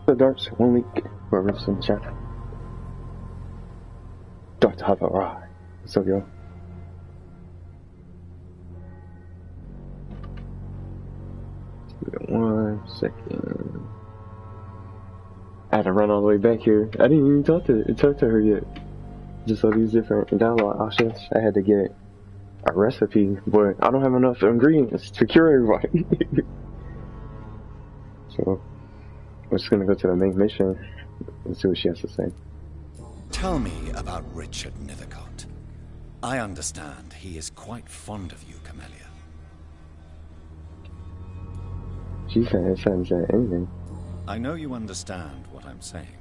The darts 1 week. Whoever's in the chat. Darts have arrived. What's up, yo? Give me 1 second. I had to run all the way back here. I didn't even talk to her yet. Just all these different download options. I had to get a recipe, but I don't have enough ingredients to cure everybody. So we're just gonna go to the main mission and see what she has to say. Tell me about Richard Nethercott. I understand he is quite fond of you, Camellia. She hasn't said anything. I know you understand what I'm saying.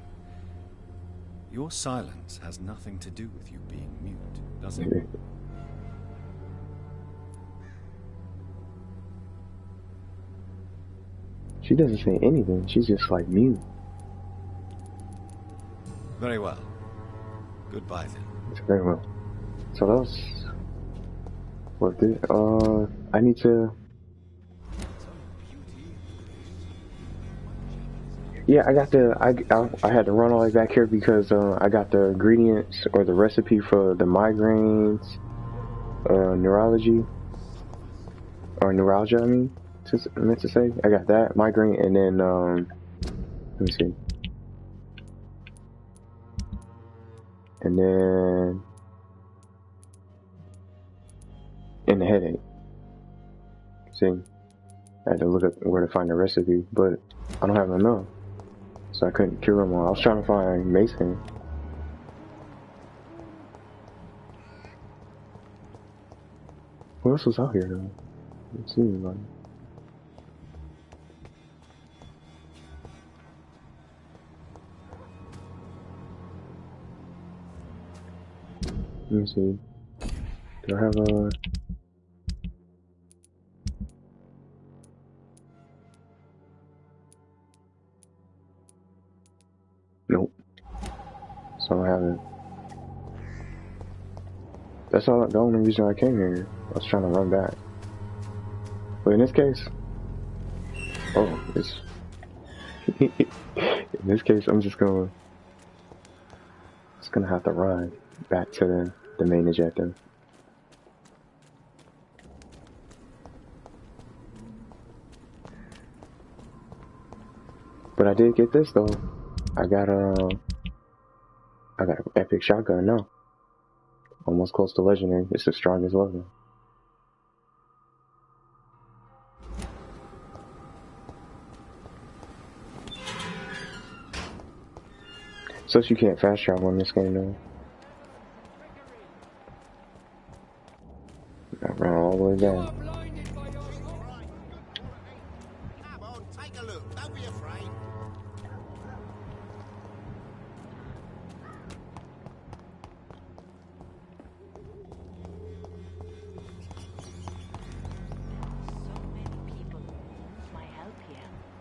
Your silence has nothing to do with you being mute, does it? She doesn't say anything. She's just like mute. Very well. Goodbye then. Very well. So that was worth it. I need to. Yeah, I got I had to run all the way back here because I got the ingredients or the recipe for the migraines, neurology, or neuralgia. I meant to say. I got that migraine, and then let me see, and then and the headache. See, I had to look up where to find the recipe, but I don't have enough. So I couldn't cure them all. I was trying to find Mason. Who else was out here though? Let's see anybody. Let me see. Do I have a... Nope. So I haven't. That's all. The only reason I came here. I was trying to run back. But in this case, oh, it's. In this case, I'm just gonna have to run back to the main objective. But I did get this though. I got an epic shotgun now. Almost close to legendary. It's the strongest weapon. So you can't fast travel in this game though. I ran all the way down.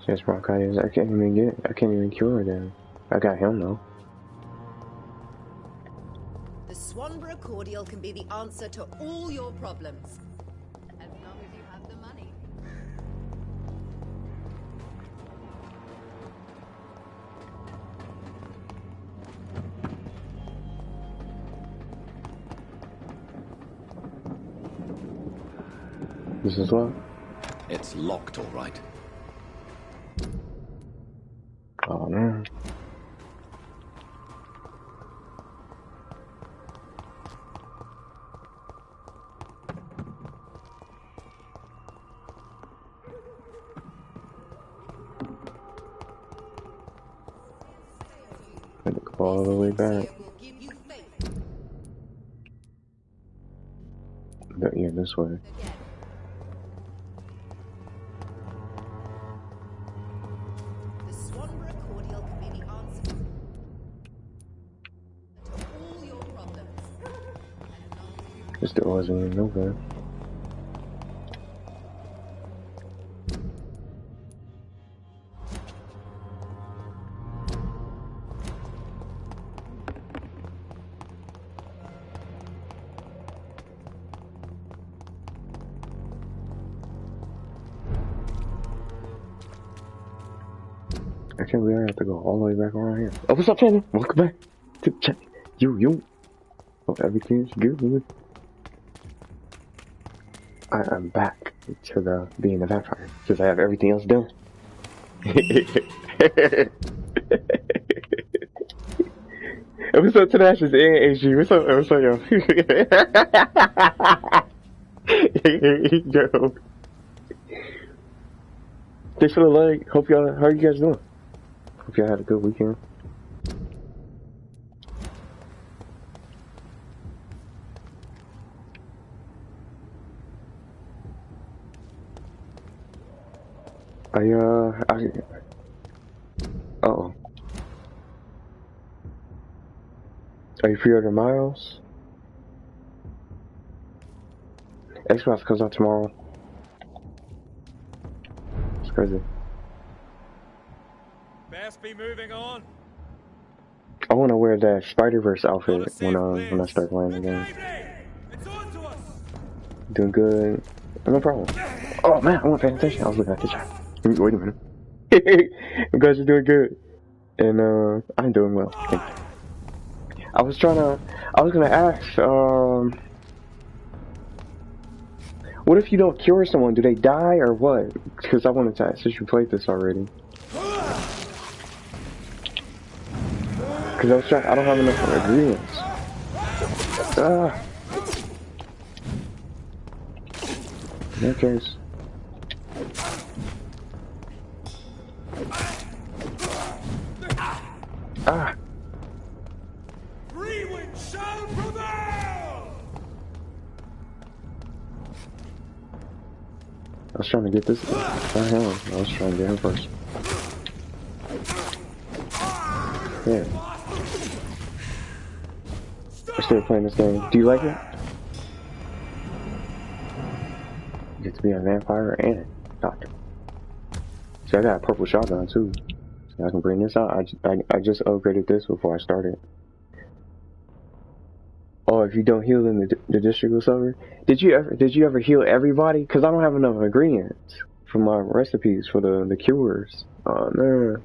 Just bronchitis. I can't even cure them. I got him though. The Swanborough cordial can be the answer to all your problems. As long as you have the money. This is what? It's locked, all right. Oh man. Had to go all the way back. Yeah, this way. This door wasn't even open. I can't believe I have to go all the way back around here. Oh, what's up, Taylor? Welcome back to the chat. You. Hope everything's good. I am back to the being a vampire because I have everything else done. What's up to the Ashes and AG? What's up, yo? Yo. Thanks for the like. Hope y'all, how are you guys doing? Hope y'all had a good weekend. Uh-oh. Are you pre-order Miles? Xbox comes out tomorrow. It's crazy. Best be moving on. I want to wear that Spider-Verse outfit when I start playing the game. It's on to us. Doing good. No problem. Oh man, I wasn't paying attention. I was looking at the chat. Wait a minute. I'm glad you're doing good. And I'm doing well. Thank you. I was gonna ask, what if you don't cure someone? Do they die or what? Because I wanted to ask since you played this already. Because I don't have enough ingredients. In that case. Rewind shall prevail. I was trying to get this guy. I was trying to get him first. Yeah. I started playing this game. Do you like it? You get to be a vampire and a doctor. See, I got a purple shotgun too. So I can bring this out. I just upgraded this before I started. Oh, if you don't heal in the district will suffer. Did you ever heal everybody? Cause I don't have enough ingredients for my recipes for the cures. Oh man.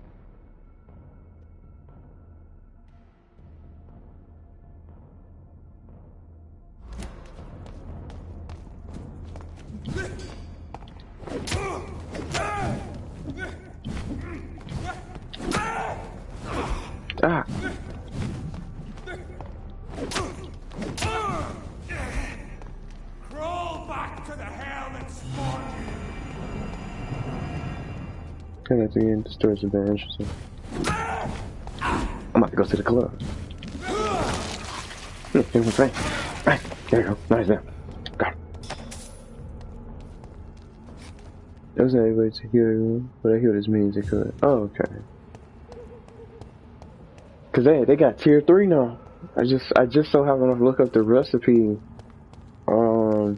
Ah. Crawl back to the hell that spawned you. And at the end, the stories have been interesting. I'm about to go to the club. Here we go. Right, there you go. Nice there. Got it. Doesn't anybody to heal, but I heal this means they could. Oh, okay. Cause they got tier 3 now. I just so happen to look up the recipe, for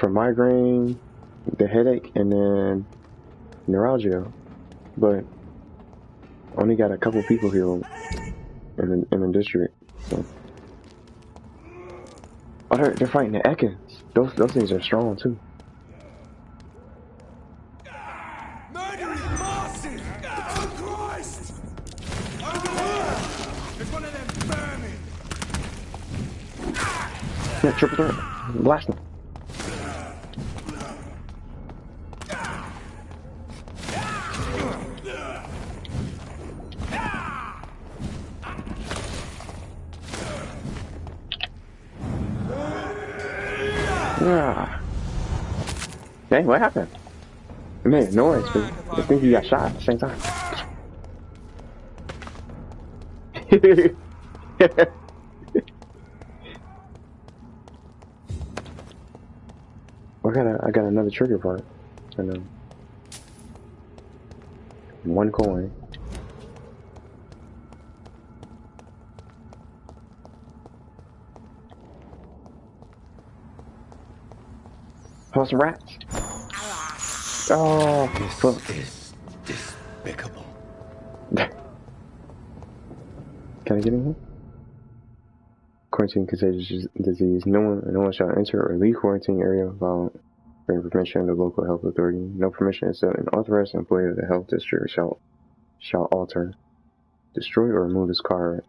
migraine, the headache, and then neuralgia, but only got a couple people healed in the district. So. Oh, they're fighting the Ekans. Those things are strong too. Murdering masses! Oh Christ! Over here! There's one of them vermin! Yeah, triple threat. Blast them. Ah. Dang, what happened? It made a noise, but I think he got shot at the same time. I got another trigger part. And then one coin. Oh, some rats. Oh, this is despicable. Can I get in here? Quarantine contagious disease. No one shall enter or leave quarantine area without permission of the local health authority. No permission is an authorized employee of the health district shall shall alter. Destroy or remove this card.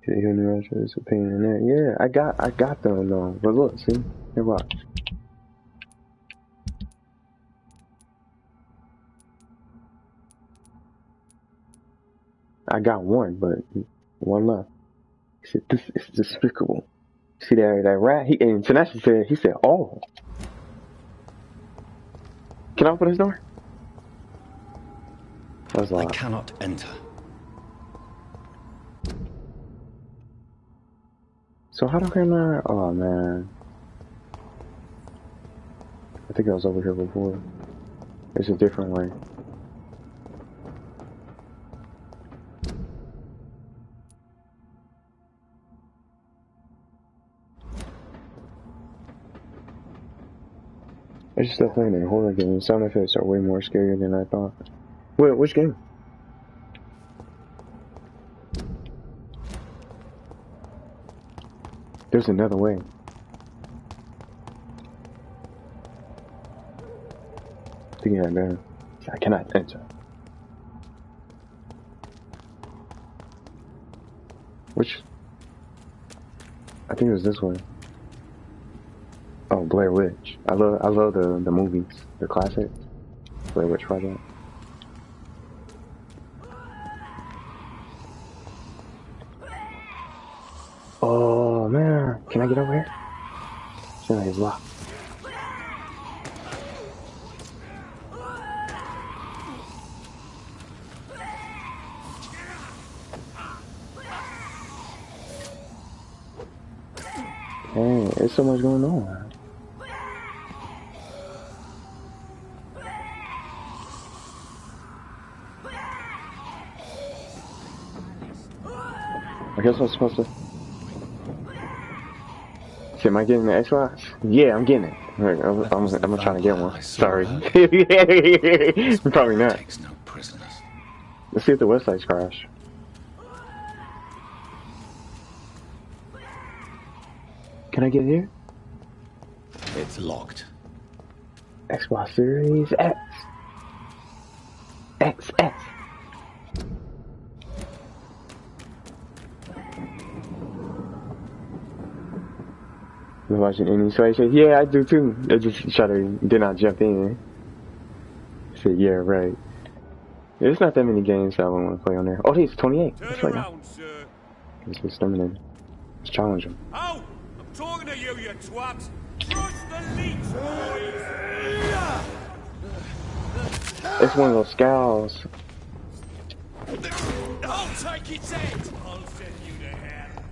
Heal new is a pain in the neck. Yeah, I got them though. But look, see? Here, watch. I got one, but one left. He said, this is despicable. See that rat? And Tanasha said, he said, oh. Can I open this door? That's I locked. cannot enter. So how can I? Oh man. I think I was over here before. There's a different way. I just stopped playing a horror game. Sound effects are way more scary than I thought. Wait, which game? There's another way. I think I know. I cannot enter. Which? I think it was this way. Oh, Blair Witch. I love the movies, the classics. Blair Witch Project. Oh man, can I get over here? Seems like it's locked. Dang, there's so much going on. I guess I'm supposed to. Shit, am I getting the Xbox? Yeah, I'm getting it. Right, I'm trying to get one. Sorry. Probably not. Takes no prisoners. Let's see if the website's crashed. Can I get here? It's locked. Xbox Series X. XX. You watching any so I said, yeah, I do too. I just did not jump in. I said, yeah, right. There's not that many games that I want to play on there. Oh, he's 28. That's right now. Sir. Let's exterminate. Let's challenge him. Oh, I'm talking to you, you twat. Trust the leech, boys. It's one of those scows. I'll take its head. I'll send you to hell.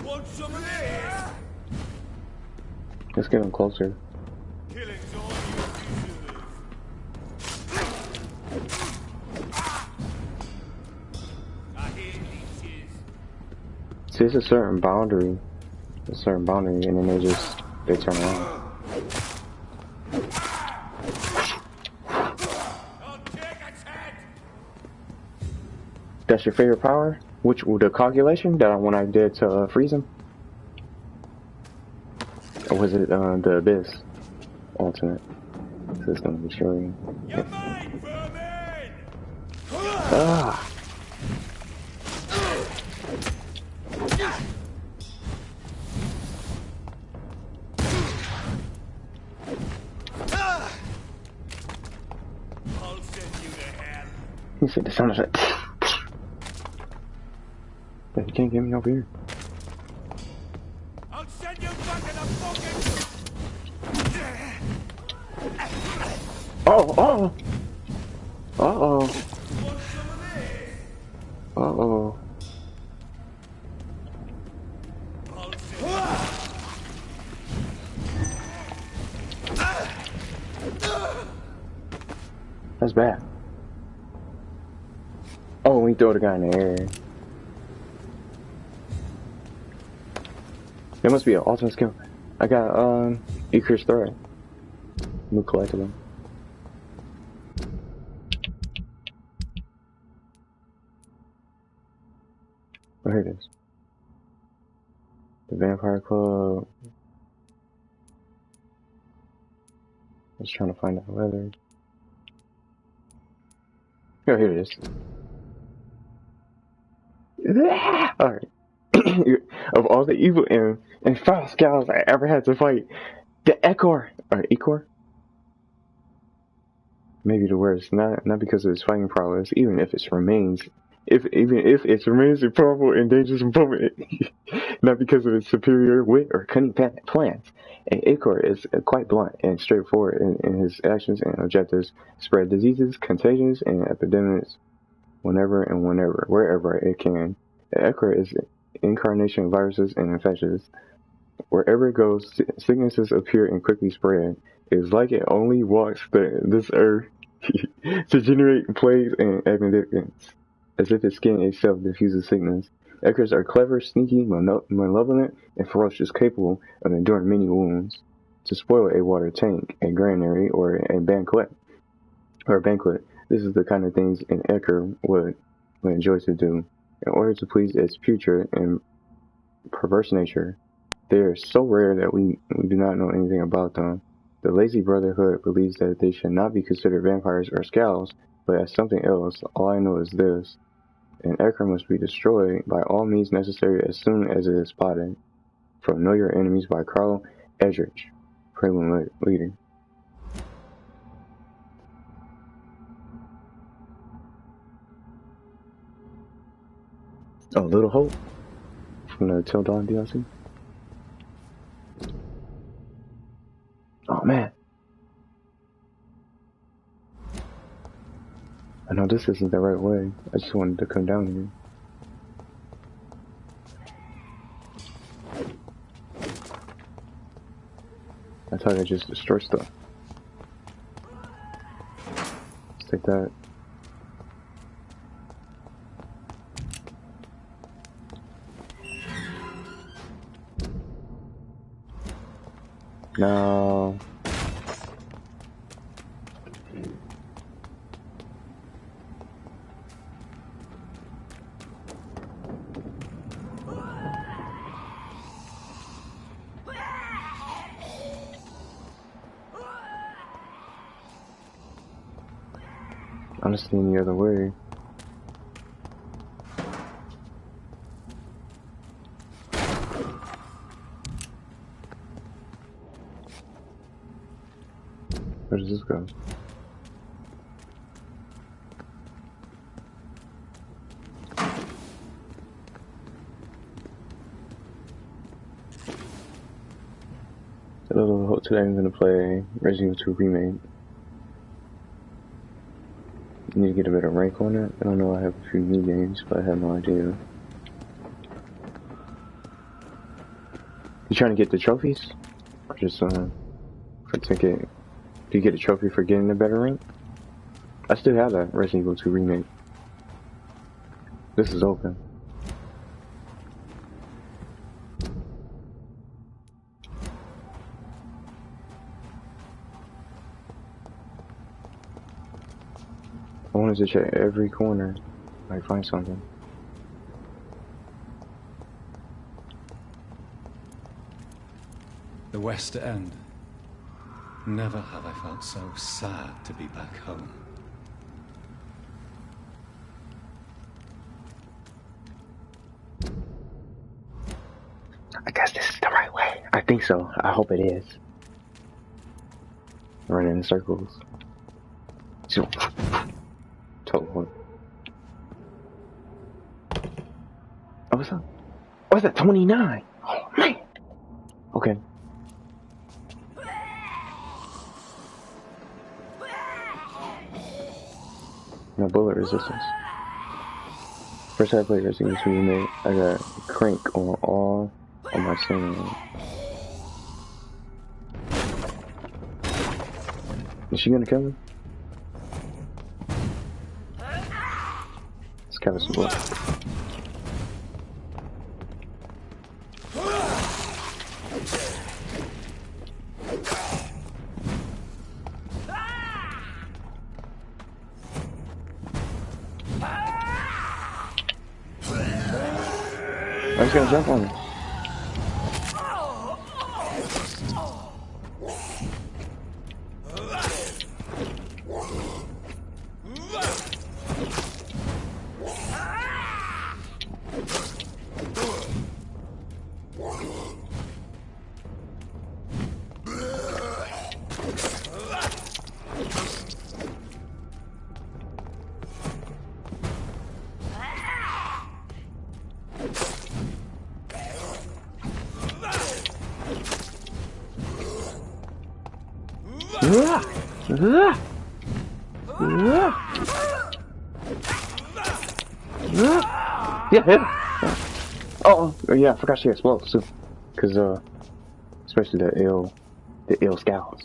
Want some of this? Let's get him closer. Killing's all you deserve. I hear leeches. See, it's a certain boundary. And then they turn around. I'll take its head. That's your favorite power? Which, the calculation that when I did to freeze him? Or was it the abyss? Alternate. System destroying. You're mine, vermin! Ah! I'll send you to hell. He said the sound of it. But you can't get me over here. I'll send you back in the fucking... Oh! Uh-oh. Want some of this? Uh-oh. I'll send That's bad. Oh, we throw the guy in the air. There must be an ultimate skill. I got, Icarus Thread. New collectible. Oh, here it is. The Vampire Club. I was trying to find out whether. Oh, here it is. Alright. Of all the evil and foul scowls I ever had to fight, the Echor? Maybe the worst. Not because of its fighting prowess, even if its remains a powerful and dangerous opponent. Not because of its superior wit or cunning plans. And Echor is quite blunt and straightforward in his actions and objectives. Spread diseases, contagions, and epidemics wherever it can. Echor is incarnation of viruses and infections. Wherever it goes, sicknesses appear and quickly spread. It is like it only walks this earth to generate plagues and epidemics, as if its skin itself diffuses sickness. Echors are clever, sneaky, malevolent, and ferocious, capable of enduring many wounds. To spoil a water tank, a granary, or a banquet, this is the kind of things an Echor would enjoy to do. In order to please its putrid and perverse nature, they are so rare that we do not know anything about them. The Lazy Brotherhood believes that they should not be considered vampires or scowls, but as something else. All I know is this: an Echor must be destroyed by all means necessary as soon as it is spotted. From Know Your Enemies by Carl Edrich, Prelude Leader. Oh, Little Hope from the Till Dawn DLC. Oh man, I know this isn't the right way. I just wanted to come down here. I thought I just destroyed stuff. Let's take that. No. I don't see any other way. Where does this go? Today I'm gonna play Resident Evil 2 Remake. I need to get a better rank on it. I don't know, I have a few new games, but I have no idea. You trying to get the trophies? Or just, for ticket? Do you get a trophy for getting a better rank? I still have that Resident Evil 2 Remake. This is open. I wanted to check every corner. Might find something. The West End. Never have I felt so sad to be back home. I guess this is the right way. I think so. I hope it is. Running in circles. Total. Oh, what's up? What's that? 29? Oh, man. Okay. No bullet resistance. First time I played Resident Evil 2 Remake, I got crank on all of my singing. Is she gonna kill me? Let's cover some blood. gonna jump on me. Yeah. Oh, yeah, I forgot she explodes too. Cause, especially the ill scouts.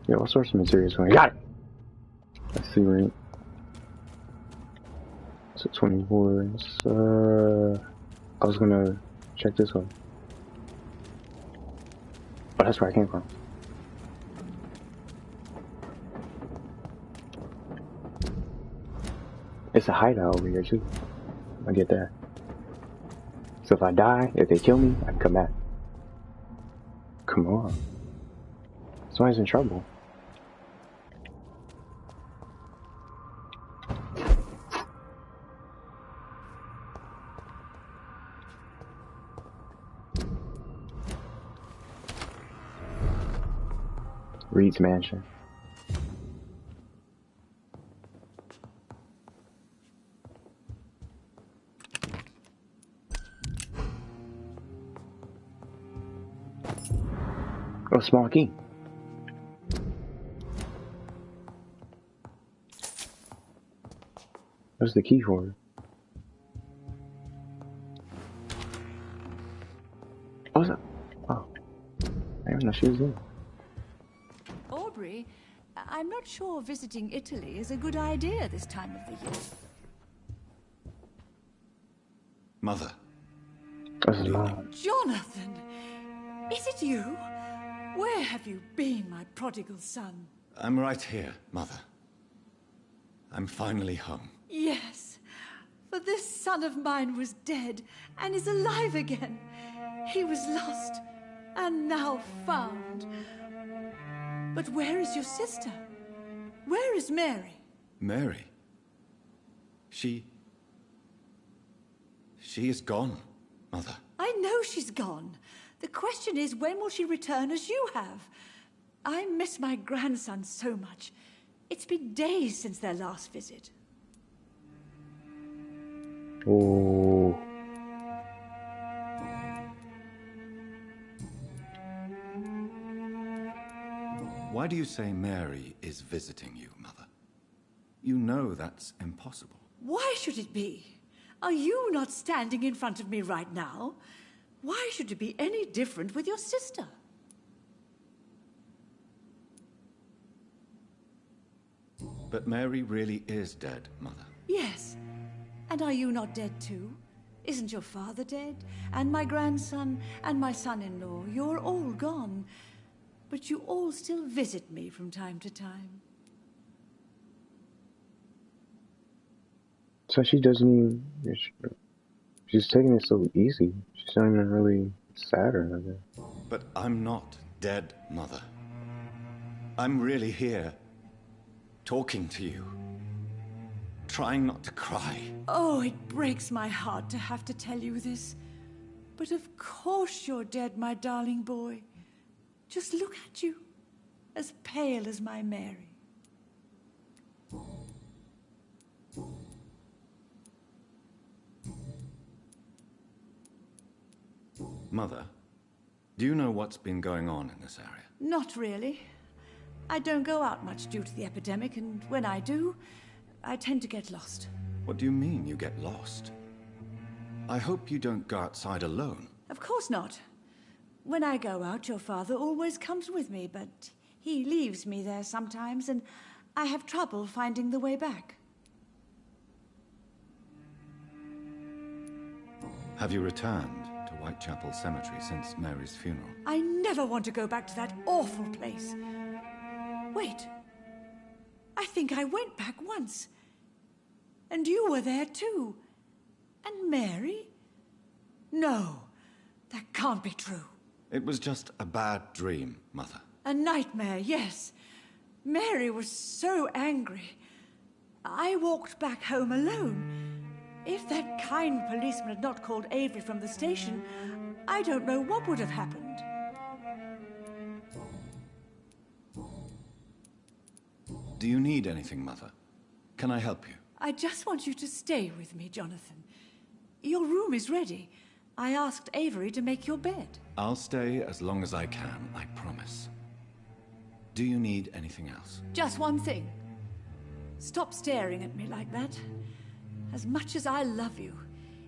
Yeah, what sorts of materials we got? Let's see, right? So 24. I was gonna check this one. Oh, that's where I came from. It's a hideout over here too. I get that. So if I die, if they kill me, I can come back. Come on. Somebody's in trouble. Reed's mansion. Oh, small key. What's the key for? What was that? Oh. I didn't know she was there. Aubrey, I'm not sure visiting Italy is a good idea this time of the year. Mother. This is Mom. Jonathan! Is it you? Where have you been, my prodigal son? I'm right here, Mother. I'm finally home. Yes, for this son of mine was dead and is alive again. He was lost and now found. But where is your sister? Where is Mary? Mary? She is gone, Mother. I know she's gone. The question is, when will she return as you have? I miss my grandson so much. It's been days since their last visit. Oh. Why do you say Mary is visiting you, Mother? You know that's impossible. Why should it be? Are you not standing in front of me right now? Why should it be any different with your sister? But Mary really is dead, Mother. Yes. And are you not dead too? Isn't your father dead? And my grandson and my son-in-law, you're all gone. But you all still visit me from time to time. So she doesn't even... She's taking it so easy. She's not even really sad or anything. But I'm not dead, Mother. I'm really here, talking to you, trying not to cry. Oh, it breaks my heart to have to tell you this. But of course you're dead, my darling boy. Just look at you, as pale as my Mary. Mother, do you know what's been going on in this area? Not really. I don't go out much due to the epidemic, and when I do, I tend to get lost. What do you mean you get lost? I hope you don't go outside alone. Of course not. When I go out, your father always comes with me, but he leaves me there sometimes, and I have trouble finding the way back. Have you returned to Whitechapel Cemetery since Mary's funeral? I never want to go back to that awful place. Wait. I think I went back once. And you were there too. And Mary? No, that can't be true. It was just a bad dream, Mother. A nightmare, yes. Mary was so angry. I walked back home alone. If that kind policeman had not called Avery from the station, I don't know what would have happened. Do you need anything, Mother? Can I help you? I just want you to stay with me, Jonathan. Your room is ready. I asked Avery to make your bed. I'll stay as long as I can, I promise. Do you need anything else? Just one thing. Stop staring at me like that. As much as I love you,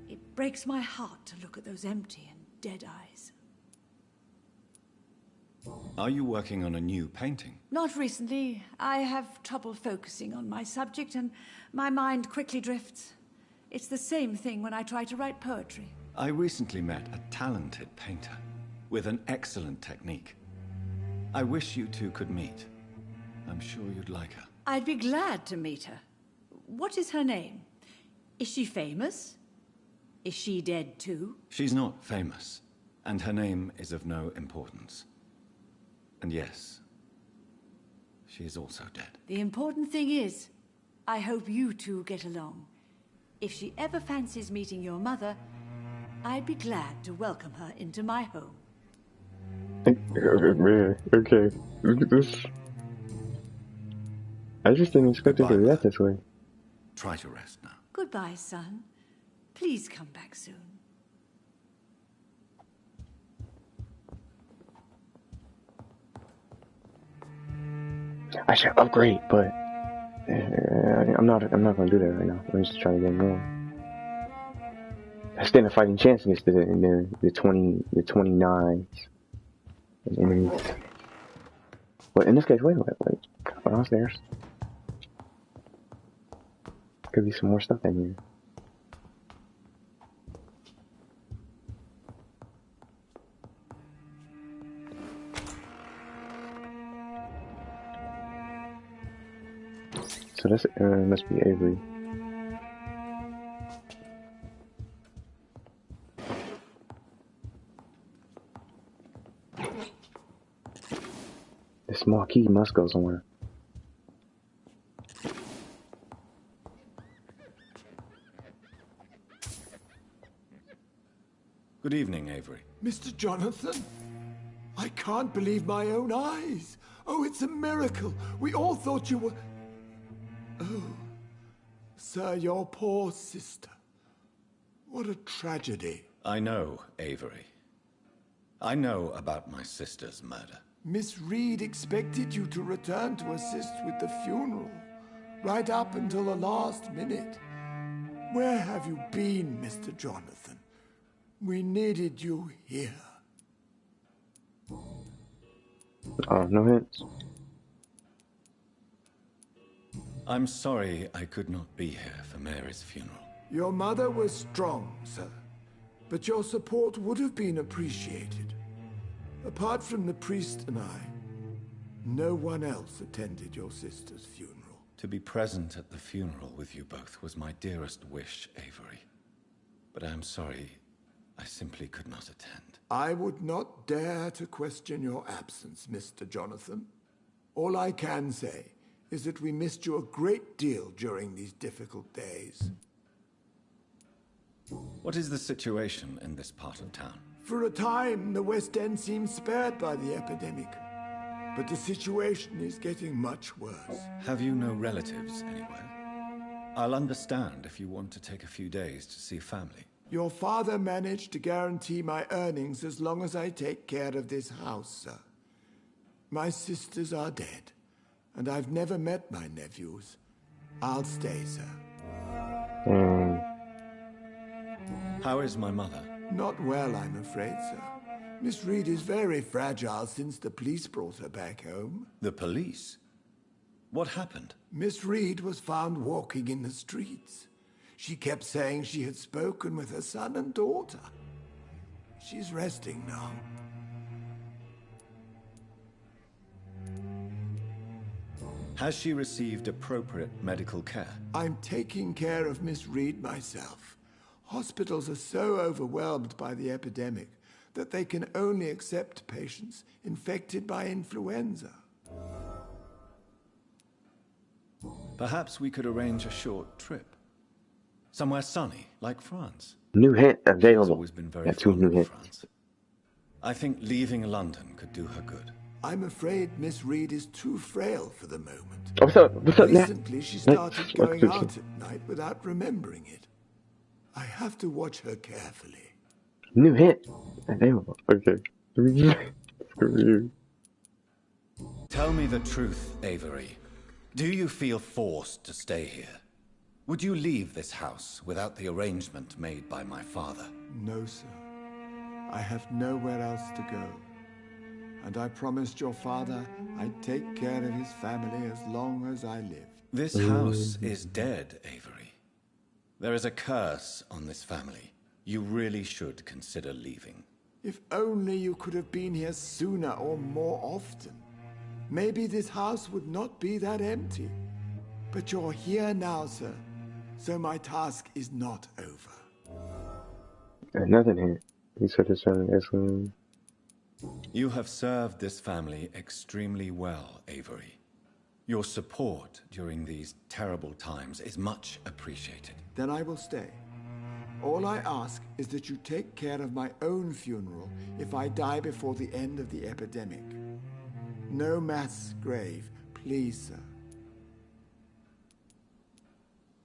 it breaks my heart to look at those empty and dead eyes. Are you working on a new painting? Not recently. I have trouble focusing on my subject and my mind quickly drifts. It's the same thing when I try to write poetry. I recently met a talented painter with an excellent technique. I wish you two could meet. I'm sure you'd like her. I'd be glad to meet her. What is her name? Is she famous? Is she dead too? She's not famous, and her name is of no importance. And yes, she is also dead. The important thing is, I hope you two get along. If she ever fancies meeting your mother, I'd be glad to welcome her into my home. Man, okay. Look at this. I just didn't expect it to react this way. Try to rest now. Goodbye, son. Please come back soon. I should upgrade, but I'm not gonna do that right now. I'm just trying to get more. I stand a fighting chance against the 29s enemies. But in this case, wait, go downstairs. Could be some more stuff in here. So this must be Avery. This small key must go somewhere. Good evening, Avery. Mr. Jonathan? I can't believe my own eyes. Oh, it's a miracle. We all thought you were... Oh, sir, your poor sister. What a tragedy. I know, Avery. I know about my sister's murder. Miss Reed expected you to return to assist with the funeral, right up until the last minute. Where have you been, Mr. Jonathan? We needed you here. No hints. I'm sorry I could not be here for Mary's funeral. Your mother was strong, sir, but your support would have been appreciated. Apart from the priest and I, no one else attended your sister's funeral. To be present at the funeral with you both was my dearest wish, Avery. But I am sorry, I simply could not attend. I would not dare to question your absence, Mr. Jonathan. All I can say is that we missed you a great deal during these difficult days. What is the situation in this part of town? For a time, the West End seemed spared by the epidemic. But the situation is getting much worse. Have you no relatives anywhere? I'll understand if you want to take a few days to see family. Your father managed to guarantee my earnings as long as I take care of this house, sir. My sisters are dead, and I've never met my nephews. I'll stay, sir. How is my mother? Not well, I'm afraid, sir. Miss Reed is very fragile since the police brought her back home. The police? What happened? Miss Reed was found walking in the streets. She kept saying she had spoken with her son and daughter. She's resting now. Has she received appropriate medical care? I'm taking care of Miss Reed myself. Hospitals are so overwhelmed by the epidemic that they can only accept patients infected by influenza. Perhaps we could arrange a short trip. Somewhere sunny, like France. New hint She's available. always been very Got 2 fond new of hints. France. I think leaving London could do her good. I'm afraid Miss Reed is too frail for the moment. What's up? What's up, Nat? Recently, she started going out at night without remembering it. I have to watch her carefully. New hint available. Okay. Screw you. Tell me the truth, Avery. Do you feel forced to stay here? Would you leave this house without the arrangement made by my father? No, sir. I have nowhere else to go. And I promised your father I'd take care of his family as long as I lived. This house is dead, Avery. There is a curse on this family. You really should consider leaving. If only you could have been here sooner or more often. Maybe this house would not be that empty. But you're here now, sir. So my task is not over. Another hint. He said it's on Ascalon. You have served this family extremely well, Avery. Your support during these terrible times is much appreciated. Then I will stay. All I ask is that you take care of my own funeral if I die before the end of the epidemic. No mass grave, please, sir.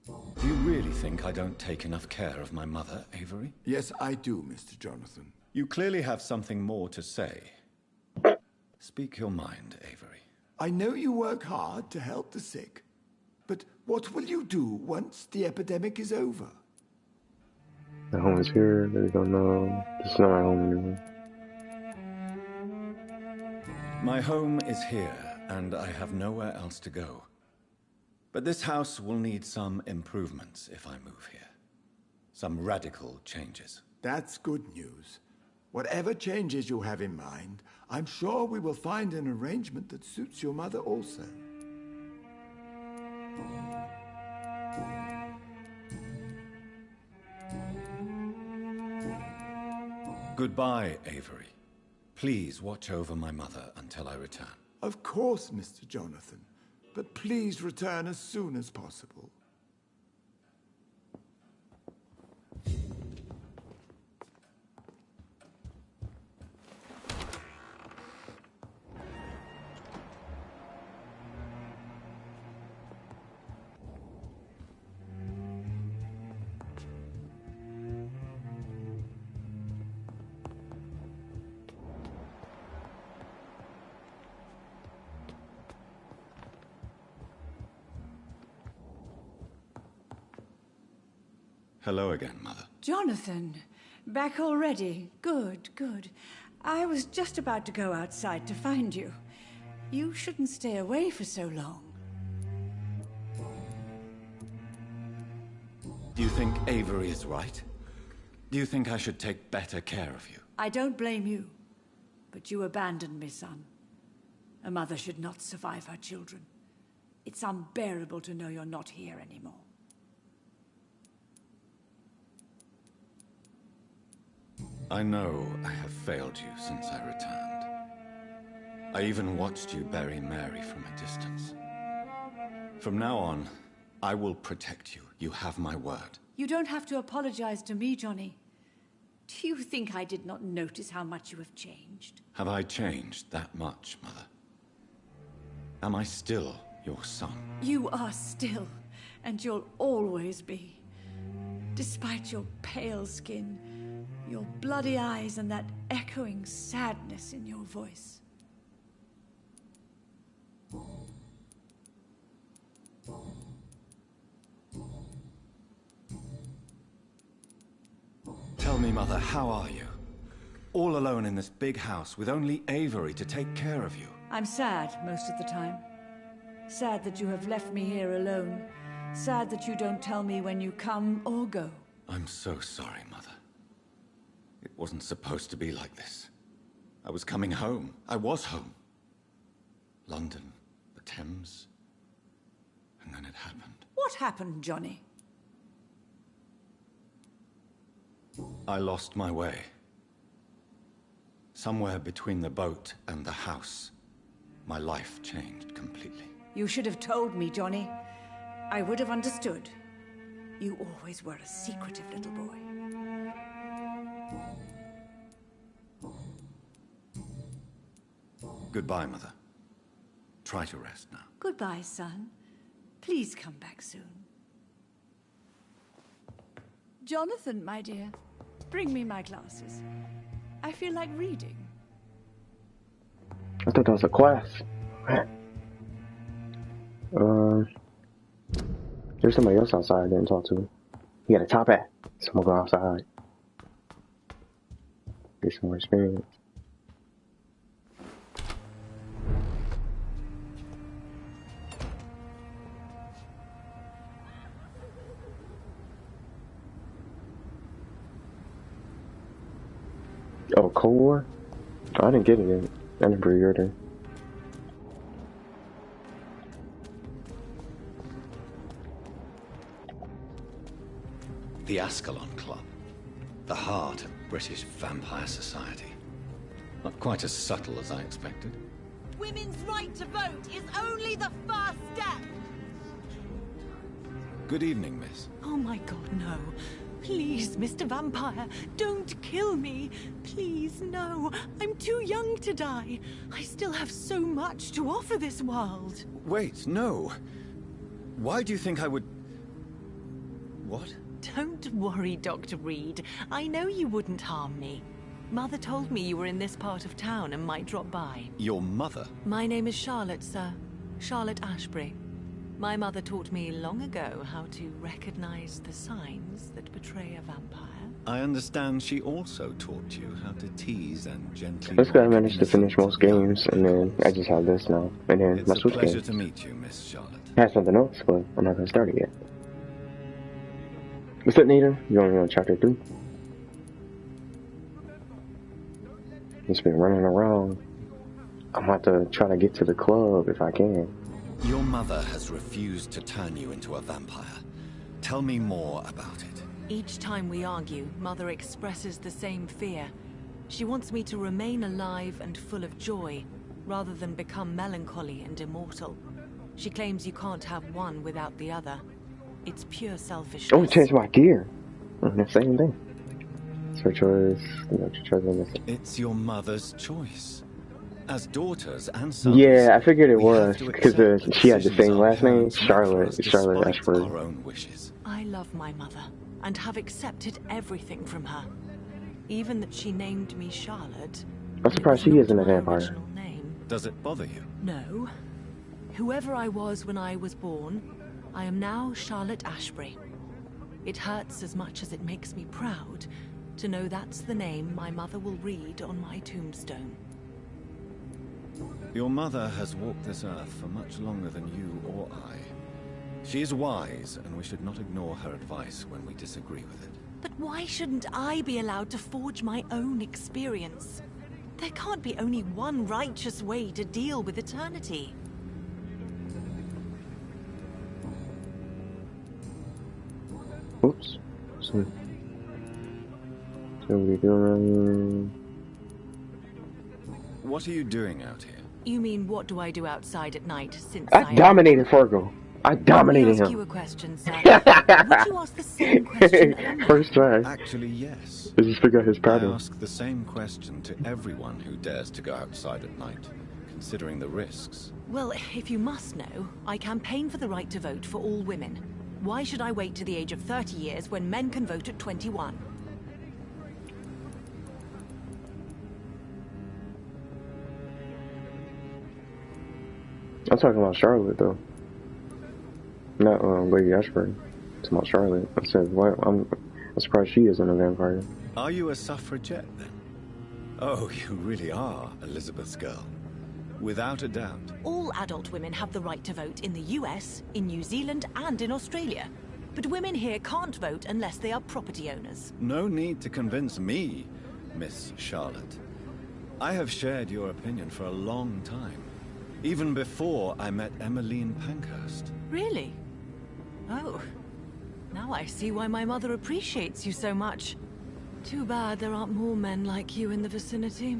Do you really think I don't take enough care of my mother, Avery? Yes, I do, Mr. Jonathan. You clearly have something more to say. Speak your mind, Avery. I know you work hard to help the sick, but what will you do once the epidemic is over? The home is here. They don't know. This is not my home anymore. My home is here, and I have nowhere else to go. But this house will need some improvements if I move here. Some radical changes. That's good news. Whatever changes you have in mind, I'm sure we will find an arrangement that suits your mother also. Goodbye, Avery. Please watch over my mother until I return. Of course, Mr. Jonathan. But please return as soon as possible. Hello again, Mother. Jonathan, back already? Good, good. I was just about to go outside to find you. You shouldn't stay away for so long. Do you think Avery is right? Do you think I should take better care of you? I don't blame you, but you abandoned me, son. A mother should not survive her children. It's unbearable to know you're not here anymore. I know I have failed you since I returned. I even watched you bury Mary from a distance. From now on, I will protect you. You have my word. You don't have to apologize to me, Johnny. Do you think I did not notice how much you have changed? Have I changed that much, Mother? Am I still your son? You are still, and you'll always be. Despite your pale skin, your bloody eyes, and that echoing sadness in your voice. Tell me, Mother, how are you? All alone in this big house with only Avery to take care of you. I'm sad most of the time. Sad that you have left me here alone. Sad that you don't tell me when you come or go. I'm so sorry, Mother. It wasn't supposed to be like this. I was coming home. I was home. London, the Thames, and then it happened. What happened, Johnny? I lost my way. Somewhere between the boat and the house, my life changed completely. You should have told me, Johnny. I would have understood. You always were a secretive little boy. Goodbye, Mother. Try to rest now. Goodbye, son. Please come back soon. Jonathan, my dear, bring me my glasses. I feel like reading. I thought that was a class. There's somebody else outside I didn't talk to. He got a top hat. Someone go outside. Get some more experience. Oh, Cold War? Oh, I didn't get it yet. I didn't pre-order. The Ascalon Club. The heart of British vampire society. Not quite as subtle as I expected. Women's right to vote is only the first step. Good evening, miss. Oh my god, no. Please, Mr. Vampire, don't kill me. Please, no. I'm too young to die. I still have so much to offer this world. Wait, no. Why do you think I would... What? Don't worry, Dr. Reed. I know you wouldn't harm me. Mother told me you were in this part of town and might drop by. Your mother? My name is Charlotte, sir. Charlotte Ashbury. My mother taught me long ago how to recognize the signs that betray a vampire. I understand she also taught you how to tease and gently... This guy managed to finish most games, and then I just have this now. And then It's my a Switch pleasure games. to meet you, Miss Charlotte. I had something else, but I'm not gonna start it yet. What's up, Nita? You only on chapter 3? Just been running around. I'm about to try to get to the club if I can. Your mother has refused to turn you into a vampire. Tell me more about it. Each time we argue, Mother expresses the same fear. She wants me to remain alive and full of joy, rather than become melancholy and immortal. She claims you can't have one without the other. It's pure selfishness. Oh, change my gear. The same thing. So choice, It's your mother's choice. As daughters and sons, yeah, I figured it we was have to because accept she had the decisions same our last name, parents make for us Charlotte despite Ashford. our own wishes. I love my mother, and have accepted everything from her. Even that she named me Charlotte. I'm surprised she isn't a vampire. Original name. Does it bother you? No. Whoever I was when I was born, I am now Charlotte Ashbury. It hurts as much as it makes me proud to know that's the name my mother will read on my tombstone. Your mother has walked this earth for much longer than you or I. She is wise, and we should not ignore her advice when we disagree with it. But why shouldn't I be allowed to forge my own experience? There can't be only one righteous way to deal with eternity. Oops. So we go around What are you doing out here? You mean, what do I do outside at night since here. I dominated Fargo. I dominated ask you a him. question, sir. Would you ask the same question only? First try. Actually, yes. Let's just figure out his I pattern. ask the same question to everyone who dares to go outside at night, considering the risks. Well, if you must know, I campaign for the right to vote for all women. Why should I wait to the age of 30 years when men can vote at 21? I'm talking about Charlotte, though. Not Lady Ashford. I'm talking about Charlotte. I said, what? I'm surprised she isn't a vampire. Are you a suffragette, then? Oh, you really are Elizabeth's girl. Without a doubt. All adult women have the right to vote in the US, in New Zealand, and in Australia. But women here can't vote unless they are property owners. No need to convince me, Miss Charlotte. I have shared your opinion for a long time. Even before I met Emmeline Pankhurst. Really? Oh. Now I see why my mother appreciates you so much. Too bad there aren't more men like you in the vicinity.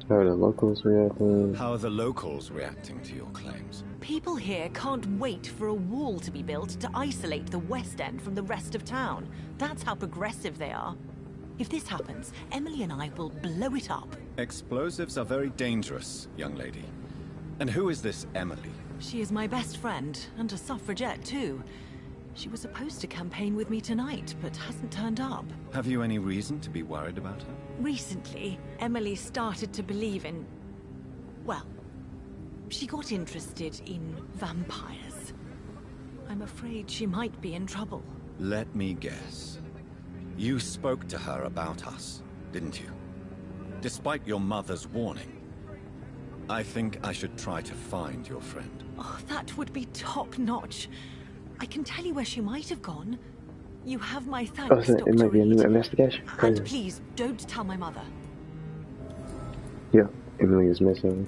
How are the locals reacting? How are the locals reacting to your claims? People here can't wait for a wall to be built to isolate the West End from the rest of town. That's how progressive they are. If this happens, Emily and I will blow it up. Explosives are very dangerous, young lady. And who is this Emily? She is my best friend, and a suffragette too. She was supposed to campaign with me tonight, but hasn't turned up. Have you any reason to be worried about her? Recently, Emily started to believe in... well, she got interested in vampires. I'm afraid she might be in trouble. Let me guess. You spoke to her about us, didn't you? Despite your mother's warning. I think I should try to find your friend. Oh, that would be top-notch. I can tell you where she might have gone. You have my thanks, Oh, so it might be a new investigation. And please, don't tell my mother. Yeah, Emily is missing.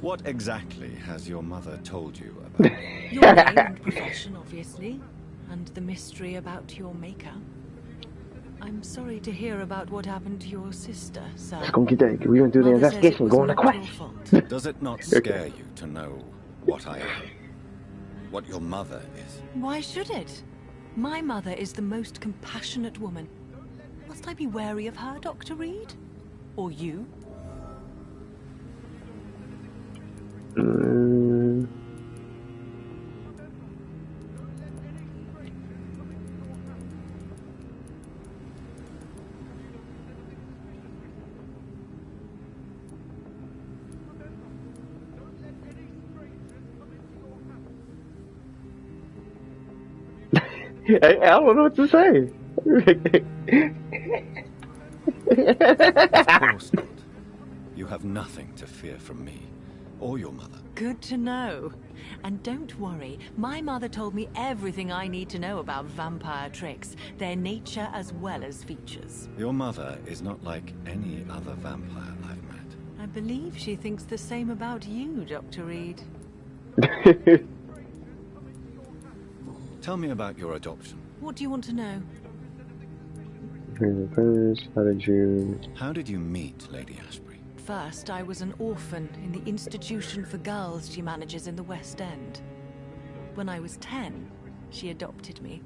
What exactly has your mother told you about? Your name and profession, obviously. And the mystery about your maker. I'm sorry to hear about what happened to your sister, sir. Let's go get that. We're gonna do the investigation. Go on the quest. Does it not scare you to know what I am? What your mother is? Why should it? My mother is the most compassionate woman. Must I be wary of her, Dr. Reed? Or you? I don't know what to say. Of course not. You have nothing to fear from me, or your mother. Good to know. And don't worry, my mother told me everything I need to know about vampire tricks, their nature as well as features. Your mother is not like any other vampire I've met. I believe she thinks the same about you, Dr. Reed. Tell me about your adoption. What do you want to know? How did you... How did you meet Lady Ashbury? First, I was an orphan in the institution for girls she manages in the West End. When I was 10, she adopted me,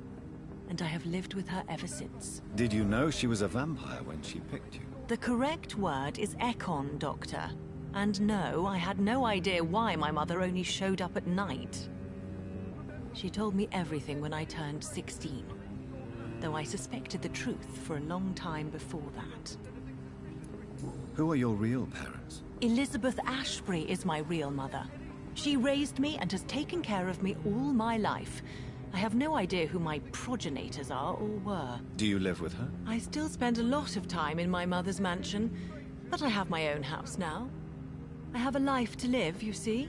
and I have lived with her ever since. Did you know she was a vampire when she picked you? The correct word is Econ, Doctor. And no, I had no idea why my mother only showed up at night. She told me everything when I turned 16, though I suspected the truth for a long time before that. Who are your real parents? Elizabeth Ashbury is my real mother. She raised me and has taken care of me all my life. I have no idea who my progenitors are or were. Do you live with her? I still spend a lot of time in my mother's mansion, but I have my own house now. I have a life to live, you see,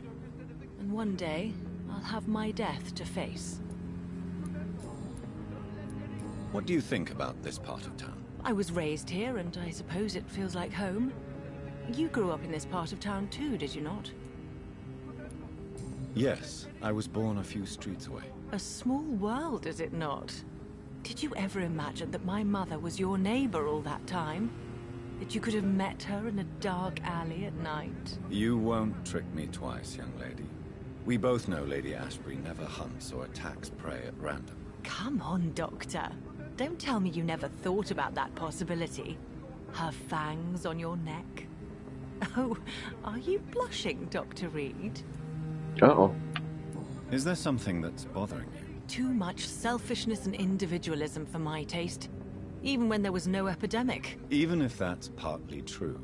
and one day I'll have my death to face. What do you think about this part of town? I was raised here, and I suppose it feels like home. You grew up in this part of town too, did you not? Yes, I was born a few streets away. A small world, is it not? Did you ever imagine that my mother was your neighbor all that time? That you could have met her in a dark alley at night? You won't trick me twice, young lady. We both know Lady Ashbury never hunts or attacks prey at random. Come on, Doctor. Don't tell me you never thought about that possibility. Her fangs on your neck. Oh, are you blushing, Dr. Reed? Uh-oh. Is there something that's bothering you? Too much selfishness and individualism for my taste. Even when there was no epidemic. Even if that's partly true,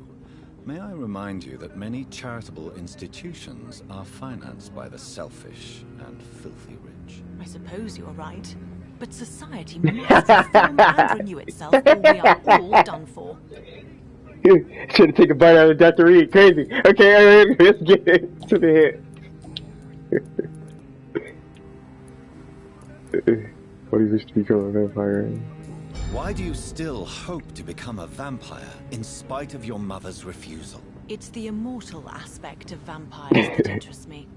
may I remind you that many charitable institutions are financed by the selfish and filthy rich. I suppose you're right. But society must reform and renew itself, or we are all done for. Should have taken a bite out of Dr. Reed. Crazy. Okay, let's get it to the head. What do you wish to become a vampire? Why do you still hope to become a vampire in spite of your mother's refusal? It's the immortal aspect of vampires that interests me.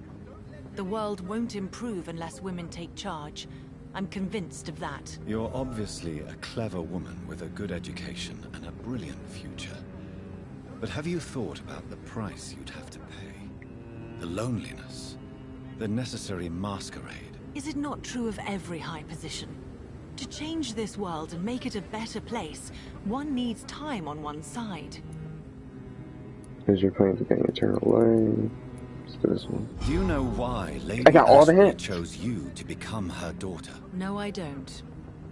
The world won't improve unless women take charge. I'm convinced of that. You're obviously a clever woman with a good education and a brilliant future. But have you thought about the price you'd have to pay? The loneliness, the necessary masquerade. Is it not true of every high position? To change this world and make it a better place, one needs time on one's side. Is your plan to gain eternal life? Let's do this one. Do you know why Lady I got all the Ashley hints. chose you to become her daughter? No, I don't.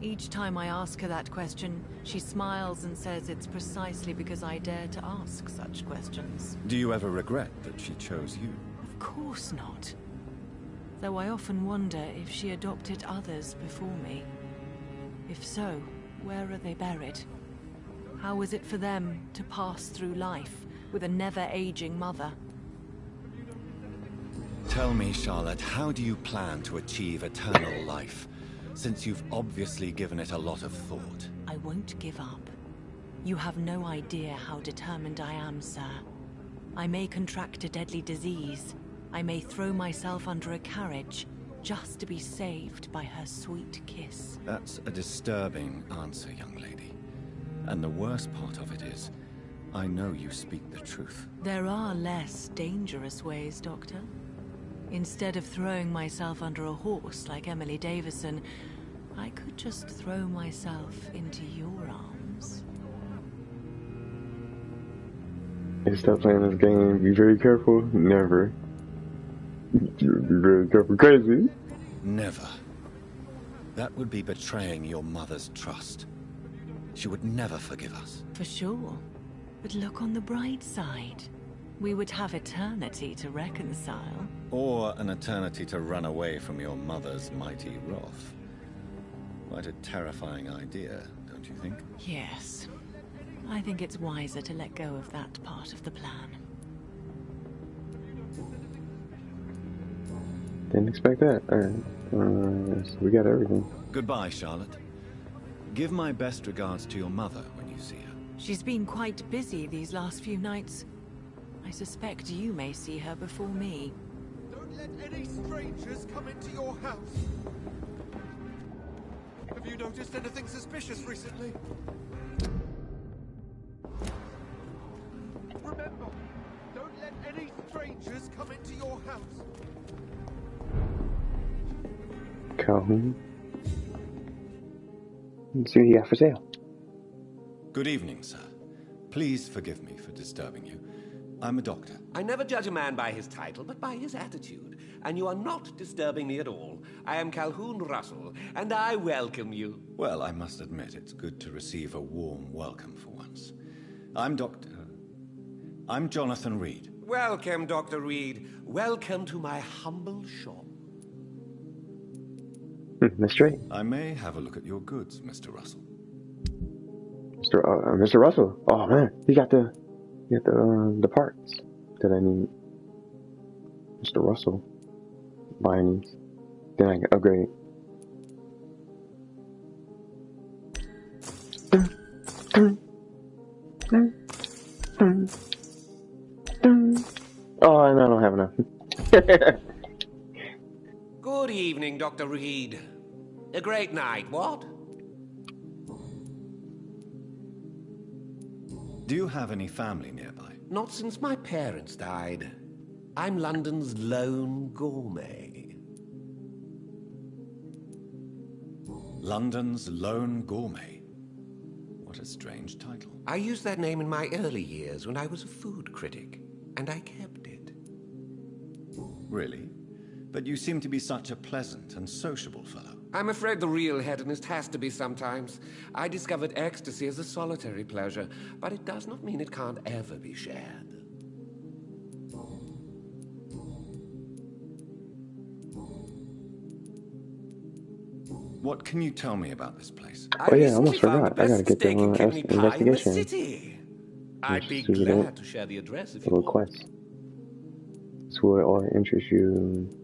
Each time I ask her that question, she smiles and says it's precisely because I dare to ask such questions. Do you ever regret that she chose you? Of course not. Though I often wonder if she adopted others before me. If so, where are they buried? How was it for them to pass through life with a never-aging mother? Tell me, Charlotte, how do you plan to achieve eternal life, since you've obviously given it a lot of thought? I won't give up. You have no idea how determined I am, sir. I may contract a deadly disease. I may throw myself under a carriage, just to be saved by her sweet kiss. That's a disturbing answer, young lady. And the worst part of it is, I know you speak the truth. There are less dangerous ways, Doctor. Instead of throwing myself under a horse like Emily Davison, I could just throw myself into your arms. Hey, stop playing this game. Be very careful. Never. Be very careful. Crazy. Never. That would be betraying your mother's trust. She would never forgive us. For sure. But look on the bright side. We would have eternity to reconcile. Or an eternity to run away from your mother's mighty wrath. Quite a terrifying idea, don't you think? Yes. I think it's wiser to let go of that part of the plan. Didn't expect that. Alright. So we got everything. Goodbye, Charlotte. Give my best regards to your mother when you see her. She's been quite busy these last few nights. I suspect you may see her before me. Don't let any strangers come into your house. Have you noticed anything suspicious recently? Remember, don't let any strangers come into your house. Calhoun. Let's see what you got for sale. Good evening, sir. Please forgive me for disturbing you. I'm a doctor. I never judge a man by his title, but by his attitude. And you are not disturbing me at all. I am Calhoun Russell, and I welcome you. Well, I must admit, it's good to receive a warm welcome for once. I'm Jonathan Reed. Welcome, Dr. Reed. Welcome to my humble shop. That's straight. I may have a look at your goods, Mr. Russell. Mr. Russell. Oh man, he got the parts that I need. Mr. Russell. Buying these. Then I can upgrade. Oh, no, I don't have enough. Good evening, Dr. Reed. A great night, what? Do you have any family nearby? Not since my parents died. I'm London's lone gourmet. London's lone gourmet. What a strange title. I used that name in my early years when I was a food critic, and I kept it. Really? But you seem to be such a pleasant and sociable fellow. I'm afraid the real hedonist has to be sometimes. I discovered ecstasy as a solitary pleasure, but it does not mean it can't ever be shared. What can you tell me about this place? Oh yeah, I almost forgot. I gotta get the investigation. City. I'd be glad to share the address if you want. Request. So what all interests you?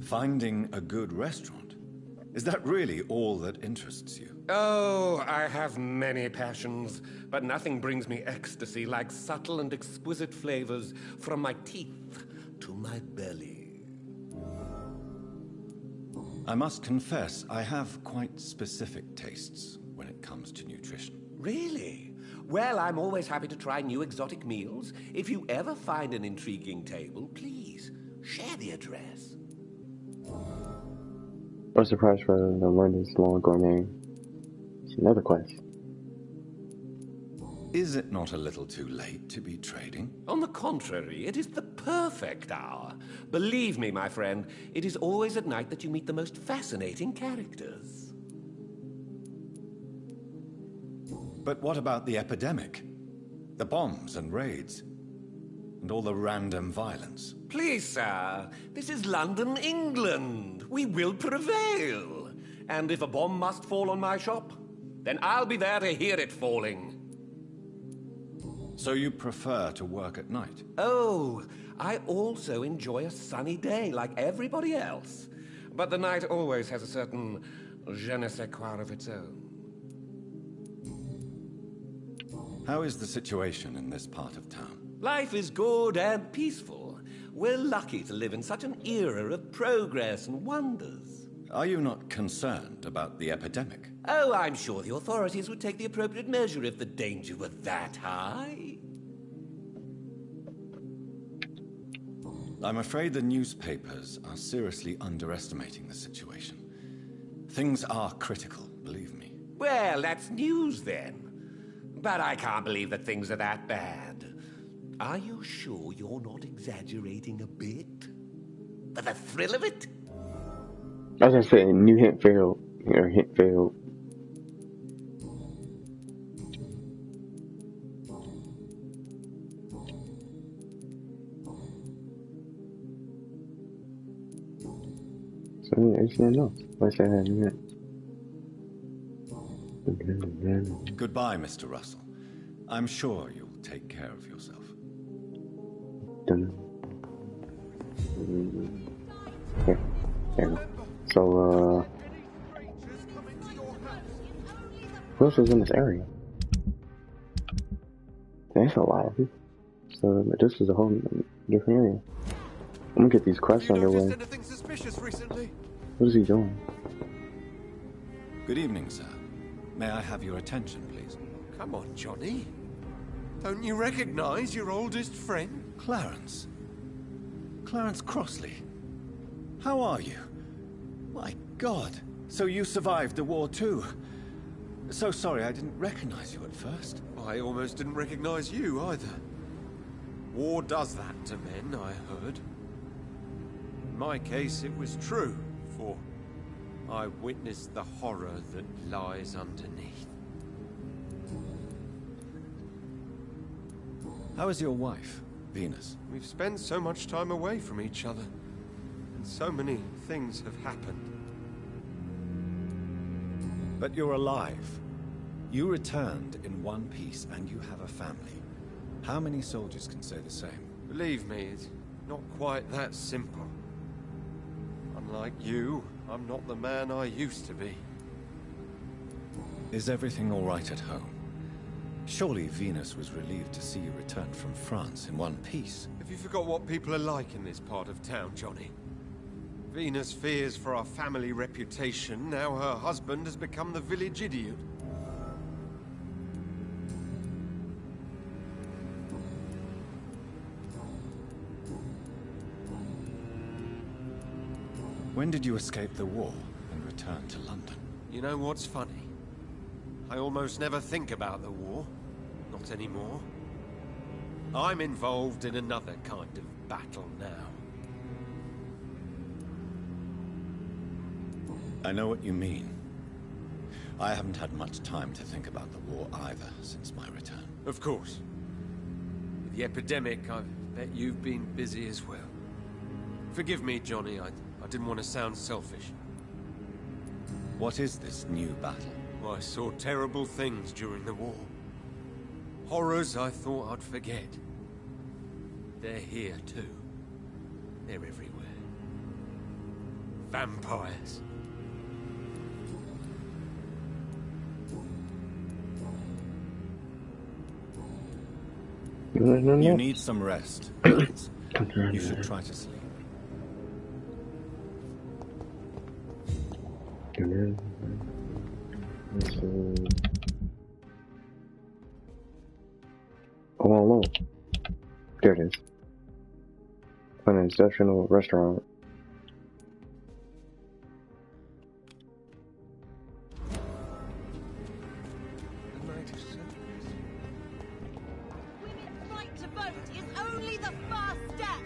Finding a good restaurant. Is that really all that interests you? Oh, I have many passions, but nothing brings me ecstasy like subtle and exquisite flavors from my teeth to my belly. I must confess, I have quite specific tastes when it comes to nutrition. Really? Well, I'm always happy to try new exotic meals. If you ever find an intriguing table, please share the address. I'm surprised for the London's long gourmet. It's another quest. Is it not a little too late to be trading? On the contrary, it is the perfect hour. Believe me, my friend, it is always at night that you meet the most fascinating characters. But what about the epidemic? The bombs and raids? And all the random violence? Please, sir, this is London, England. We will prevail. And if a bomb must fall on my shop, then I'll be there to hear it falling. So you prefer to work at night? Oh, I also enjoy a sunny day like everybody else. But the night always has a certain je ne sais quoi of its own. How is the situation in this part of town? Life is good and peaceful. We're lucky to live in such an era of progress and wonders. Are you not concerned about the epidemic? Oh, I'm sure the authorities would take the appropriate measure if the danger were that high. I'm afraid the newspapers are seriously underestimating the situation. Things are critical, believe me. Well, that's news then. But I can't believe that things are that bad. Are you sure you're not exaggerating a bit? For the thrill of it? As I said, new hint failed. Or hint failed. So yeah, I just don't know. Let's say that again. Goodbye, Mr. Russell. I'm sure you'll take care of yourself. Here. There. So, who else was in this area? There's a lot of people. So, this is a whole different area. I'm gonna get these quests underway. Anything suspicious recently? What is he doing? Good evening, sir. May I have your attention, please? Come on, Johnny. Don't you recognize your oldest friend? Clarence. Clarence Crossley. How are you? My God. So you survived the war too. So sorry I didn't recognize you at first. I almost didn't recognize you either. War does that to men, I heard. In my case, it was true, for I witnessed the horror that lies underneath. How is your wife, Venus? We've spent so much time away from each other, and so many things have happened. But you're alive. You returned in one piece and you have a family. How many soldiers can say the same? Believe me, it's not quite that simple. Unlike you, I'm not the man I used to be. Is everything all right at home? Surely Venus was relieved to see you return from France in one piece. Have you forgot what people are like in this part of town, Johnny? Venus fears for our family reputation. Now her husband has become the village idiot. When did you escape the war and return to London? You know what's funny? I almost never think about the war. Not anymore. I'm involved in another kind of battle now. I know what you mean. I haven't had much time to think about the war either since my return. Of course. With the epidemic, I bet you've been busy as well. Forgive me, Johnny, I didn't want to sound selfish. What is this new battle? I saw terrible things during the war. Horrors I thought I'd forget. They're here too. They're everywhere. Vampires. You need some rest. Giles. You should try to sleep. Oh, alone. There it is. An exceptional restaurant. Women's right to vote is only the first step.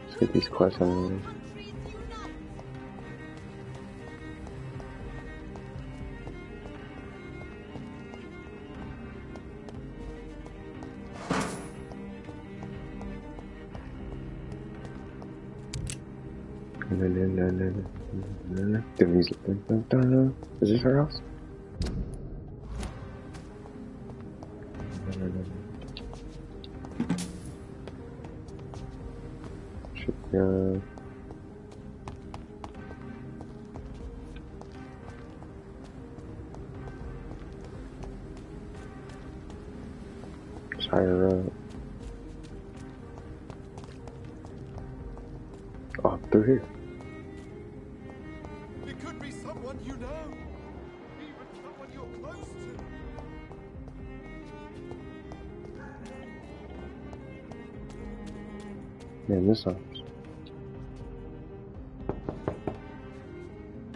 Let's get these quests on. Countries unite. The music. Is this her house? Let's hire her up. Oh, through here. It could be someone you know. Even someone you're close to. Yeah, this house.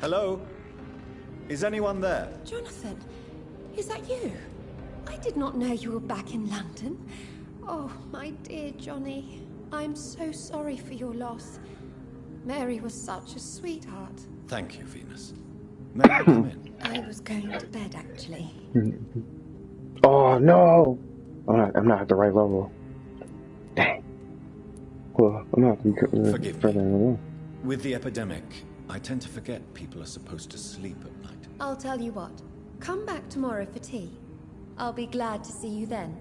Hello? Is anyone there? Jonathan, is that you? I did not know you were back in London. Oh, my dear Johnny. I'm so sorry for your loss. Mary was such a sweetheart. Thank you, Venus. May I come in? I was going to bed, actually. Oh, no! I'm not at the right level. Dang. Well, I'm not Forgive me. further along. With the epidemic, I tend to forget people are supposed to sleep at night. I'll tell you what. Come back tomorrow for tea. I'll be glad to see you then.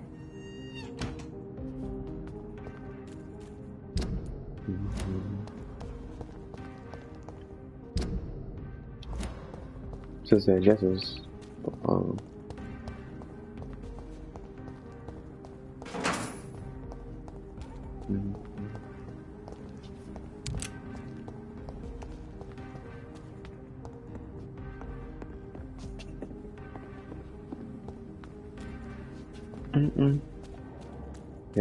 Says that Jess is,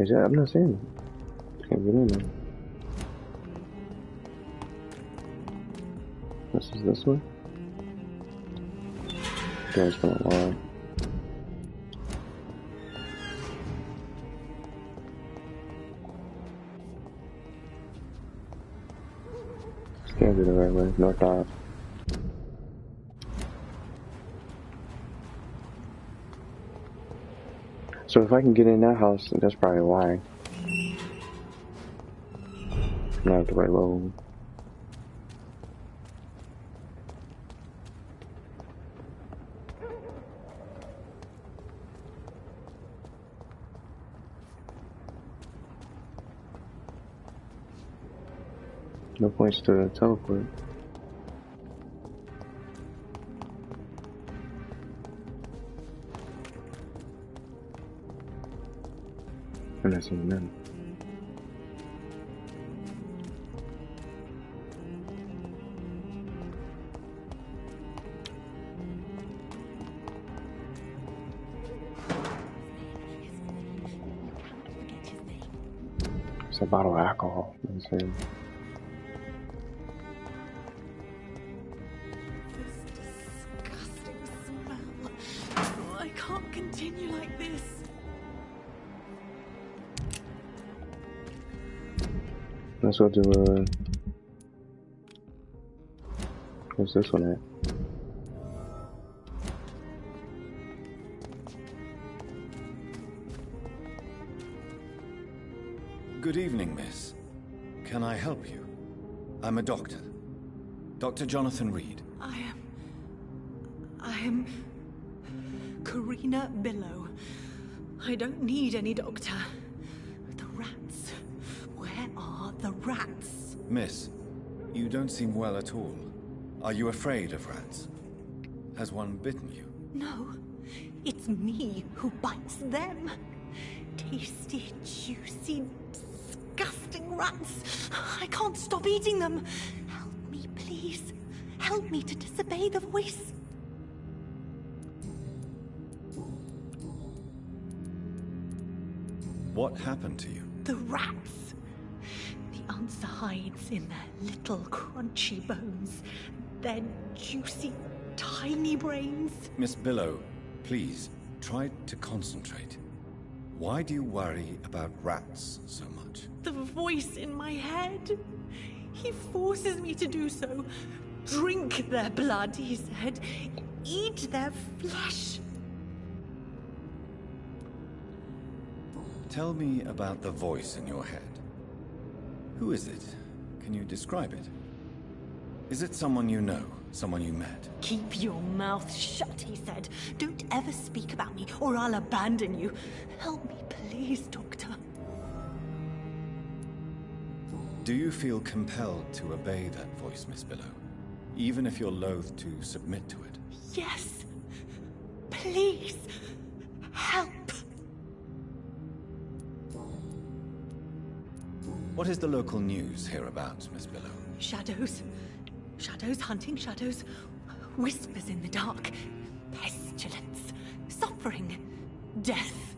Yeah, I'm not seeing it. Can't get in there. This is this one? Yeah, it's been a while. Can't do the right way. North out. So if I can get in that house, that's probably why. Not at the right level. No points to teleport. I'm not seeing none. It's a bottle of alcohol. That's it. Disgusting smell. Oh, I can't continue like this. Let's go to, where's this one at? Good evening, miss. Can I help you? I'm a doctor. Dr. Jonathan Reed. I am Karina Billow. I don't need any doctor. The rats. Where are the rats? Miss, you don't seem well at all. Are you afraid of rats? Has one bitten you? No. It's me who bites them. Tasty, juicy, disgusting rats. I can't stop eating them. Help me, please. Help me to disobey the voice. What happened to you? The rats. The answer hides in their little crunchy bones. Their juicy, tiny brains. Miss Billow, please, try to concentrate. Why do you worry about rats so much? The voice in my head. He forces me to do so. Drink their blood, he said. Eat their flesh. Tell me about the voice in your head. Who is it? Can you describe it? Is it someone you know? Someone you met? Keep your mouth shut, he said. Don't ever speak about me, or I'll abandon you. Help me, please, Doctor. Do you feel compelled to obey that voice, Miss Billow? Even if you're loath to submit to it? Yes. Please. Help. What is the local news hereabouts, Miss Billow? Shadows. Shadows hunting shadows. Whispers in the dark. Pestilence. Suffering. Death.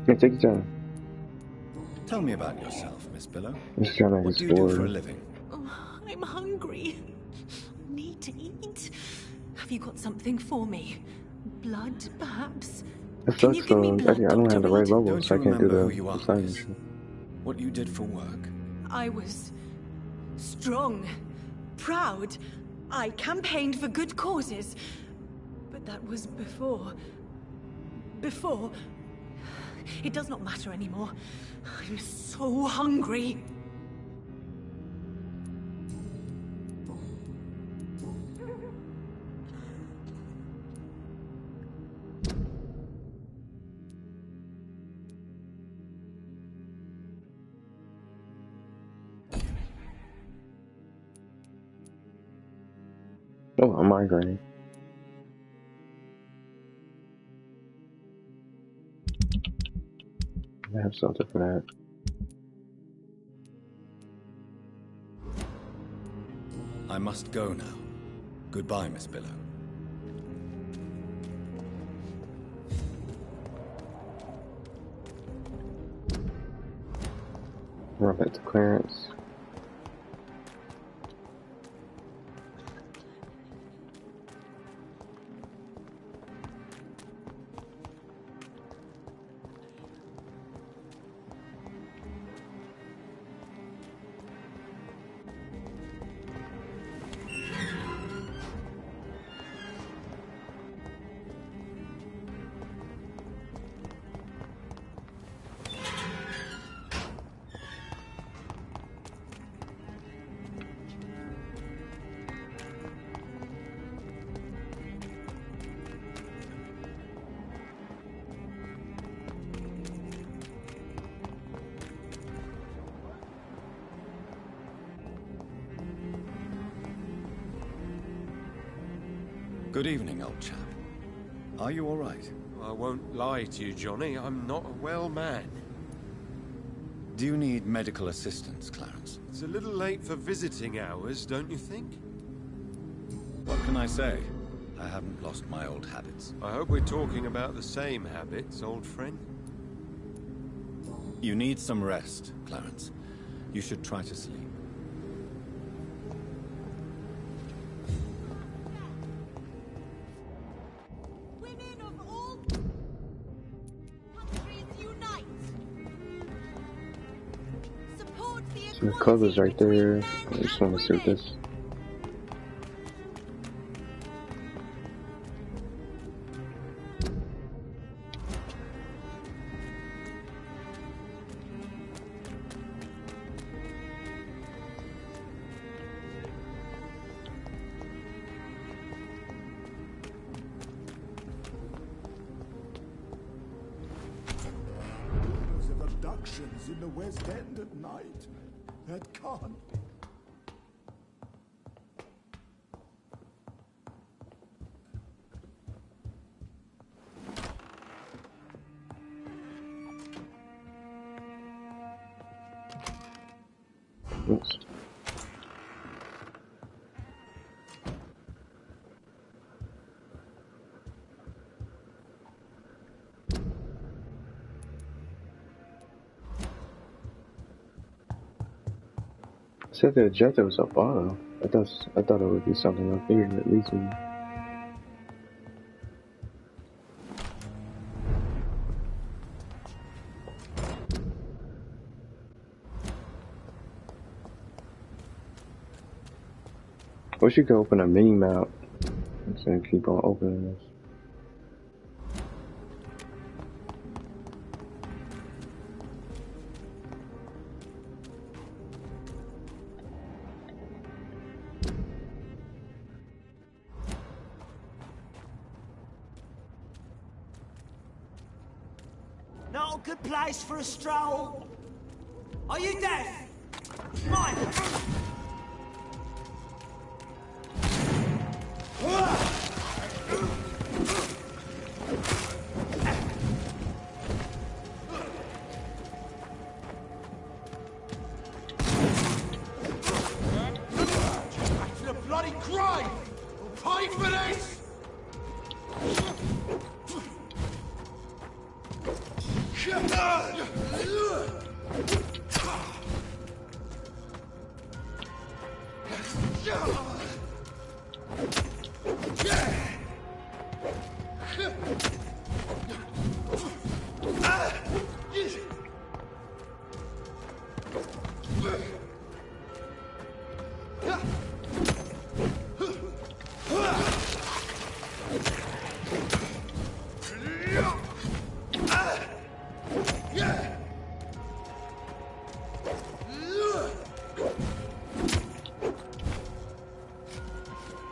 Yeah, take your time. Tell me about yourself, Miss Billow. Just trying to What do you do explore. for a living? Oh, I'm hungry. Need to eat. Have you got something for me? Blood, perhaps? It Can you sucks, give me blood, I don't have the Dr. right Reed? level, Don't so I you can't do remember the who you are, side miss? mission. What you did for work? I was strong, proud. I campaigned for good causes. But that was before. Before. It does not matter anymore. I'm so hungry. Oh, a migraine. I have something for that. I must go now. Goodbye, Miss Billow. Run back to clearance. Good evening, old chap. Are you all right? I won't lie to you, Johnny. I'm not a well man. Do you need medical assistance, Clarence? It's a little late for visiting hours, don't you think? What can I say? I haven't lost my old habits. I hope we're talking about the same habits, old friend. You need some rest, Clarence. You should try to sleep. Women of all countries unite. Support the Some colors right between there. men I just and want to see what women. this. Rumors of abductions in the West End at night. That can't be. Oops. Said the objective was up bottom. I thought it would be something up here at least. Wish you could open a mini map. I'm just gonna keep on opening this. Not a good place for a stroll. Are you deaf? Mine. Back to the bloody grave! We'll pay for this!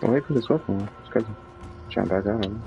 Don't wait for this weapon. It's crazy. Jump back out of it.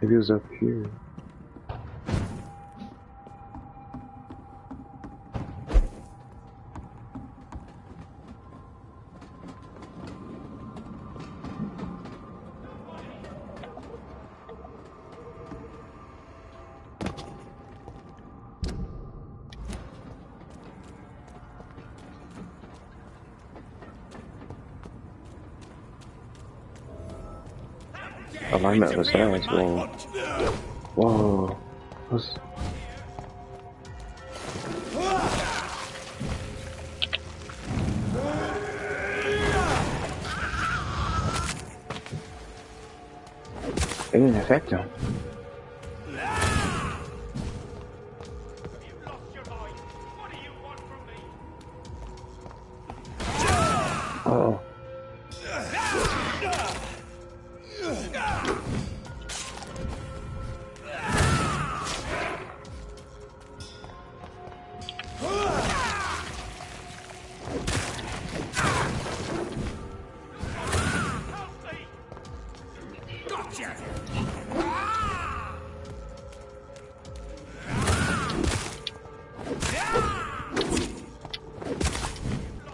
Maybe it was up here. Alignment of the stars. Whoa. Whoa. What's... It didn't affect him. Oh.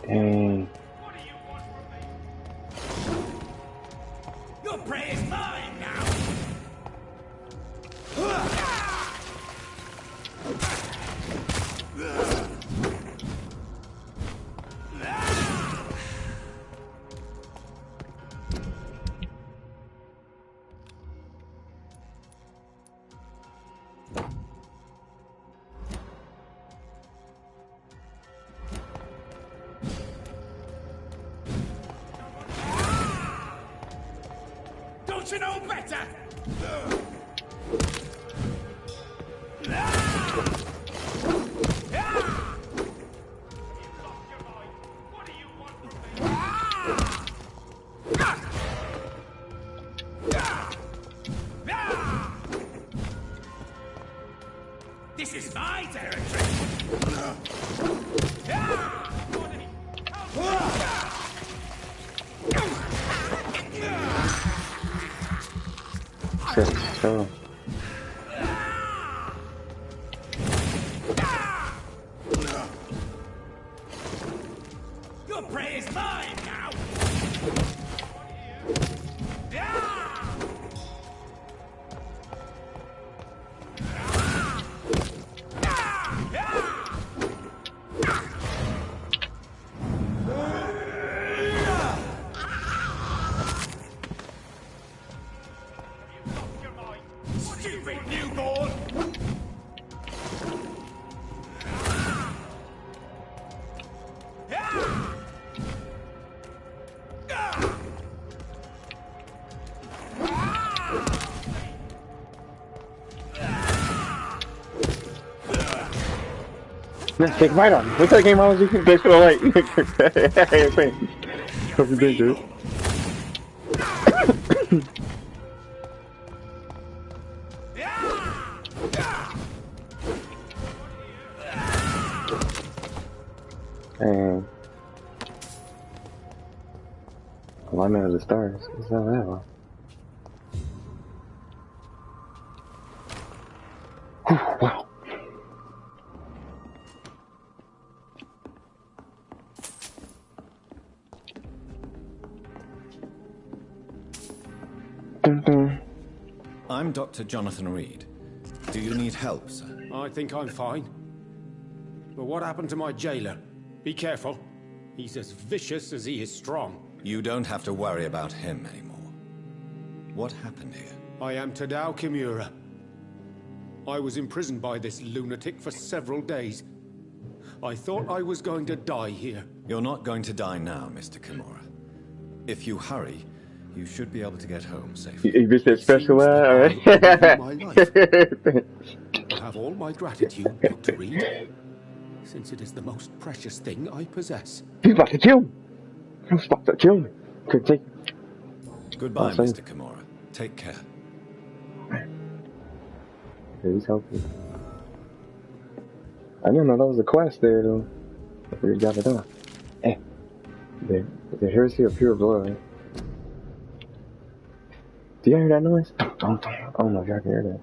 Dang. Your prey is mine now. Thought you know better! This is my territory! So. Your prey is mine now! Stupid newborn! Yeah, take a bite on. What's that game I was using? Thanks for the light. Hey, thanks. Hope you did good. And alignment of the stars. What's that one? Wow. I'm Dr. Jonathan Reed. Do you need help, sir? I think I'm fine. But what happened to my jailer? Be careful. He's as vicious as he is strong. You don't have to worry about him anymore. What happened here? I am Tadao Kimura. I was imprisoned by this lunatic for several days. I thought I was going to die here. You're not going to die now, Mr. Kimura. If you hurry, you should be able to get home safely. You missed that special I have all my gratitude, Dr. Reed, since it is the most precious thing I possess. He's about to kill me. He's about to kill me. Could take. Goodbye, Mr. Kimura. Take care. He's helping. I didn't know that was a quest there, though. We got it done. Hey, the heresy of pure blood. Do you hear that noise? I don't know if y'all can hear that.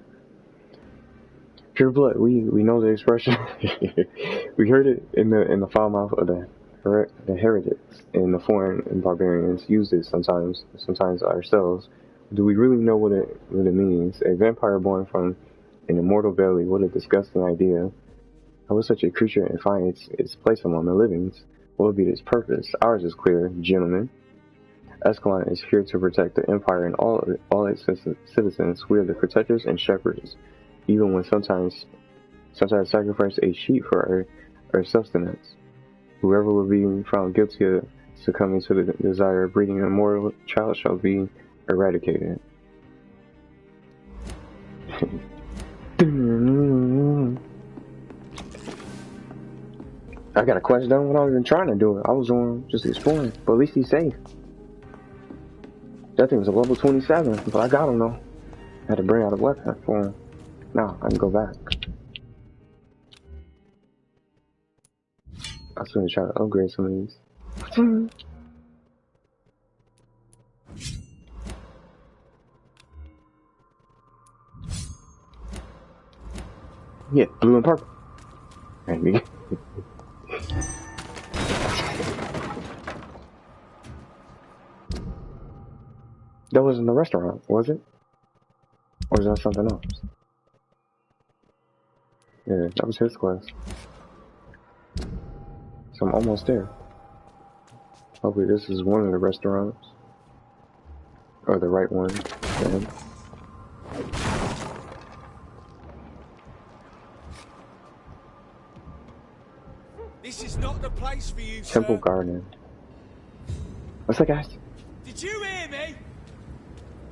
Pure blood. We know the expression. We heard it in the foul mouth of the heretics and the foreign and barbarians use it sometimes ourselves. Do we really know what it means? A vampire born from an immortal belly. What a disgusting idea. How would such a creature find its place among the livings? What would be its purpose? Ours is clear, gentlemen. Ascalon is here to protect the Empire and all its citizens. We are the protectors and shepherds, even when sometimes sacrifice a sheep for our sustenance. Whoever will be found guilty of succumbing to the desire of breeding an immortal child shall be eradicated. I got a quest done when I was even trying to do it. I was on just exploring, but at least he's safe. That thing was a level 27, but I got him though. I had to bring out a weapon for him. Now I can go back. I was gonna try to upgrade some of these. Yeah, blue and purple. And me. That wasn't the restaurant, was it? Or was that something else? Yeah, that was his quest. So I'm almost there. Hopefully this is one of the restaurants. Or the right one. Then. This is not the place for you, Temple sir. Garden. What's that, guys? Did you hear me?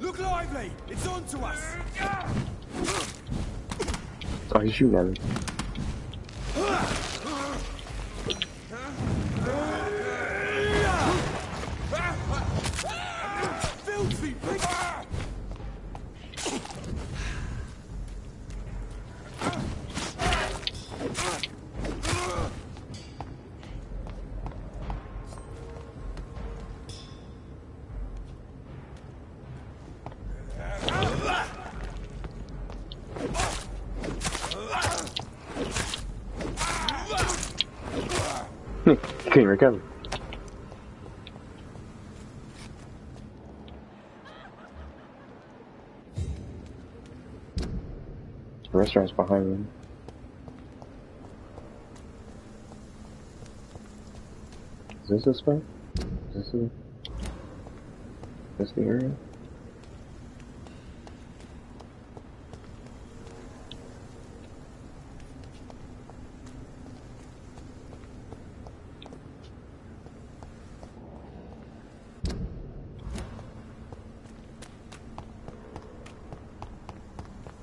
Look lively! It's on to us! Oh, he's shooting at me. Filthy pig! Can't recover. The restaurant's behind me. Is this a spot? Is this the area?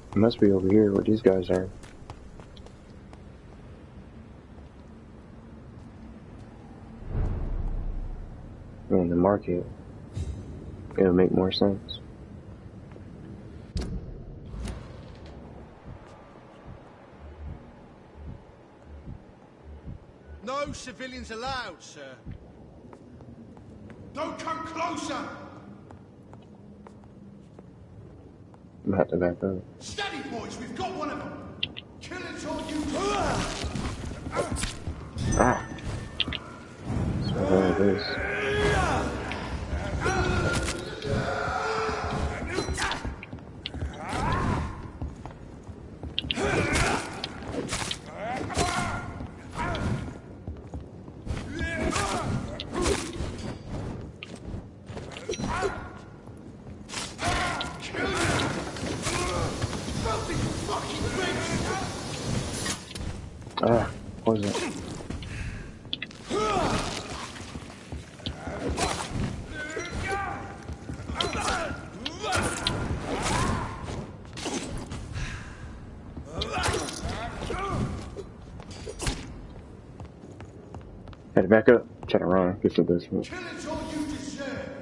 It must be over here where these guys are. In the market, it'll make more sense. No civilians allowed, sir. Don't come closer! I'm gonna have to back up. Steady, boys, we've got one of them! Kill it or you... Ah! That's what all it is. Ah, what was it? Had to back up, try to run, get some distance. Kill it or you deserve!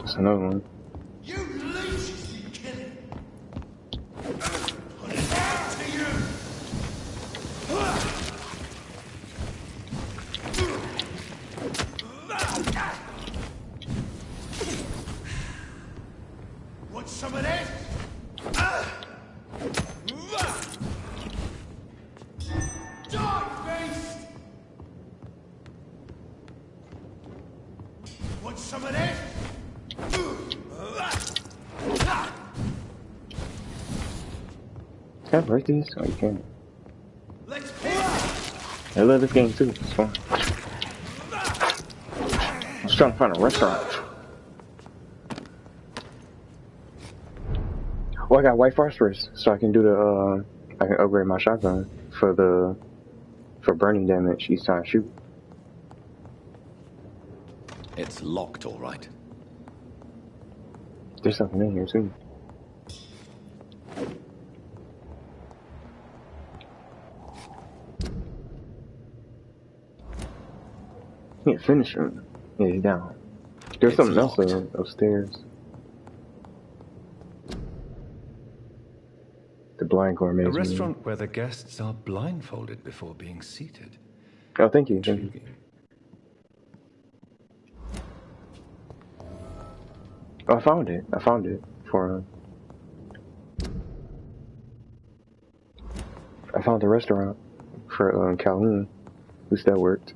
That's another one. You leeches, you killing! Put it back to you! Want some of this? Die, beast! Want some of this? Can I break these? Oh, you can. Let's hit! I love this game too, it's fun. I was trying to find a restaurant. Well, I got white phosphorus, so I can do the, I can upgrade my shotgun for burning damage each time I shoot. It's locked, all right. There's something in here too. Can't finish him. Yeah, he's down. There's It's something else locked. upstairs. The blind gourmet. A restaurant where the guests are blindfolded before being seated. Oh, thank you. Thank you. Intriguing. Oh, I found it. I found it for him. I found the restaurant for Calhoun. At least that worked.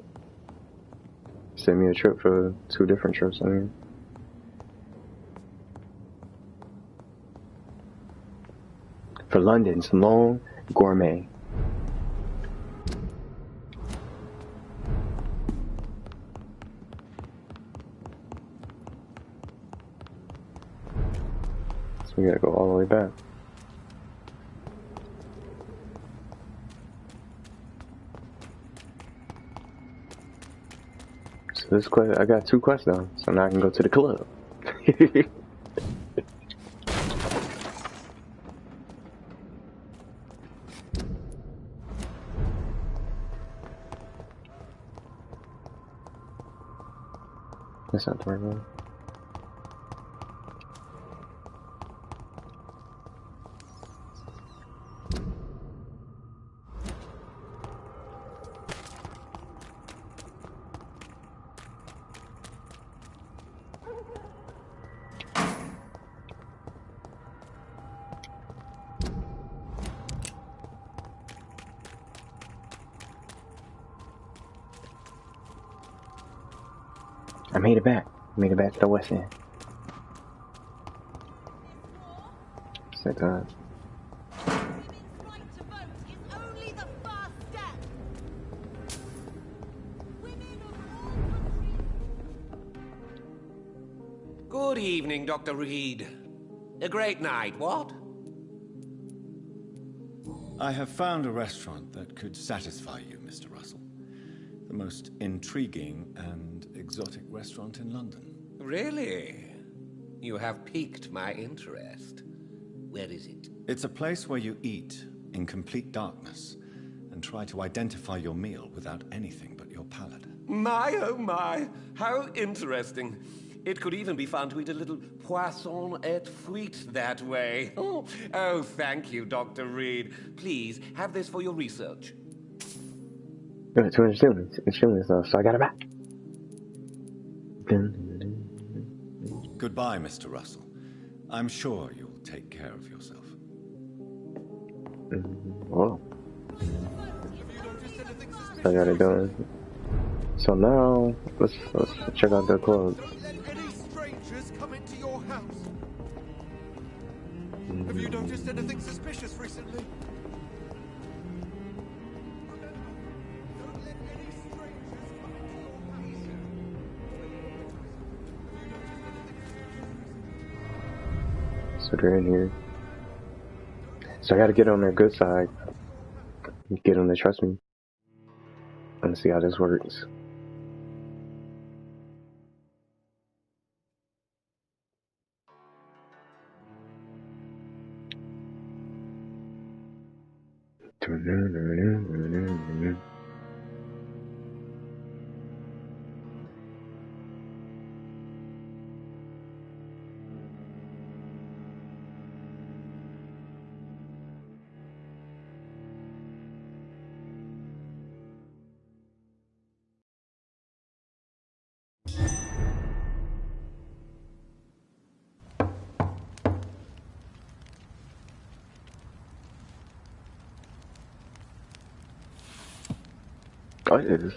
Sent me a trip for 2 different trips. I mean, For London's lone gourmet. So we gotta go all the way back. So this quest, I got 2 quests now, so now I can go to the club. That's not the right one. I made it back. I made it back to the West End. Set that. Good evening, Dr. Reed. A great night, what? I have found a restaurant that could satisfy you, Mr. Russell. The most intriguing and exotic restaurant in London. Really? You have piqued my interest. Where is it? It's a place where you eat in complete darkness and try to identify your meal without anything but your palate. My, oh my, how interesting. It could even be fun to eat a little poisson et frites that way. Oh, thank you, Dr. Reed. Please, have this for your research. 200 shillings though, so I got it back. Goodbye, Mr. Russell. I'm sure you'll take care of yourself. Whoa. I got it done. So now, let's check out the club. Don't let any strangers come into your house. Have you noticed anything suspicious recently? So they're in here. So I gotta get on their good side. Get them to trust me. Let's see how this works.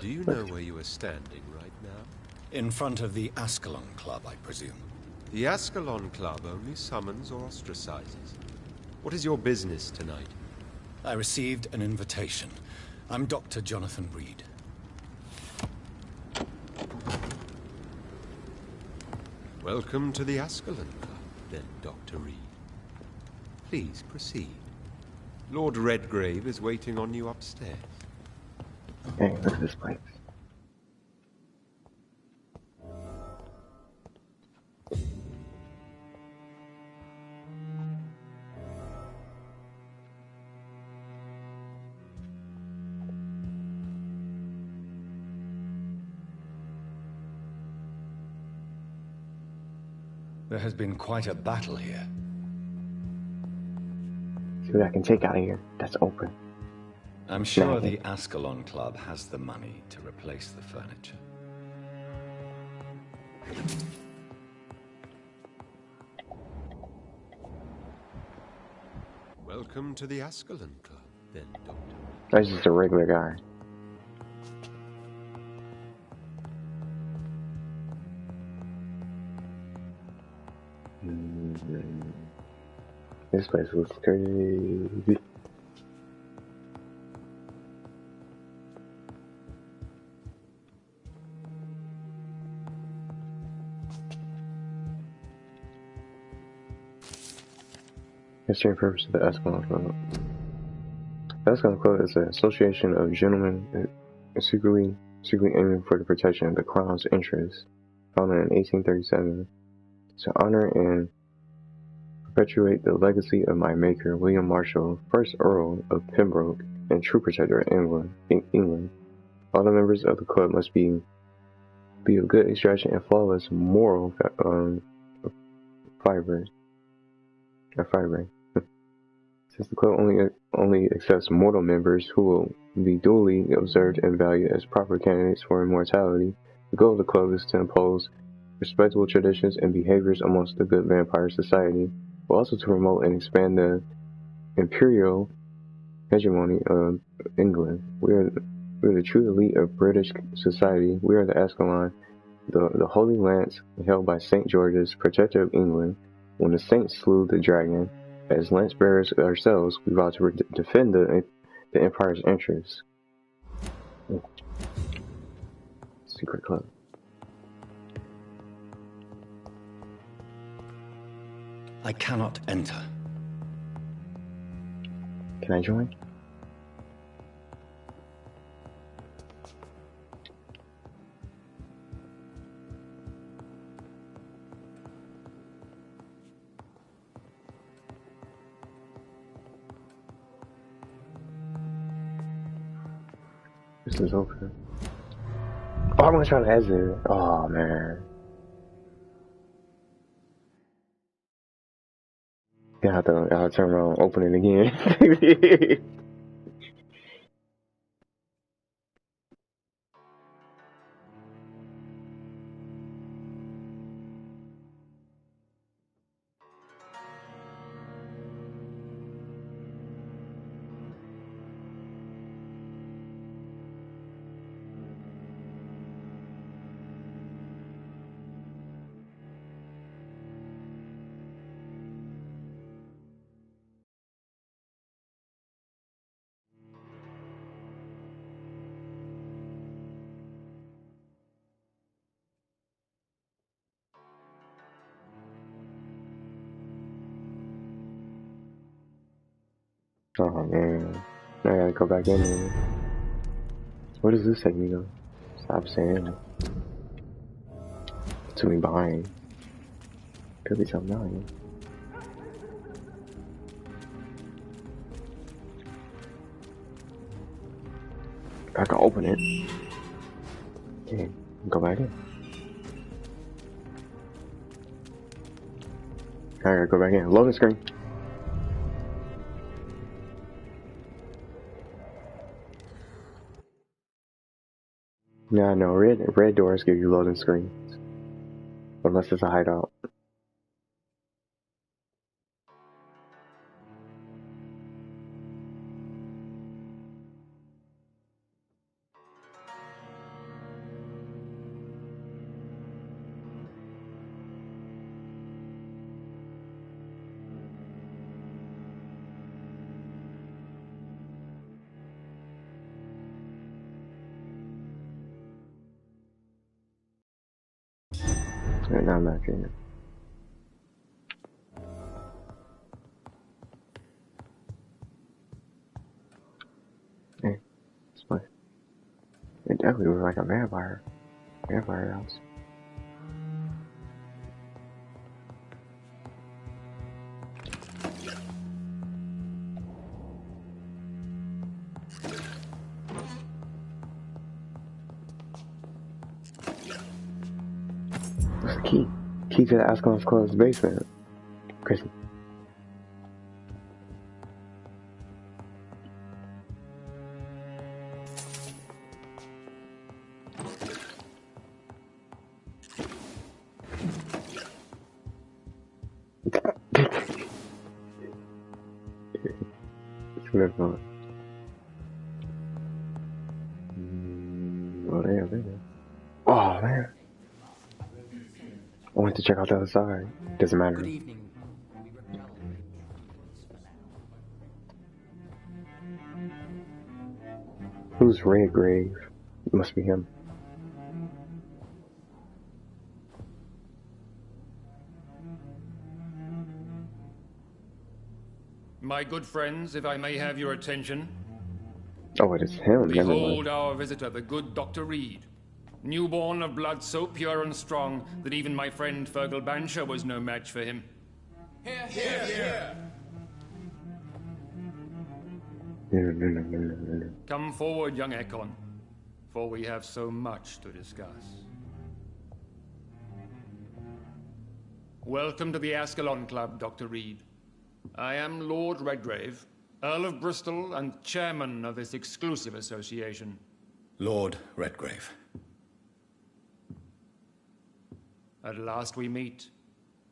Do you know where you are standing right now? In front of the Ascalon Club, I presume. The Ascalon Club only summons or ostracizes. What is your business tonight? I received an invitation. I'm Dr. Jonathan Reed. Welcome to the Ascalon Club, then, Dr. Reed. Please proceed. Lord Redgrave is waiting on you upstairs. Hey, look at this place. There has been quite a battle here. See what I can take out of here. That's open. I'm sure the Ascalon Club has the money to replace the furniture. Welcome to the Ascalon Club, then, Doctor. That's just a regular guy. This place looks crazy. History and purpose of the Ascalon Club. The Ascalon Club is an association of gentlemen secretly aiming for the protection of the Crown's interests, founded in 1837, to honor and perpetuate the legacy of my maker, William Marshall, 1st Earl of Pembroke and true protector of England. All the members of the club must be of good extraction and flawless moral fiber. Since the club only accepts mortal members who will be duly observed and valued as proper candidates for immortality, the goal of the club is to impose respectable traditions and behaviors amongst the good vampire society, but also to promote and expand the imperial hegemony of England. We are the true elite of British society. We are the Ascalon, the Holy Lance held by St. George's, protector of England. When the saints slew the dragon, as lance bearers ourselves, we vow to defend the Empire's interests. Secret club. I cannot enter. Can I join? This is open. Oh, I'm gonna try to exit. Oh man. Yeah, I'll turn around, open it again. Oh man. Now I gotta go back in there. Where does this take me though? Stop saying it. To me behind. Could be something down here. I can open it. Okay, go back in. I gotta go back in. Loading screen. Yeah, I know. Red doors give you loading screens. Unless it's a hideout. Right now I'm back in. Hey, this place. It definitely was like a vampire house. What's the key? Key to the Ascalon's closed basement. Crazy. Oh, damn. Oh, man. I went to check out the other side. Doesn't matter. Good evening. Who's Redgrave? It must be him. My good friends, if I may have your attention. Oh, it is him. Never Behold mind. our visitor, the good Dr. Reed. Newborn of blood so pure and strong that even my friend Fergal Bansher was no match for him. Here, here, here. Come forward, young Ekon, for we have so much to discuss. Welcome to the Ascalon Club, Dr. Reed. I am Lord Redgrave, Earl of Bristol and chairman of this exclusive association. Lord Redgrave. At last we meet.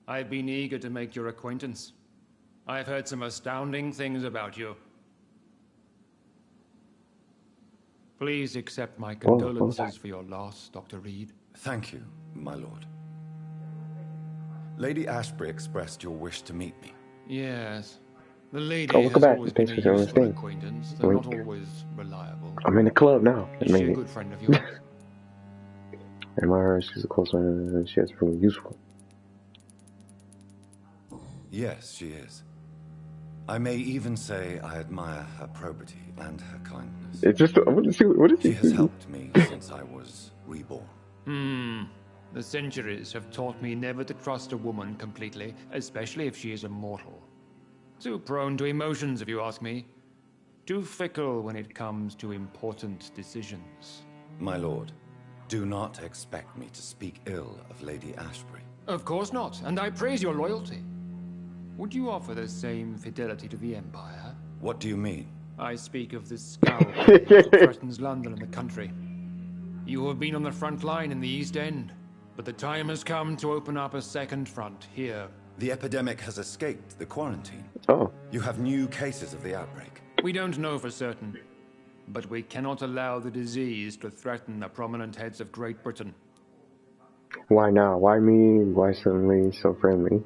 I've been eager to make your acquaintance. I've heard some astounding things about you. Please accept my condolences for your loss, Dr. Reed. Thank you, my lord. Lady Ashbury expressed your wish to meet me. Yes. The lady welcome has back. always Thanks been for a doing this useful thing. acquaintance, though not always reliable. I'm in the club now. Is she a good friend of yours? And my she's a close one. She has proven useful. Yes, she is. I may even say I admire her probity and her kindness. It's just, I want to see, what is She has helped me since I was reborn. The centuries have taught me never to trust a woman completely, especially if she is immortal. Too prone to emotions, if you ask me. Too fickle when it comes to important decisions. My lord, do not expect me to speak ill of Lady Ashbury. Of course not, and I praise your loyalty. Would you offer the same fidelity to the Empire? What do you mean? I speak of the scowl that threatens London and the country. You have been on the front line in the East End, but the time has come to open up a second front here. The epidemic has escaped the quarantine. Oh. You have new cases of the outbreak. We don't know for certain, but we cannot allow the disease to threaten the prominent heads of Great Britain. Why now? Why me? Why suddenly so friendly?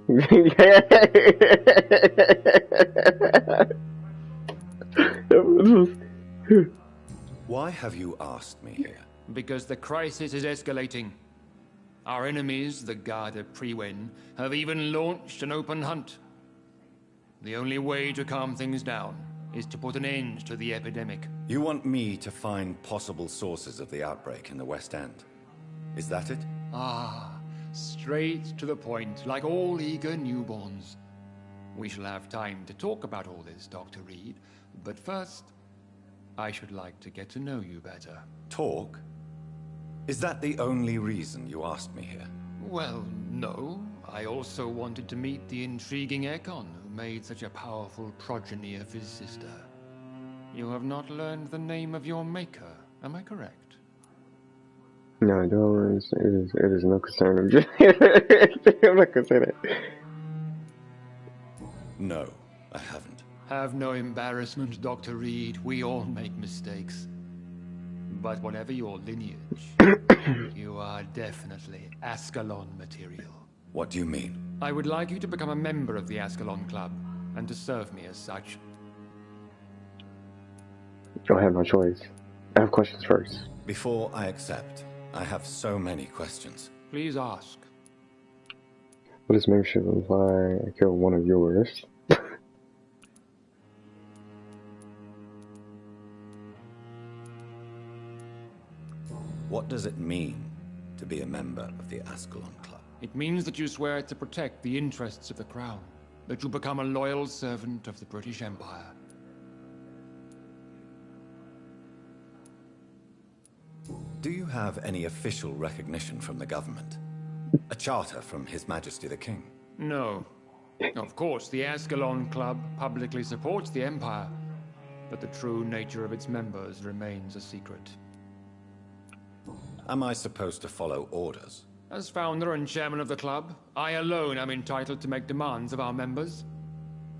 Why have you asked me here? Because the crisis is escalating. Our enemies, the Garda Priwen, have even launched an open hunt. The only way to calm things down is to put an end to the epidemic. You want me to find possible sources of the outbreak in the West End. Is that it? Ah, straight to the point, like all eager newborns. We shall have time to talk about all this, Dr. Reed, but first, I should like to get to know you better. Talk? Is that the only reason you asked me here? Well, no. I also wanted to meet the intriguing Ekon, who made such a powerful progeny of his sister. You have not learned the name of your maker, am I correct? No, don't. It is no concern. I'm just. I'm not gonna say that. No, I haven't. Have no embarrassment, Dr. Reed. We all make mistakes. But whatever your lineage, you are definitely Ascalon material. What do you mean? I would like you to become a member of the Ascalon Club, and to serve me as such. I have no choice. I have questions first. Before I accept, I have so many questions. Please ask. What does membership imply? I kill one of yours. What does it mean to be a member of the Ascalon Club? It means that you swear to protect the interests of the Crown, that you become a loyal servant of the British Empire. Do you have any official recognition from the government? A charter from His Majesty the King? No. Of course, the Ascalon Club publicly supports the Empire, but the true nature of its members remains a secret. Am I supposed to follow orders? As founder and chairman of the club, I alone am entitled to make demands of our members.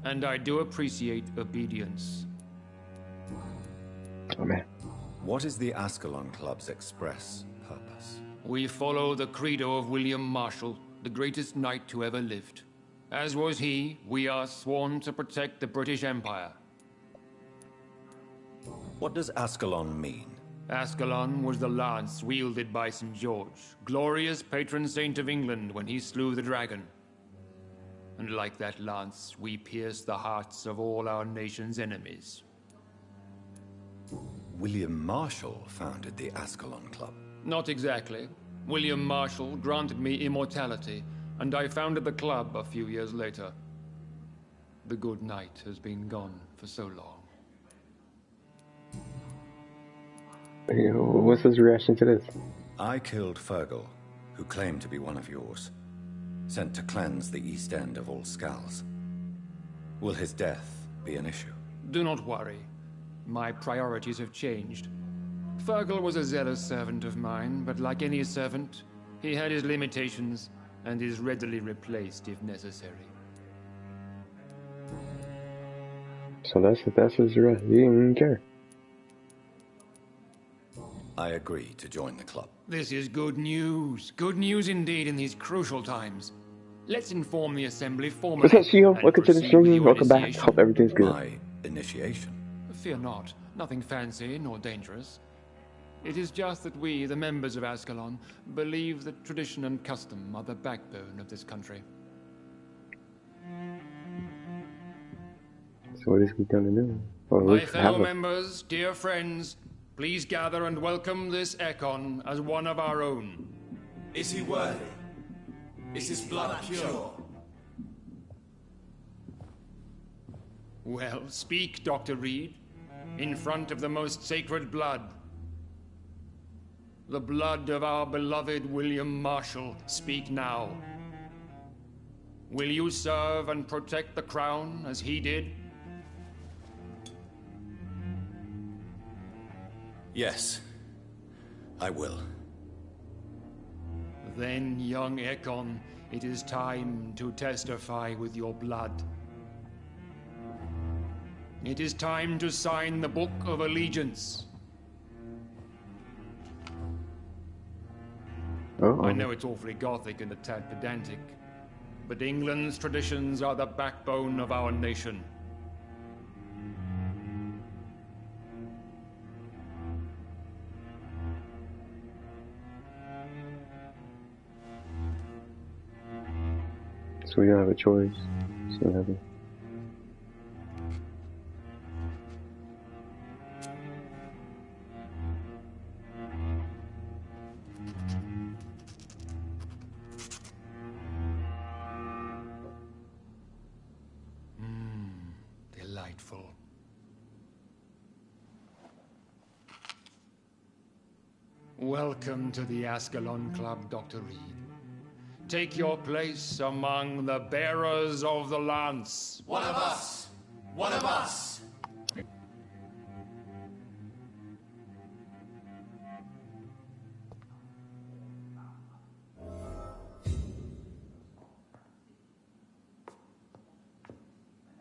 And I do appreciate obedience. Oh man. What is the Ascalon Club's express purpose? We follow the credo of William Marshall, the greatest knight who ever lived. As was he, we are sworn to protect the British Empire. What does Ascalon mean? Ascalon was the lance wielded by St. George, glorious patron saint of England when he slew the dragon. And like that lance, we pierce the hearts of all our nation's enemies. William Marshall founded the Ascalon Club. Not exactly. William Marshall granted me immortality, and I founded the club a few years later. The good knight has been gone for so long. What's his reaction to this? I killed Fergal, who claimed to be one of yours, sent to cleanse the East End of all skulls. Will his death be an issue? Do not worry. My priorities have changed. Fergal was a zealous servant of mine, but like any servant, he had his limitations and is readily replaced if necessary. So that's his rest. He didn't even care. I agree to join the club. This is good news. Good news indeed in these crucial times. Let's inform the assembly formally. What's up, Shio? And Welcome to the proceed stream. with your Welcome back. initiation. Hope everything's good. My initiation. Fear not. Nothing fancy nor dangerous. It is just that we, the members of Ascalon, believe that tradition and custom are the backbone of this country. So what is he gonna do? Or My let's fellow have a- members, dear friends, please gather and welcome this Ekon as one of our own. Is he worthy? Is his blood pure? Well, speak, Dr. Reed, in front of the most sacred blood. The blood of our beloved William Marshall. Speak now. Will you serve and protect the crown as he did? Yes, I will. Then, young Ekon, it is time to testify with your blood. It is time to sign the Book of Allegiance. I know it's awfully gothic and a tad pedantic, but England's traditions are the backbone of our nation. So we don't have a choice. So whatever. Delightful. Welcome to the Ascalon Club, Dr. Reed. Take your place among the bearers of the lance. One of us! One of us!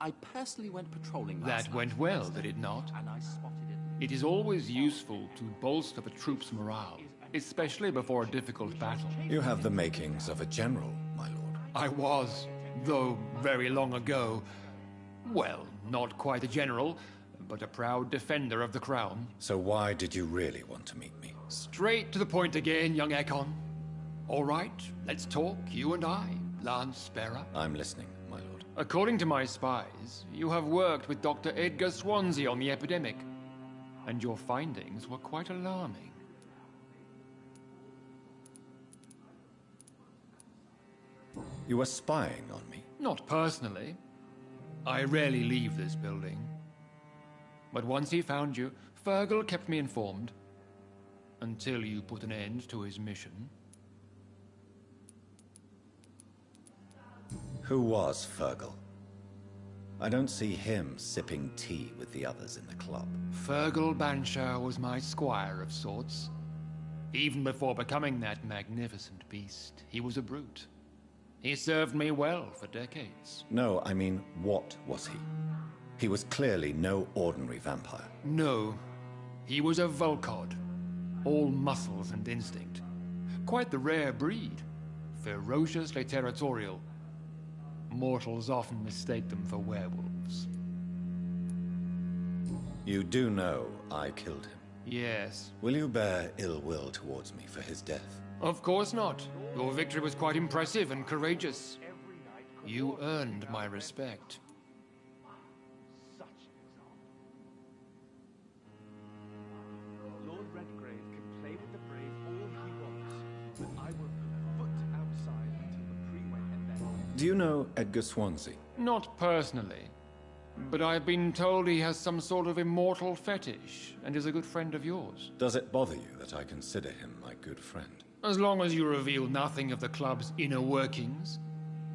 I personally went patrolling last That night. went well, did it not? And I spotted it. It is always useful to bolster the troops' morale, especially before a difficult battle. You have the makings of a general, my lord. I was, though very long ago. Well, not quite a general, but a proud defender of the crown. So why did you really want to meet me? Straight to the point again, young Ekon. All right, let's talk, you and I, Lance Bearer. I'm listening, my lord. According to my spies, you have worked with Dr. Edgar Swansea on the epidemic, and your findings were quite alarming. You were spying on me? Not personally. I rarely leave this building. But once he found you, Fergal kept me informed. Until you put an end to his mission. Who was Fergal? I don't see him sipping tea with the others in the club. Fergal Banshire was my squire of sorts. Even before becoming that magnificent beast, he was a brute. He served me well for decades. No, I mean, what was he? He was clearly no ordinary vampire. No, he was a Volcod. All muscles and instinct. Quite the rare breed. Ferociously territorial. Mortals often mistake them for werewolves. You do know I killed him. Yes. Will you bear ill will towards me for his death? Of course not. Your victory was quite impressive and courageous. You earned my respect. Lord Redgrave can play with the brave all he wants, but I will put foot outside until the pre-wed and then... Do you know Edgar Swansea? Not personally, but I've been told he has some sort of immortal fetish and is a good friend of yours. Does it bother you that I consider him my good friend? As long as you reveal nothing of the club's inner workings,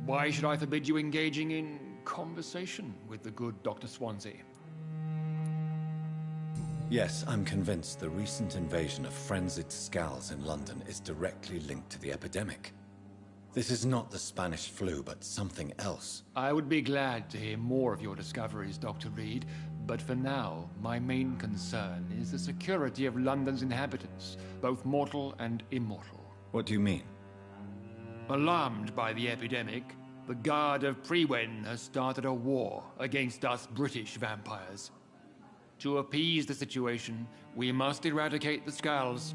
why should I forbid you engaging in conversation with the good Dr. Swansea? Yes, I'm convinced the recent invasion of frenzied Scals in London is directly linked to the epidemic. This is not the Spanish flu, but something else. I would be glad to hear more of your discoveries, Dr. Reed, but for now, my main concern is the security of London's inhabitants, both mortal and immortal. What do you mean? Alarmed by the epidemic, the Guard of Prewen has started a war against us British vampires. To appease the situation, we must eradicate the Scals.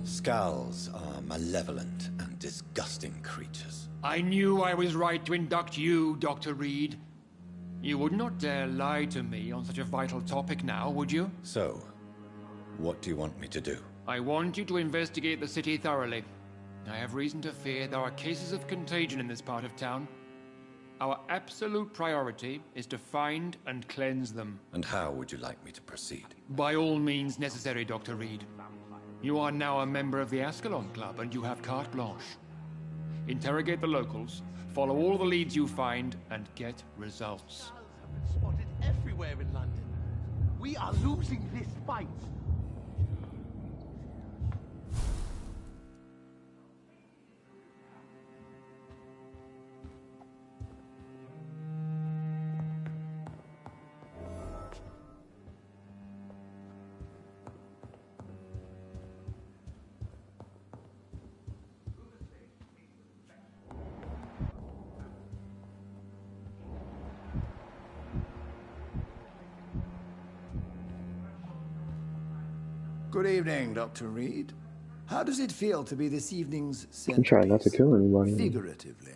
Scals are malevolent and disgusting creatures. I knew I was right to induct you, Dr. Reed. You would not dare lie to me on such a vital topic now, would you? So, what do you want me to do? I want you to investigate the city thoroughly. I have reason to fear there are cases of contagion in this part of town. Our absolute priority is to find and cleanse them. And how would you like me to proceed? By all means necessary, Dr. Reed. You are now a member of the Ascalon Club and you have carte blanche. Interrogate the locals, follow all the leads you find, and get results. Scals have been spotted everywhere in London. We are losing this fight. Good evening, Dr. Reed. How does it feel to be this evening's centerpiece? I'm trying not to kill anybody. Figuratively.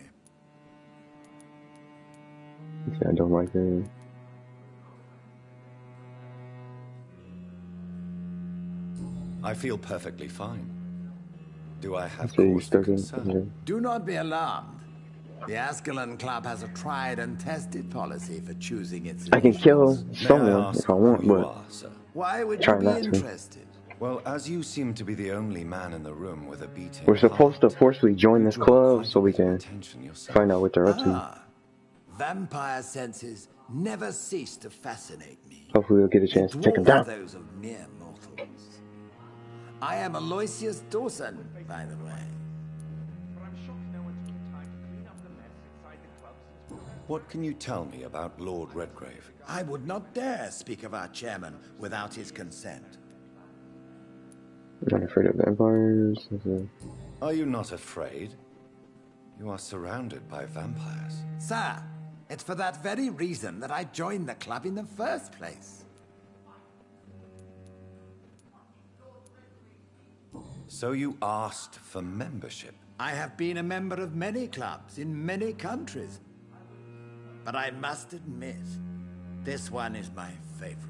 I don't like that. I feel perfectly fine. Do I have So you cause stuck for in concern? Do not be alarmed. The Ascalon Club has a tried and tested policy for choosing its I can kill leaders. someone if I want, who you but are, sir? Why would you try be not to. interested? Well, as you seem to be the only man in the room with a beating we're supposed to heart, forcibly join you this draw club quite so we a bit of can attention yourself. find out what they're up to. Ah, vampire senses never cease to fascinate me. Hopefully we'll get a They chance to take him dwarf down. those of mere mortals. I am Aloysius Dawson, by the way. But I'm shocked no one took the time to clean up the mess inside the club since we... What can you tell me about Lord Redgrave? I would not dare speak of our chairman without his consent. I'm not afraid of vampires. Are you not afraid? You are surrounded by vampires. Sir, it's for that very reason that I joined the club in the first place. So you asked for membership? I have been a member of many clubs in many countries. But I must admit, this one is my favorite.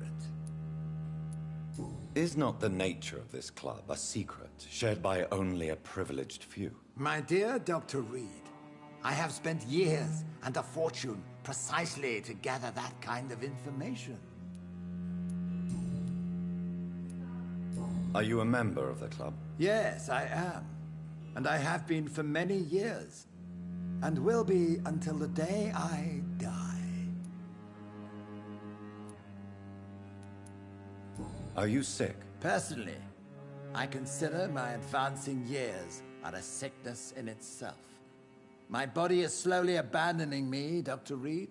Is not the nature of this club a secret shared by only a privileged few? My dear Dr. Reed, I have spent years and a fortune precisely to gather that kind of information. Are you a member of the club? Yes, I am. And I have been for many years. And will be until the day I die. Are you sick? Personally, I consider my advancing years are a sickness in itself. My body is slowly abandoning me, Dr. Reed.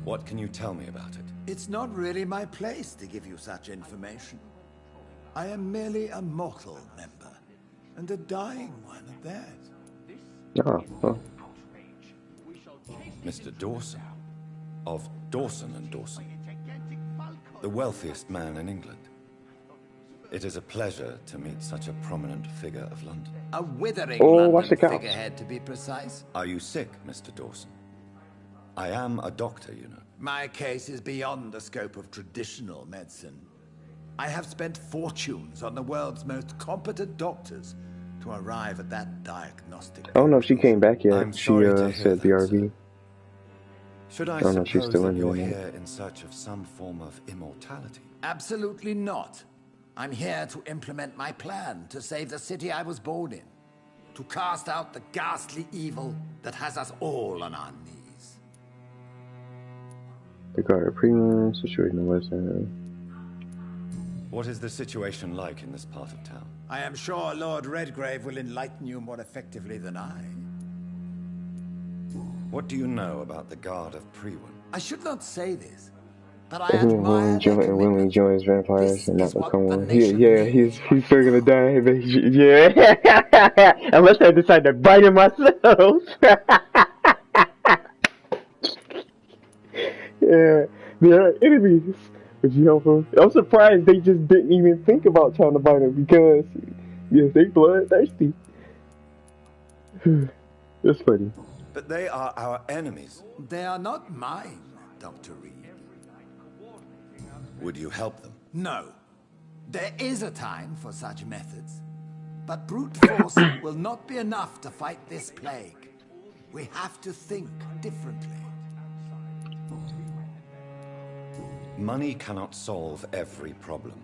What can you tell me about it? It's not really my place to give you such information. I am merely a mortal member. And a dying one at that. Oh, well. Mr. Dawson, of Dawson and Dawson, the wealthiest man in England. It is a pleasure to meet such a prominent figure of London. A withering watch the London cows. figurehead, to be precise. Are you sick, Mr. Dawson? I am a doctor, you know. My case is beyond the scope of traditional medicine. I have spent fortunes on the world's most competent doctors to arrive at that diagnostic. I don't know if she came back yet. I'm She sorry to hear said that, BRB. Should I don't know if she's suppose still that in you're here. here in search of some form of immortality? Absolutely not. I'm here to implement my plan to save the city I was born in. To cast out the ghastly evil that has us all on our knees. The guard premium situation in the West End. What is the situation like in this part of town? I am sure Lord Redgrave will enlighten you more effectively than I. What do you know about the Guard of Priwen? I should not say this, but I Who admire their willingly commitment. joins vampires This and not is what become the one. nation Yeah, needs. he's still gonna die. But yeah, unless I decide to bite him myself. Yeah, they're enemies. Would you help him? I'm surprised they just didn't even think about trying to bite him because, yes, they bloodthirsty. That's funny. But they are our enemies. They are not mine, Dr. Reed. Would you help them? No. There is a time for such methods. But brute force will not be enough to fight this plague. We have to think differently. Money cannot solve every problem.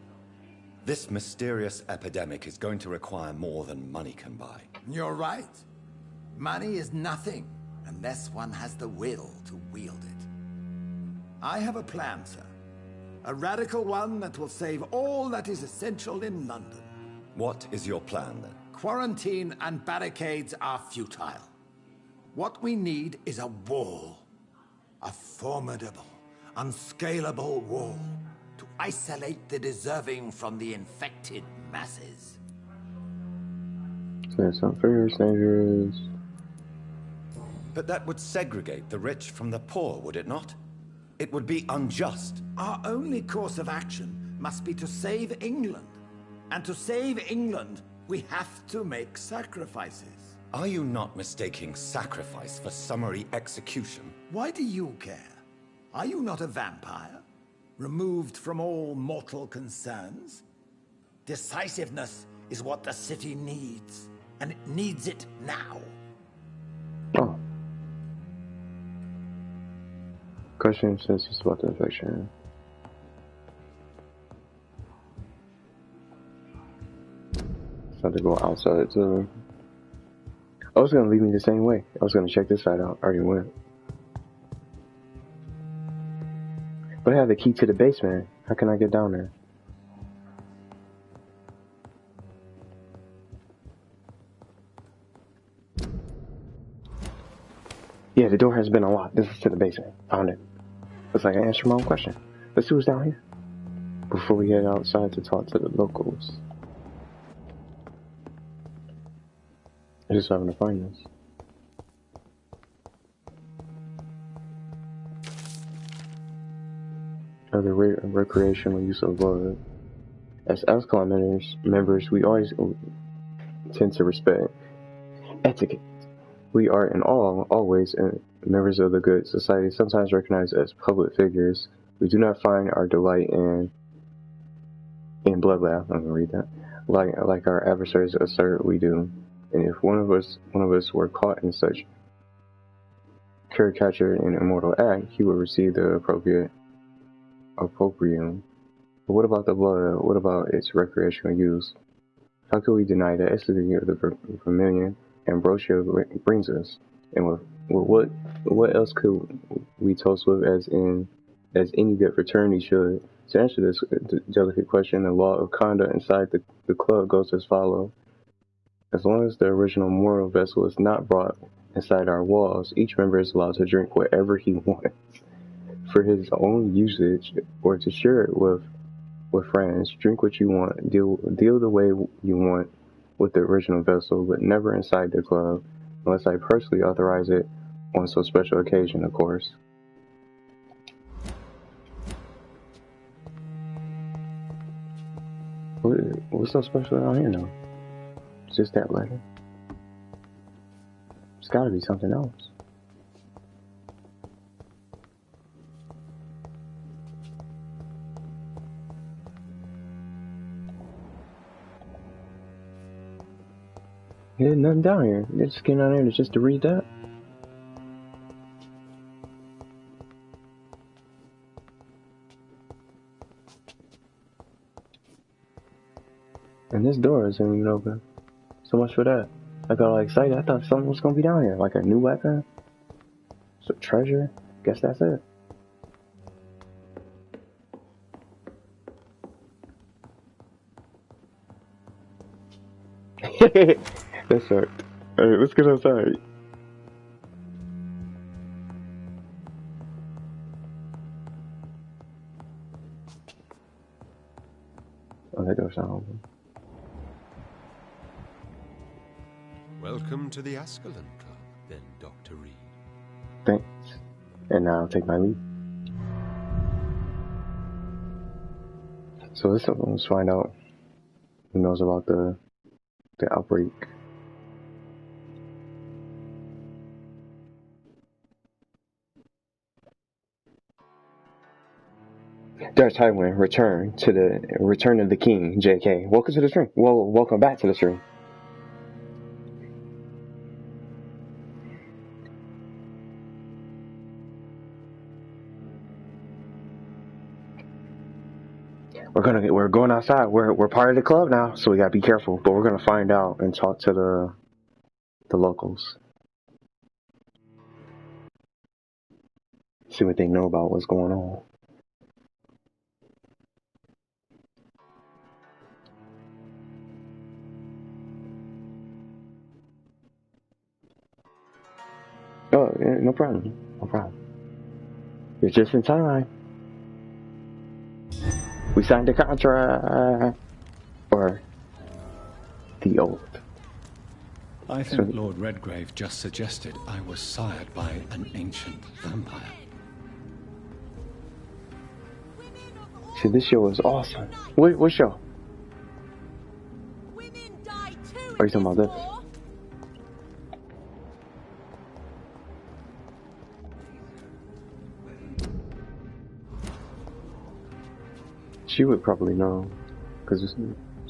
This mysterious epidemic is going to require more than money can buy. You're right. Money is nothing unless one has the will to wield it. I have a plan, sir. A radical one that will save all that is essential in London. What is your plan, then? Quarantine and barricades are futile. What we need is a wall. A formidable, unscalable wall to isolate the deserving from the infected masses. So some figures, dangerous. But that would segregate the rich from the poor, would it not? It would be unjust. Our only course of action must be to save England. And to save England, we have to make sacrifices. Are you not mistaking sacrifice for summary execution? Why do you care? Are you not a vampire? Removed from all mortal concerns? Decisiveness is what the city needs. And it needs it now. Oh. Question says it's about the infection. It's not to go outside to. I was gonna leave me the same way. I was gonna check this side out. I already went. But I have the key to the basement. How can I get down there? Yeah, the door has been unlocked. This is to the basement. Found it. Looks like I answered my own question. Let's see what's down here before we head outside to talk to the locals. I'm just having to find this. Other recreational use of blood. As Ascalon members, we always tend to respect etiquette. We are in all, always, members of the good society, sometimes recognized as public figures. We do not find our delight in bloodbath. I'm gonna read that. Like our adversaries assert we do. And if one of us were caught in such caricature and immortal act, he would receive the appropriate opprobrium. But what about the blood? What about its recreational use? How could we deny the ecstasy of the vermilion Ambrosia brings us? And what else could we toast with as any good fraternity should? To answer this delicate question, the law of conduct inside the club goes as follows. As long as the original moral vessel is not brought inside our walls, each member is allowed to drink whatever he wants for his own usage or to share it with friends. Drink what you want, deal the way you want, with the original vessel, but never inside the club, unless I personally authorize it on some special occasion, of course. What's so special down here now? It's just that letter. It's gotta be something else. There's nothing down here. You're just getting down here just to read that? And this door isn't even open. So much for that. I got all excited. I thought something was gonna be down here. Like a new weapon? Some treasure? Guess that's it. That sucked. Alright, let's get outside. Oh, that door's not open. Welcome to the Ascalon Club, then, Dr. Reed. Thanks. And now I'll take my leave. So let's find out who knows about the outbreak. There's Highwind, return of the king, JK. Welcome to the stream. Well, welcome back to the stream. We're going outside. We're part of the club now, so we gotta be careful. But we're gonna find out and talk to the locals. See what they know about what's going on. Oh, yeah, no problem. No problem. You're just in time. We signed the contract. Or the oath. I think Lord Redgrave just suggested I was sired by an ancient vampire. See, this show is awesome. What show? Are you talking about this? She would probably know, because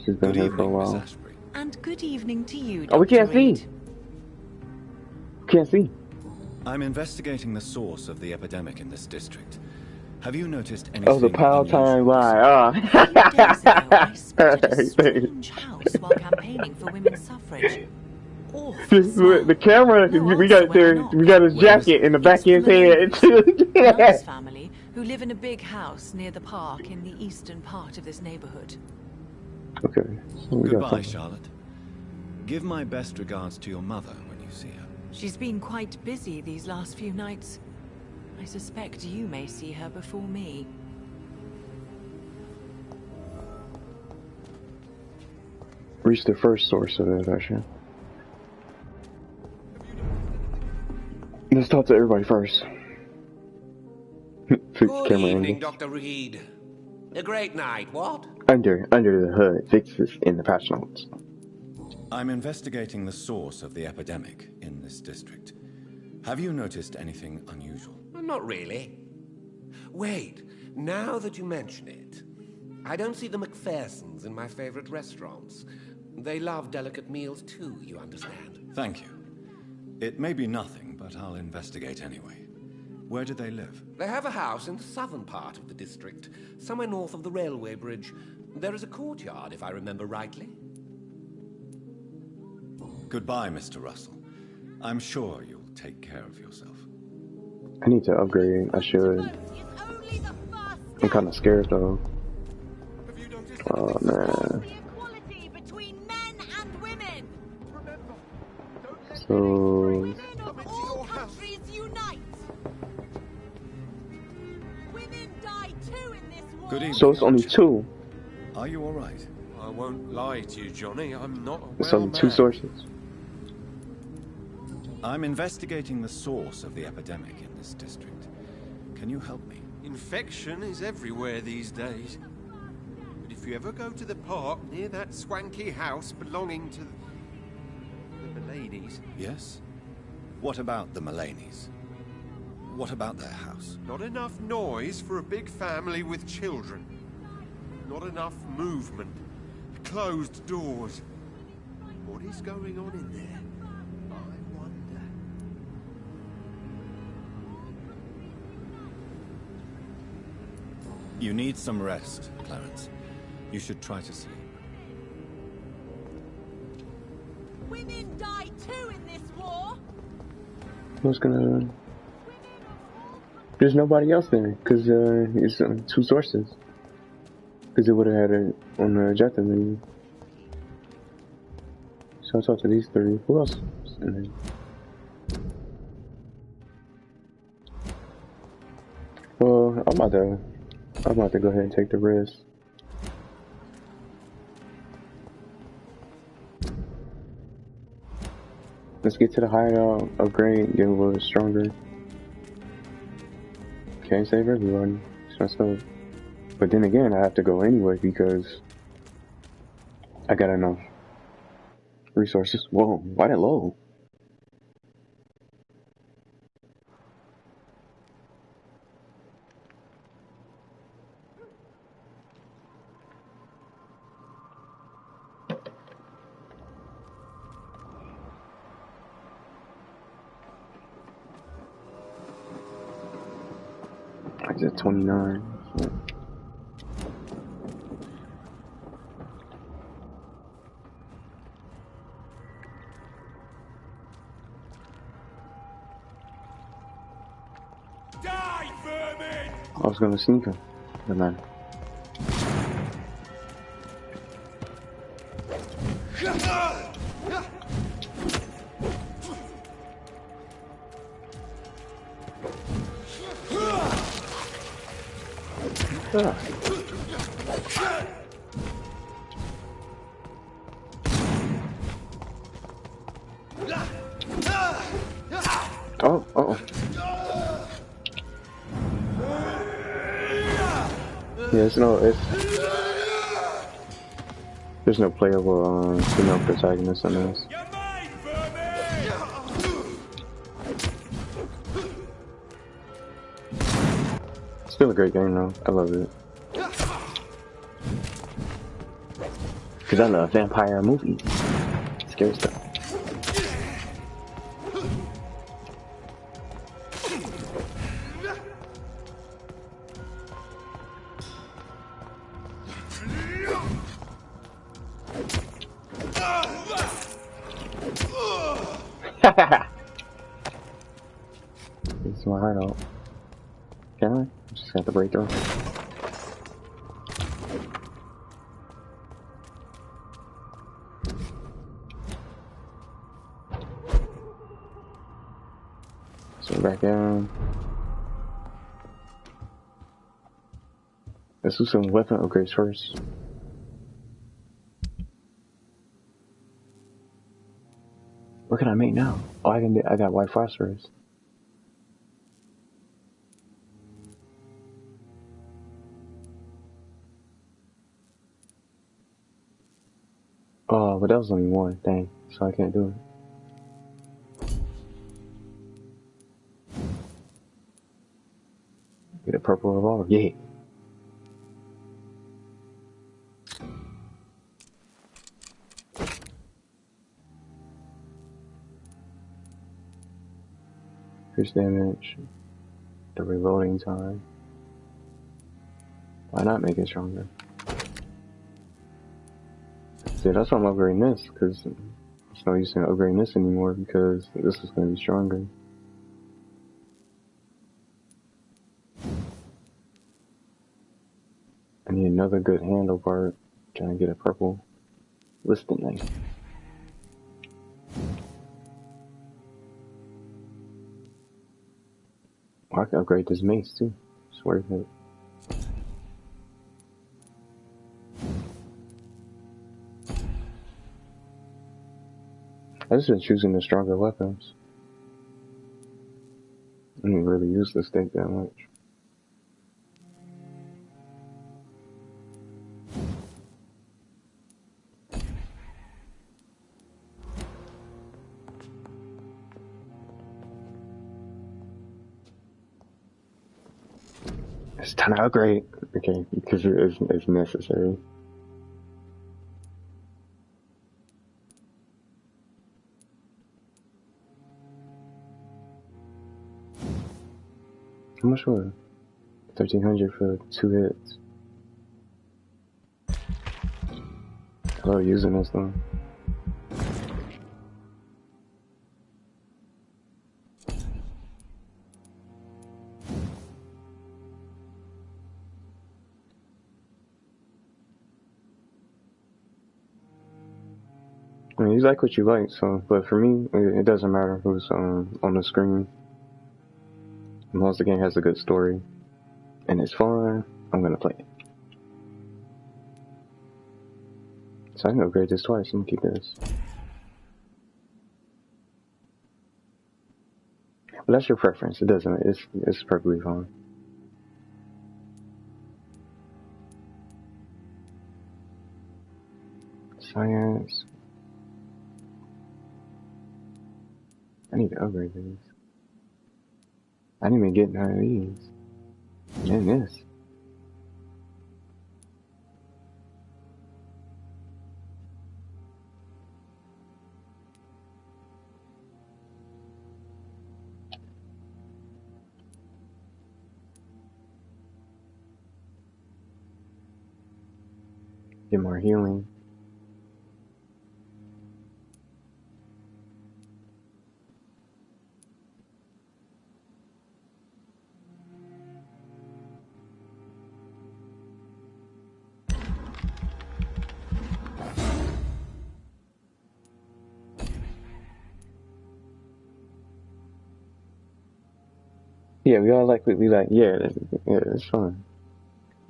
she's been here for a while. And good evening to you, Dr. Oh, we can't Reed. see. Can't see. I'm investigating the source of the epidemic in this district. Have you noticed anything? Oh, the pile time lie. A few days ago, I spotted a strange house while campaigning for women's suffrage. The camera, we got his jacket in the back of his head. Mother's family, who live in a big house near the park in the eastern part of this neighborhood. Okay. So Goodbye, Charlotte. Give my best regards to your mother when you see her. She's been quite busy these last few nights. I suspect you may see her before me. Reach the first source of infection. Let's talk to everybody first. Good evening, Dr. Reed. A great night, what? Under the hood, fixes in the patch notes. I'm investigating the source of the epidemic in this district. Have you noticed anything unusual? Not really. Wait, now that you mention it, I don't see the McPhersons in my favorite restaurants. They love delicate meals too, you understand. Thank you. It may be nothing, but I'll investigate anyway. Where do they live? They have a house in the southern part of the district, somewhere north of the railway bridge. There is a courtyard, if I remember rightly. Goodbye, Mr. Russell. I'm sure you'll take care of yourself. I need to upgrade. I should. I'm kind of scared though. Oh man. So. Good evening. So it's only two. Are you all right? I won't lie to you, Johnny. I'm not a It's well only 2 man. sources. I'm investigating the source of the epidemic in this district. Can you help me? Infection is everywhere these days. But if you ever go to the park near that swanky house belonging to the Mullaneys... Yes? What about the Mullaneys? What about their house? Not enough noise for a big family with children. Not enough movement. Closed doors. What is going on in there? I wonder. You need some rest, Clarence. You should try to sleep. Women die too in this war. Who's gonna... There's nobody else there, because it's 2 sources. Because it would have had it on the objective menu. So I talked to these 3. Who else is in there? Well, I'm about to go ahead and take the risk. Let's get to the hideout, upgrade, get a little stronger. Can't save everyone. It's messed up. But then again, I have to go anyway because I got enough resources. Whoa, why that low? I just 29. So. Die, vermin! I was gonna sneak him, but man. Oh, uh-oh. Yeah, there's no playable female protagonist on this. Still a great game though. I love it. Cause I love vampire movies. Scary stuff. It's my hideout. Can I? Just got to break through. So back down. Let's do some weapon upgrades first. What can I make now? Oh, I got white phosphorus. Oh, but that was only one thing, so I can't do it. Get a purple revolver. Yeah. Increase damage. The reloading time. Why not make it stronger? See, that's why I'm upgrading this, because there's no use in upgrading this anymore, because this is going to be stronger. I need another good handle part. Trying to get a purple listed knife. I can upgrade this mace too. It's worth it. I've just been choosing the stronger weapons. I didn't really use the stake that much. It's time to upgrade. Okay, because it's necessary. How much was it? 1,300 for 2 hits. I love using this one. I mean, you like what you like, so, but for me, it doesn't matter who's on the screen. As long as the game has a good story and it's fun, I'm gonna play it. So I can upgrade this twice. I'm gonna keep this. But that's your preference. It doesn't. It's perfectly fine. Science. I need to upgrade these. I didn't even get none of these. And this. Get more healing. Yeah, we all like what we like. Yeah, it's fun.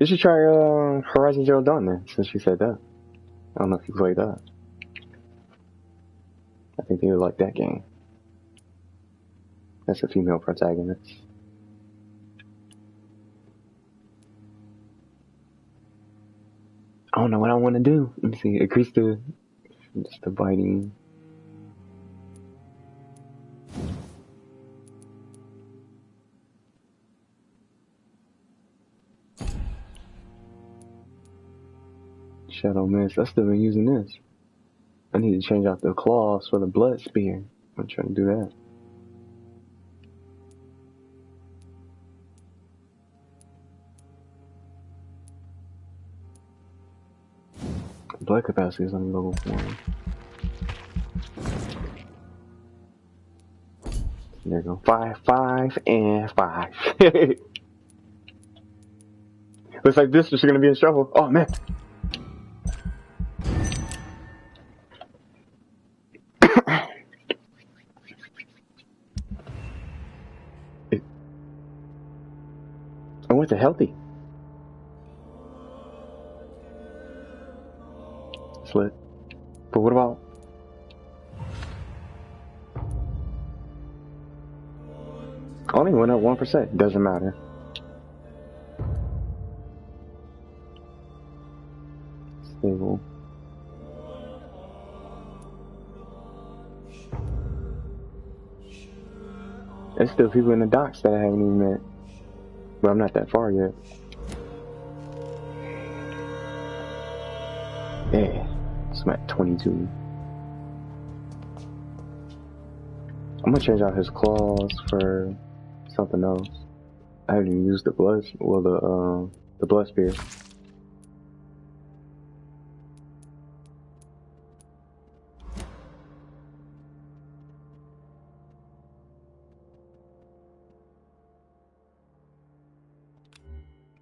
You should try Horizon Zero Dawn then, since you said that. I don't know if you played that. I think they would like that game. That's a female protagonist. I don't know what I want to do. Let me see. Increase the biting. Shadow Mist. I've still been using this. I need to change out the claws for the blood spear. I'm trying to do that. Blood capacity is on level 4. There you go. 5, 5, and 5. Looks like this is gonna be in trouble. Oh man. I went to healthy. Slit. But what about? Only went up 1%. Doesn't matter. Stable. There's still people in the docks that I haven't even met. But I'm not that far yet. Yeah. So I'm at 22. I'm gonna change out his claws for something else. I haven't even used the blood, well, the blood spear.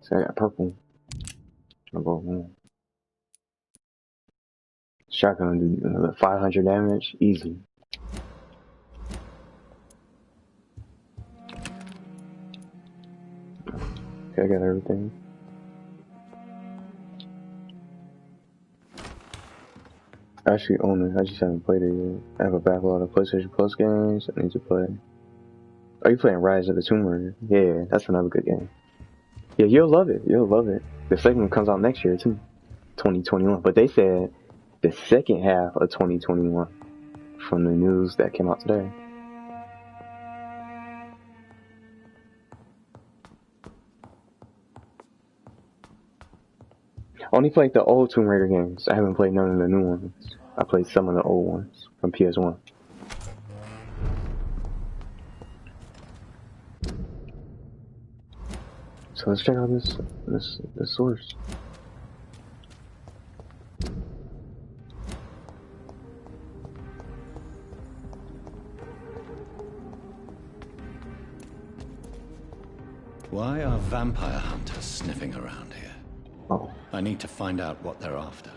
So I got purple. I'll go home. Shotgun do another 500 damage, easy. Okay, I got everything. I actually own it. I just haven't played it yet. I have a backlog of PlayStation Plus games I need to play. Are you playing Rise of the Tomb Raider? Yeah, that's another good game. Yeah, you'll love it. You'll love it. The second one comes out next year too, 2021. But they said the second half of 2021 from the news that came out today. I only played the old Tomb Raider games. I haven't played none of the new ones. I played some of the old ones from PS1. So let's check out this source. Why are vampire hunters sniffing around here? Oh. I need to find out what they're after.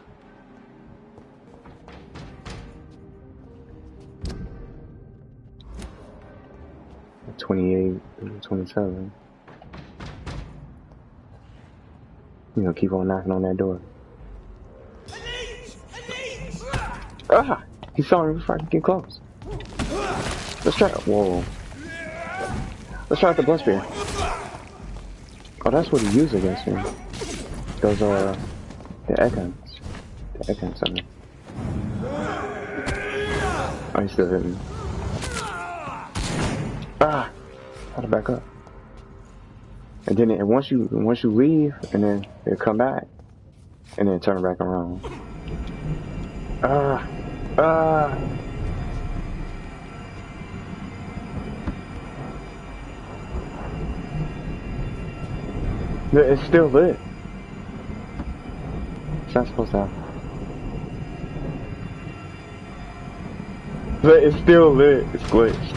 At 28 and 27. You know, keep on knocking on that door. Ah! He saw me before I could get close. Let's try it. Whoa. Let's try out the Vampyr. Oh, that's what he used against me. Those, the Ekans. The Ekans on me. Oh, he's still hitting me. Ah! How to back up. And then once you leave, and then it'll come back, and then turn back around. It's still lit. It's not supposed to happen. But it's still lit. It's glitched.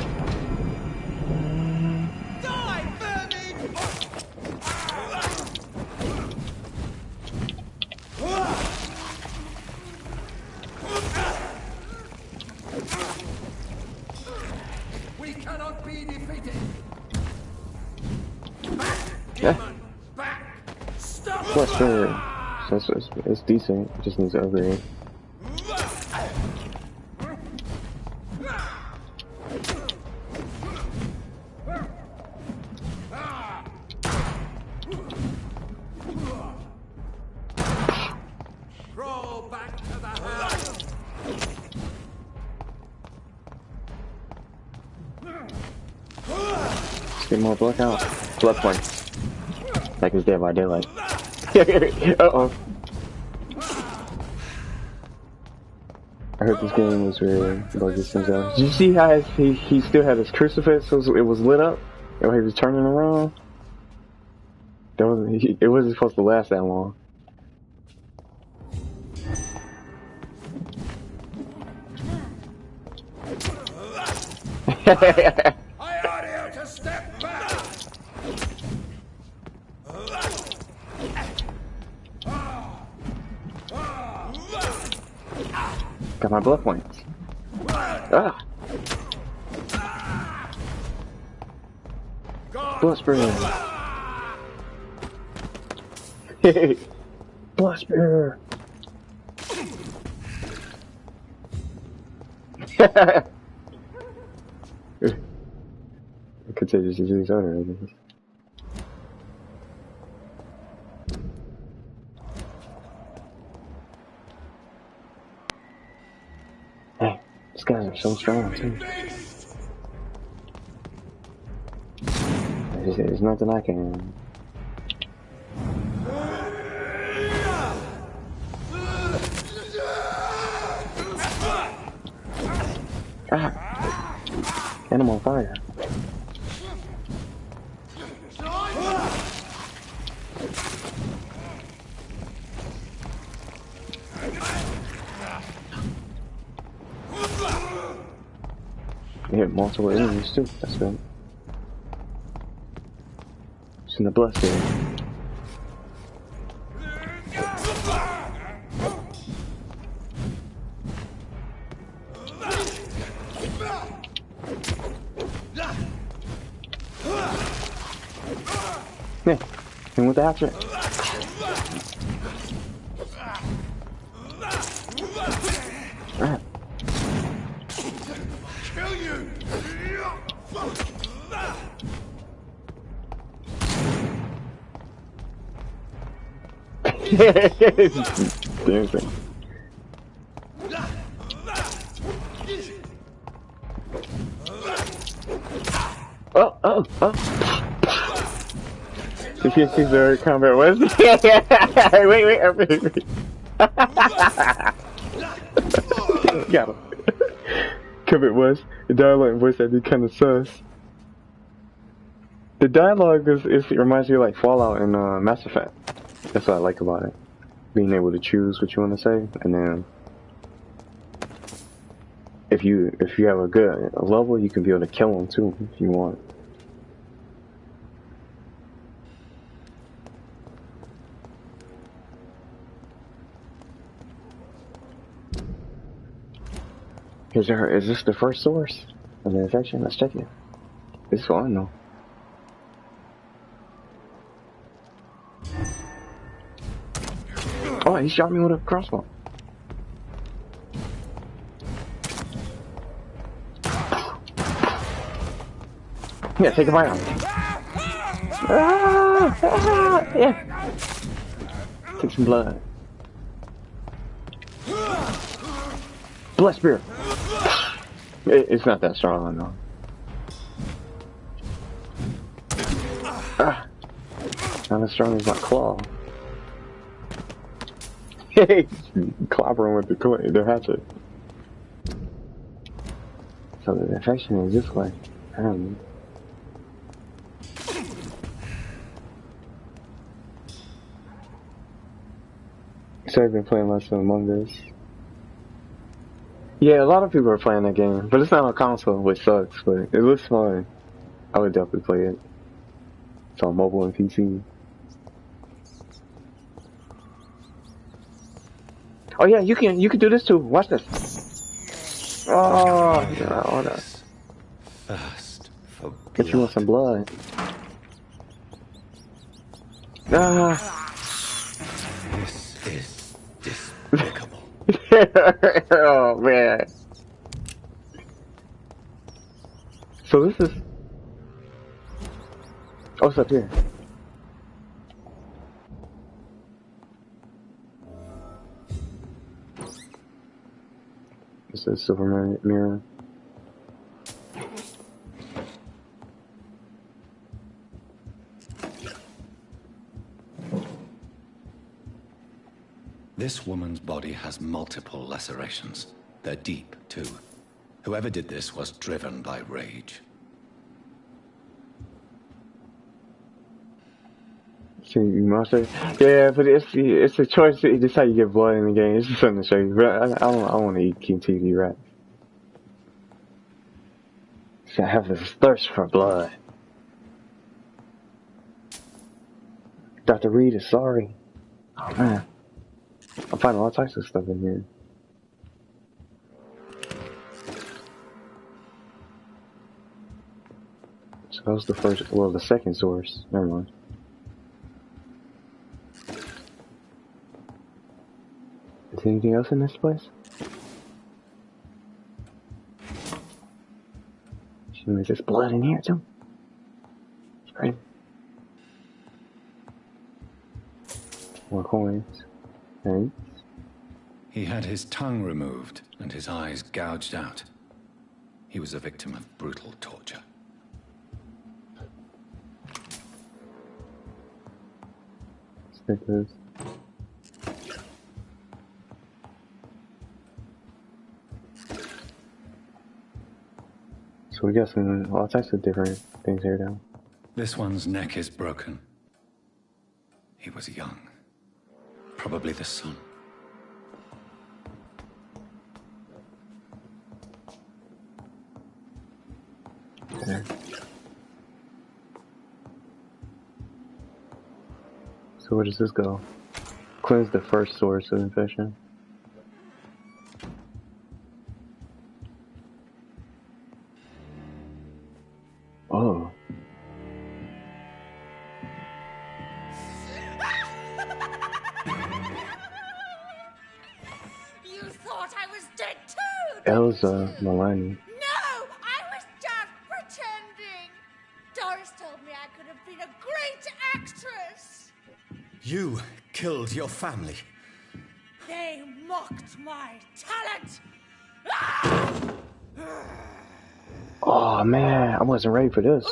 We cannot be defeated. Yeah. Fletcher. So it's decent. It just needs to upgrade. Crawl back to the house. Let's get more blood out. Blood points. Like it's Dead by Daylight. Uh-oh. I heard this game was really buggy sometimes. Did you see how he still had his crucifix? So it was lit up while he was turning around? It wasn't supposed to last that long. I order you to step back. Got my blood points. Ah! Blood spray. Blood spray. Contagious disease owner, I guess. Hey, these guys are so strong too. There's nothing I can. Ah! And I'm on fire. We hit multiple enemies too, that's good. It's in the blessing. Yeah, and with the hatchet. Dancing. Oh. If you see the combat was wait. Got him. Combat was the dialogue and voice that'd be kind of sus. The dialogue it reminds me of like Fallout and Mass Effect. That's what I like about it. Being able to choose what you want to say, and then if you have a good level, you can be able to kill them too if you want. Is this the first source of the infection? Let's check it. This one, no. Oh, he shot me with a crossbow. Yeah, take a bite out. Yeah. Take some blood. Blood spear. It's not that strong, I know. Not as strong as my claw. Hey, clobbering with the hatchet. So the infection is this way. So I've been playing less of Among Us. Yeah, a lot of people are playing that game, but it's not on console, which sucks, but it looks fun. I would definitely play it. It's on mobile and PC. Oh yeah, you can do this too. Watch this. Oh, no. Thirst for blood. Get you want some blood. This is despicable. Oh man. So this is. Oh, it's up here. This is silver mirror. This woman's body has multiple lacerations. They're deep, too. Whoever did this was driven by rage. So you must say, yeah, but it's a choice. It's how you get blood in the game. It's just something to show you. But I don't want to eat TV rats. So I have this thirst for blood. Dr. Reed is sorry. Oh man, I'm finding all types of stuff in here. So that was the first, well, the second source. Never mind. Is there anything else in this place? Is this blood in here too? Right. More coins. Thanks. He had his tongue removed and his eyes gouged out. He was a victim of brutal torture. Stickers. So we got all types of different things here now. This one's neck is broken. He was young. Probably the son. There. So where does this go? Cleanse the first source of infection. Oh. You thought I was dead too! Elsa Milani. No! I was just pretending! Doris told me I could have been a great actress! You killed your family. They mocked my talent! Oh man, I wasn't ready for this.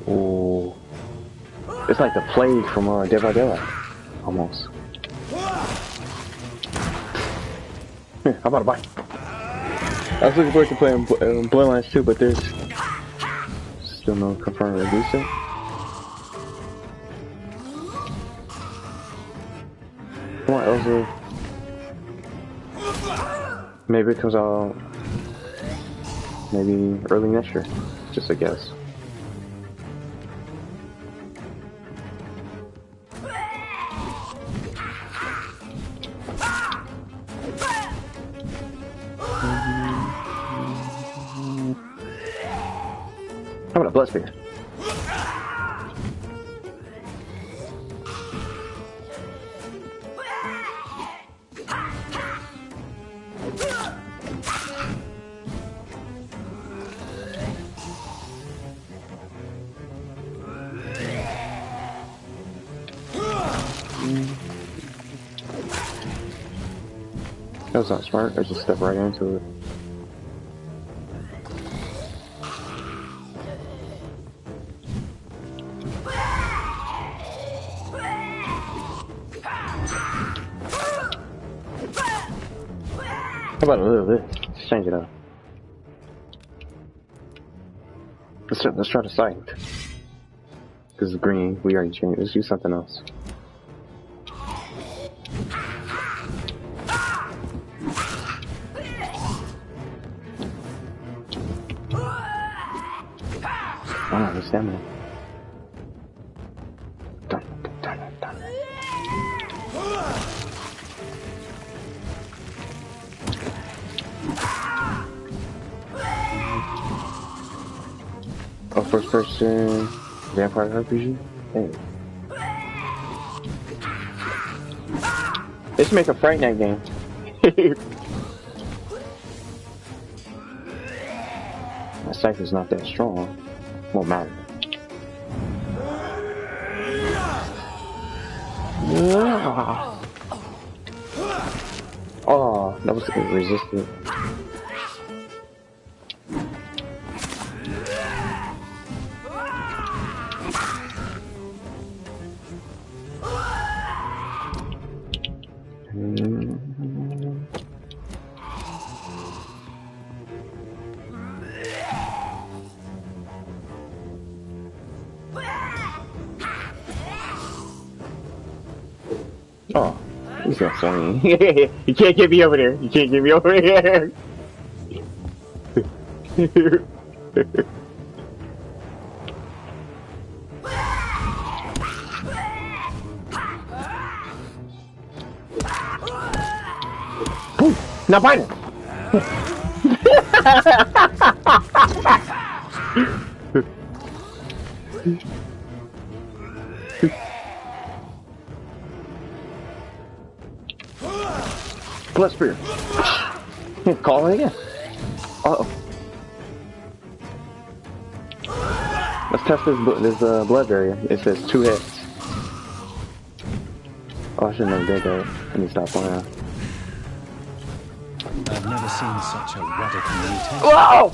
Oh, it's like the plague from Dead by Daylight, almost. Here, how about a bite? I was looking forward to playing Bloodlines 2, but there's still no confirmed release date. Come on, Elsa. Maybe it comes out maybe early next year. Just a guess. How about a blood spear? That was not smart. I just stepped right into it. How about a little bit? Let's change it up. Let's try to sight. Because it's green. We already changed. Let's do something else. Oh, the stamina. Dun, dun, dun, dun. Oh, first person vampire RPG? Hey. Let's make a Fright Night game. My cipher's not that strong. Won't matter. Oh, that was resistant. Oh, he's not funny. You can't get me over there. You can't get me over here. Now bite him. Blood spear. Call it again. Uh-oh. Let's test this blood barrier. It says 2 hits. Oh, I shouldn't have did that. Let me stop playing. I've never seen such a radical mutation. Whoa!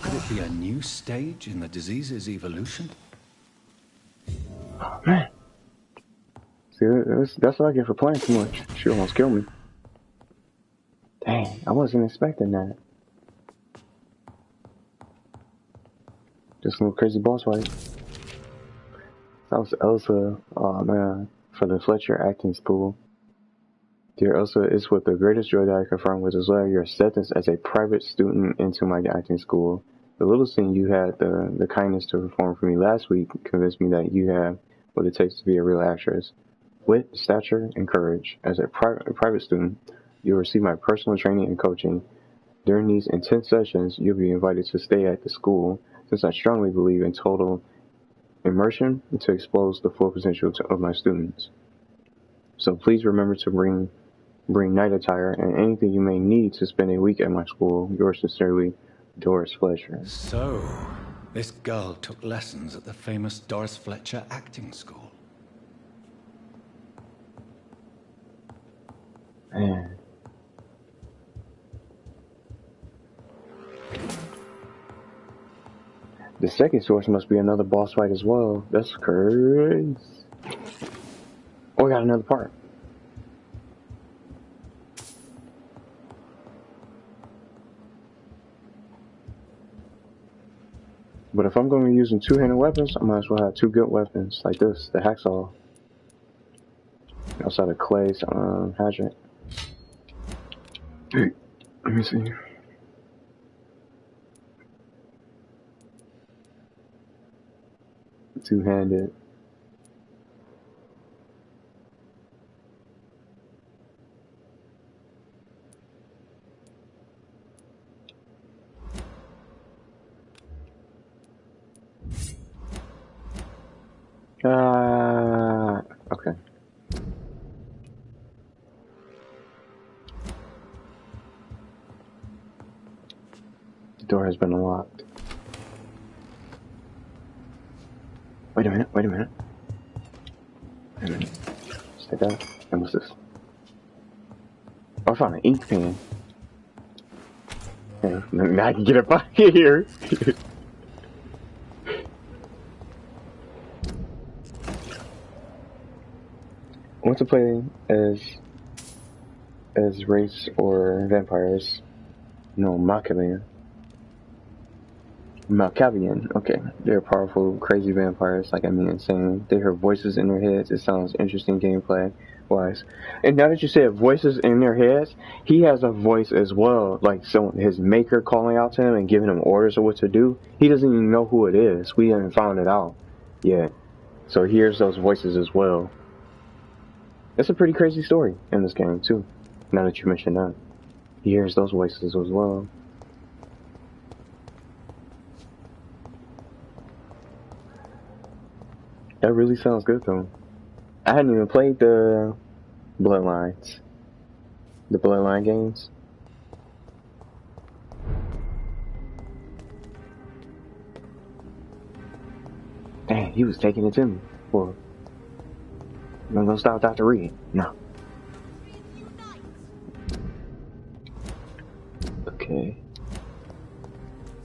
Could it be a new stage in the disease's evolution? Oh, man. See, that's what I get for playing too much. She almost killed me. Dang, I wasn't expecting that. Just a little crazy boss fight. That was Elsa, oh man, for the Fletcher acting school. Dear Elsa, it's with the greatest joy that I confirm with this letter your acceptance as a private student into my acting school. The little thing you had the kindness to perform for me last week convinced me that you have what it takes to be a real actress. Wit, stature, and courage. As a private student, you'll receive my personal training and coaching. During these intense sessions, you'll be invited to stay at the school, since I strongly believe in total immersion to expose the full potential of my students. So please remember to bring night attire and anything you may need to spend a week at my school. Yours sincerely, Doris Fletcher. So, this girl took lessons at the famous Doris Fletcher acting school. Man. The second source must be another boss fight as well. That's crazy. Oh, we got another part. But if I'm going to be using two-handed weapons, I might as well have two good weapons like this, the hacksaw. Outside of Clay's hatchet. Hey, let me see. Two-handed. Okay. The door has been unlocked. Wait a minute. Step out. And what's this? Oh, I found an ink pen. Okay, now I can get up out of here. I want to play as race or vampires. No, Malkavian. Okay, they're powerful, crazy vampires. Like, I mean, insane. They hear voices in their heads. It sounds interesting gameplay wise. And now that you said voices in their heads, he has a voice as well. Like, so his maker calling out to him and giving him orders of what to do. He doesn't even know who it is. We haven't found it out yet. So he hears those voices as well. It's a pretty crazy story in this game too. Now that you mention that, he hears those voices as well. That really sounds good though. I hadn't even played the Bloodline games. Dang, he was taking it to me. Well, I'm gonna go stop Dr. Reed. No. Okay.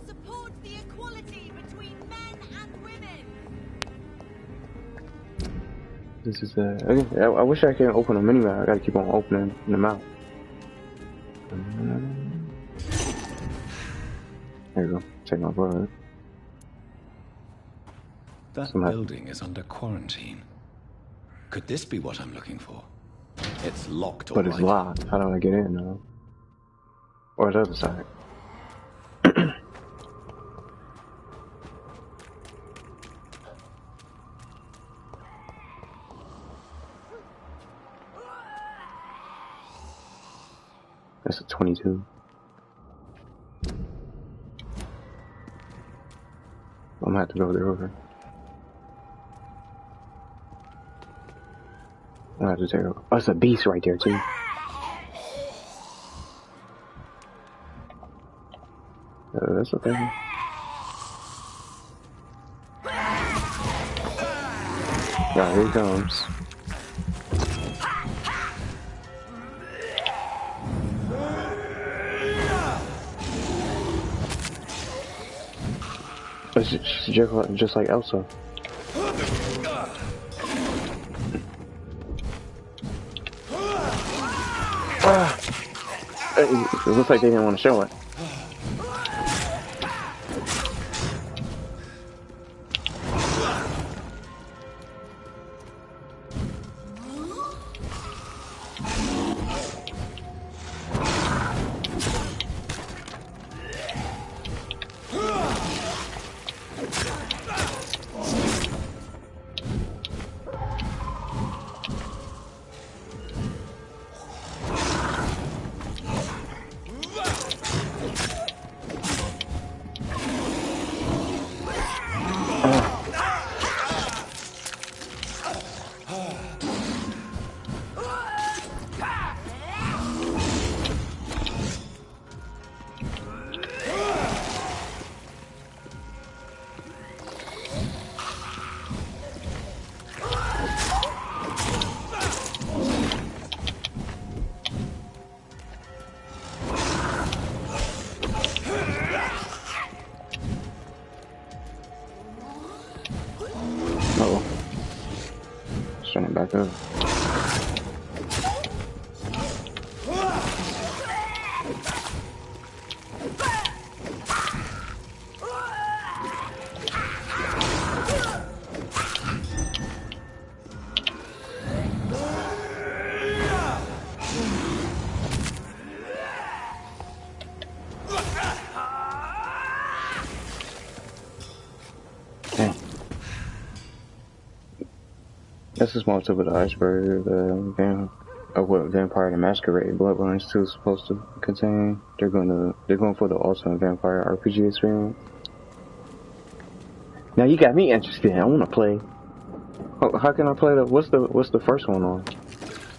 Support the equality between men and women. This is okay, I wish I could open a minimap. I gotta keep on opening them out. There you go. Take my blood. That building is under quarantine. Could this be what I'm looking for? It's locked, all right. But it's locked. How do I get in now? Or the other side? That's a 22. I'm gonna have to go there over. I have to take over. Oh, it's a beast right there too. That's okay. Yeah, here he comes. It's just like Elsa. It looks like they didn't want to show it. jump back up. That's a small tip of the iceberg. What Vampire the Masquerade Bloodlines 2 is supposed to contain. They're going for the ultimate Vampire RPG experience. Now you got me interested. I want to play. Oh, how can I play the? What's the first one on?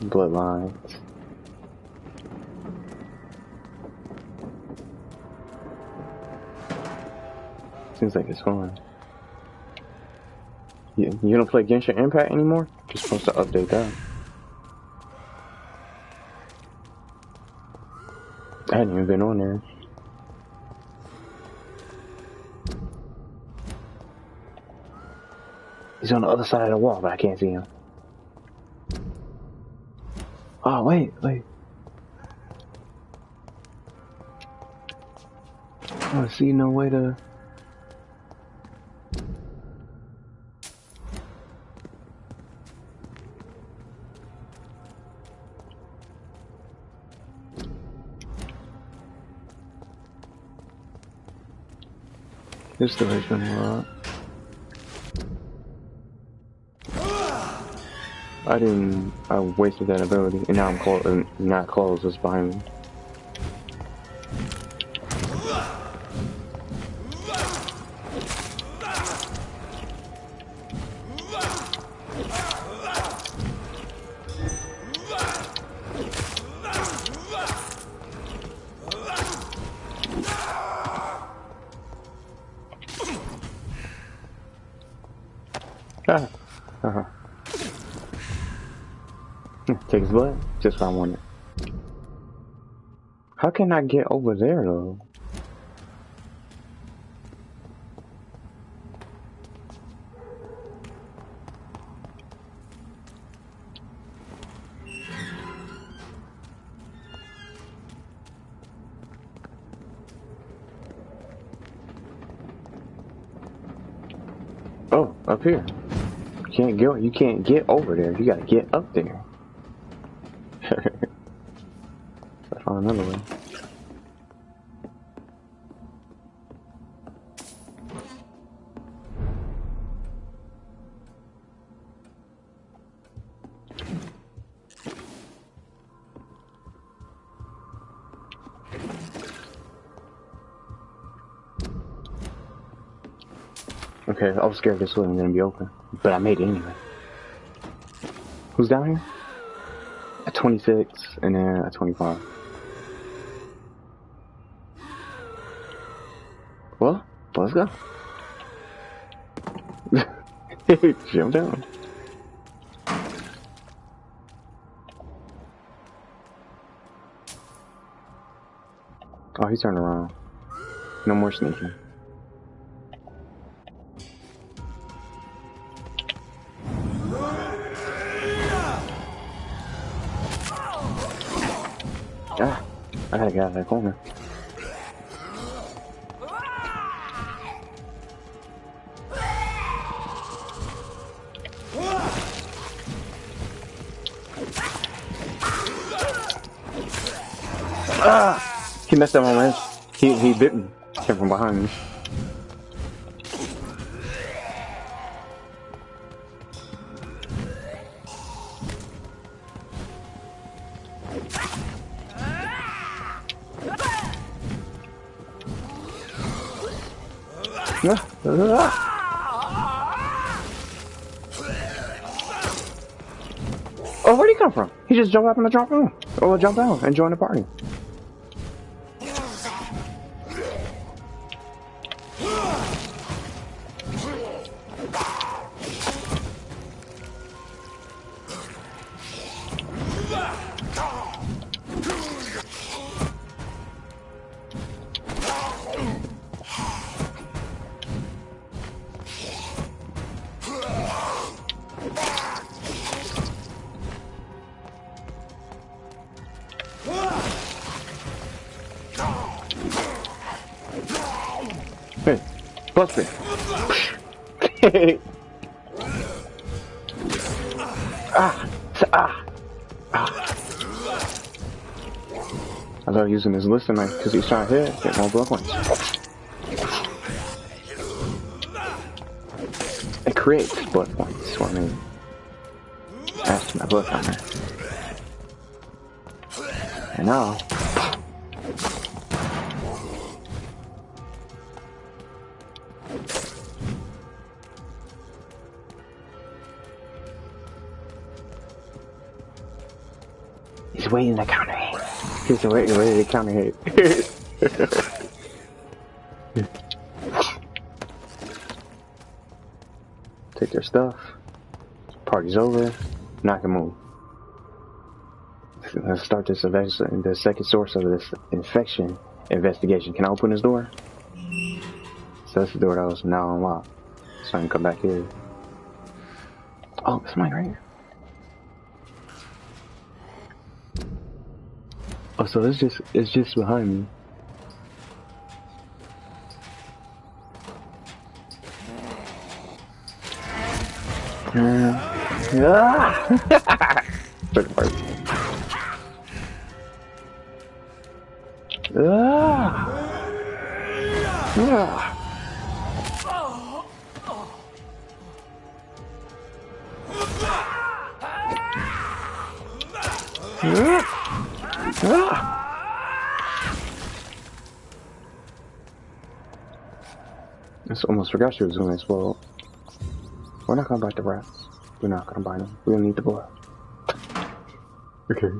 Bloodlines. Seems like it's fun. You don't play Genshin Impact anymore? You're supposed to update that. I hadn't even been on there. He's on the other side of the wall, but I can't see him. Oh, wait. I see no way to... This story's been a lot. I wasted that ability, and now I'm not closed, it's behind me. Take his blood, just what I wanted. How can I get over there though? Oh, up here. You can't get over there. You gotta get up there. I found another way. Okay, I was scared this wasn't gonna be open, but I made it anyway. Who's down here? At 26 and then at 25. Well, let's go. Jump down. Oh, he turned around. No more sneaking. Ah, I gotta get out of that corner. Ah! He messed up on my edge. He bit me. Came from behind me. Oh, where'd he come from? He just jumped up in the drop room. Or jump out and join the party. Bust it. Ah. I love using his listing knife because he's trying to hit, get more blood points. It creates blood points for me. Adds to my blood counter. And now, he's waiting to counter hit. He's waiting to counter hit. Take their stuff. Party's over. Not gonna move. Let's start this the second source of this infection investigation. Can I open this door? So that's the door that was now unlocked. So I can come back here. Oh, somebody right here. Oh, so it's just behind me. I almost forgot she was going to explode. We're not gonna bite the rats. We're not gonna bite them. We don't need the blood. Okay.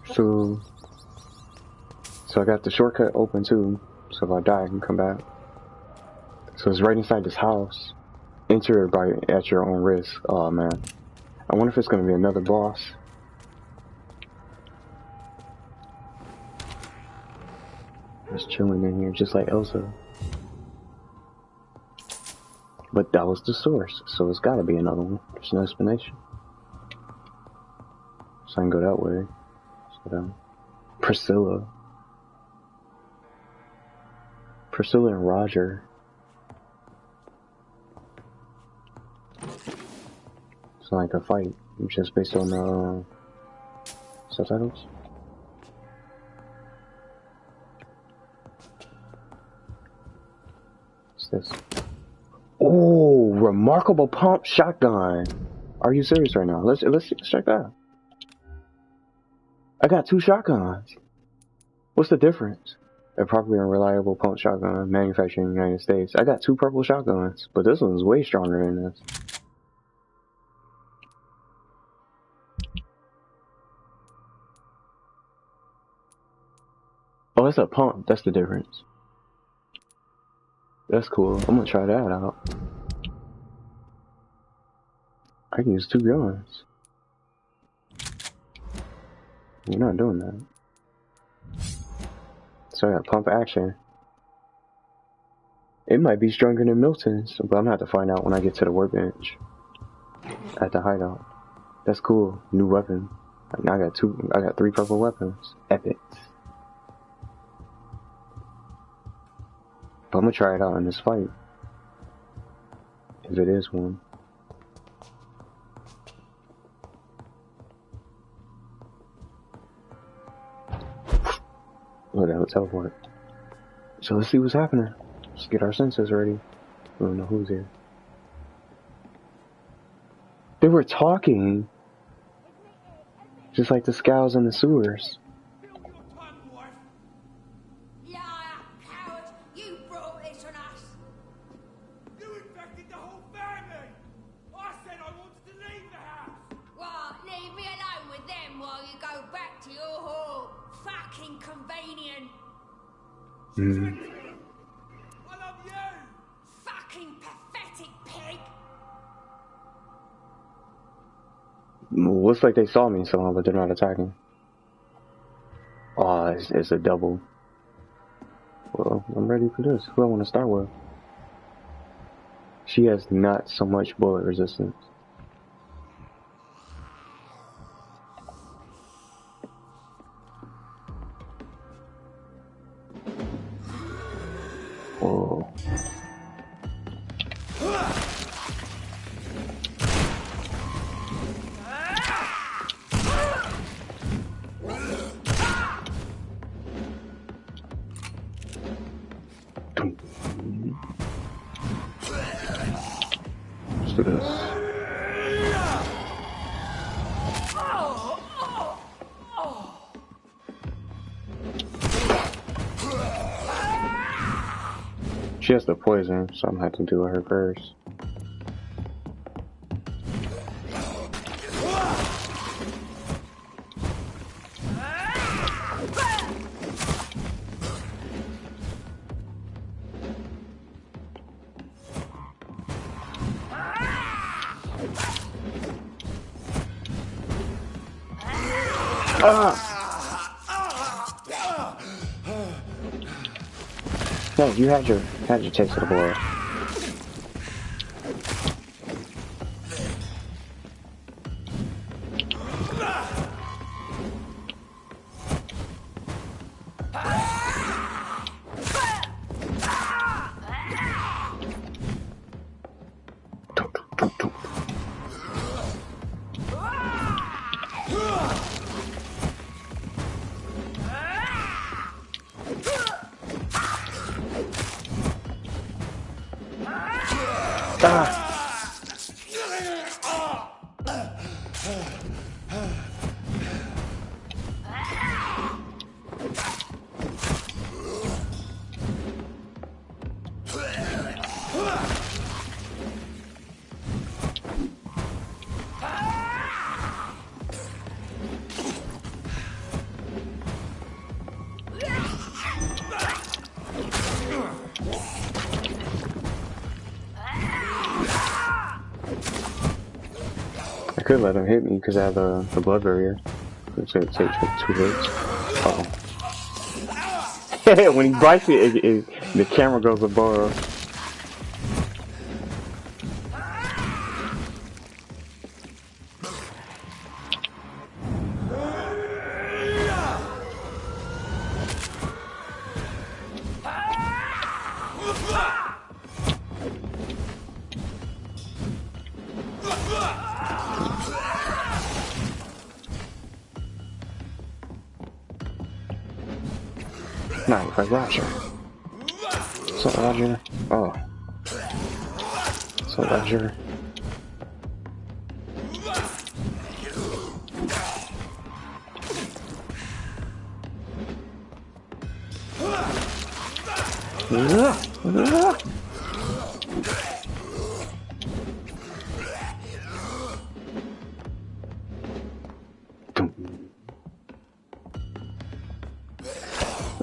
So I got the shortcut open too. So if I die, I can come back. So it's right inside this house. Enter at your own risk. Oh man. I wonder if it's gonna be another boss. Just chilling in here, just like Elsa. But that was the source, so it's gotta be another one. There's no explanation. So I can go that way. So Priscilla and Roger. It's like a fight, just based on the subtitles. What's this? Oh, remarkable pump shotgun. Are you serious right now? Let's check that out. I got 2 shotguns. What's the difference? A properly and reliable pump shotgun manufactured in the United States. I got 2 purple shotguns, but this one's way stronger than this. Oh, it's a pump. That's the difference. That's cool. I'm gonna try that out. I can use 2 guns. You're not doing that. So I got pump action. It might be stronger than Milton's, but I'm gonna have to find out when I get to the workbench. At the hideout. That's cool. New weapon. Now I got 3 purple weapons. Epics. But I'm gonna try it out in this fight. If it is one. Oh, that would teleport. So let's see what's happening. Let's get our senses ready. We don't know who's here. They were talking. Just like the scows in the sewers. I love you! Fucking pathetic pig! Looks like they saw me somehow, but they're not attacking. Oh, it's a double. Well, I'm ready for this. Who I want to start with? She has not so much bullet resistance. Whoa. do this. She has the poison, so I'm gonna have to do her first. No, you had your taste of the blood. I could let him hit me because I have the blood barrier. It's gonna take 2 hits. Oh. When he bites it, the camera goes above. No, like Roger. What's up, Roger? Oh. What's up, Roger?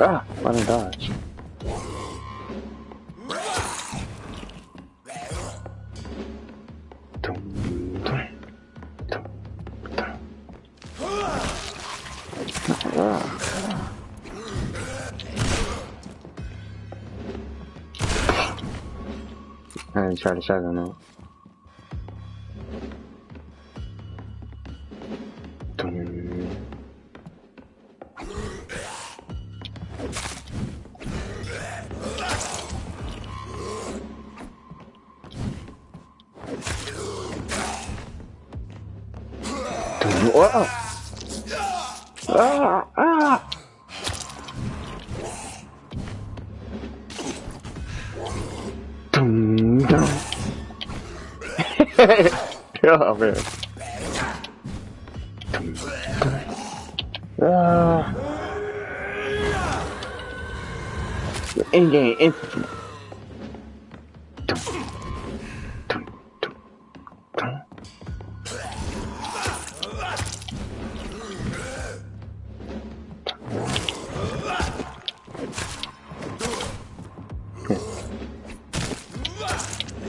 Ah, I didn't dodge. I didn't try to shot on that. Oh man. In-game infantry.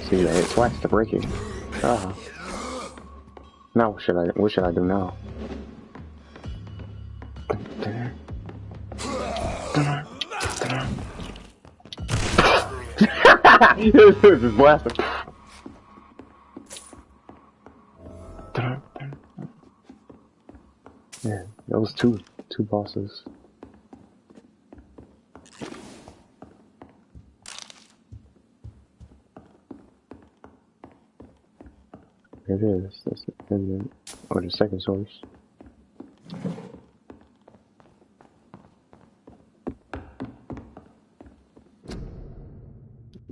See, that hit twice to break it. Now what should I do now? This is blasting. Yeah, those two bosses. There it is. That's the, or the second source.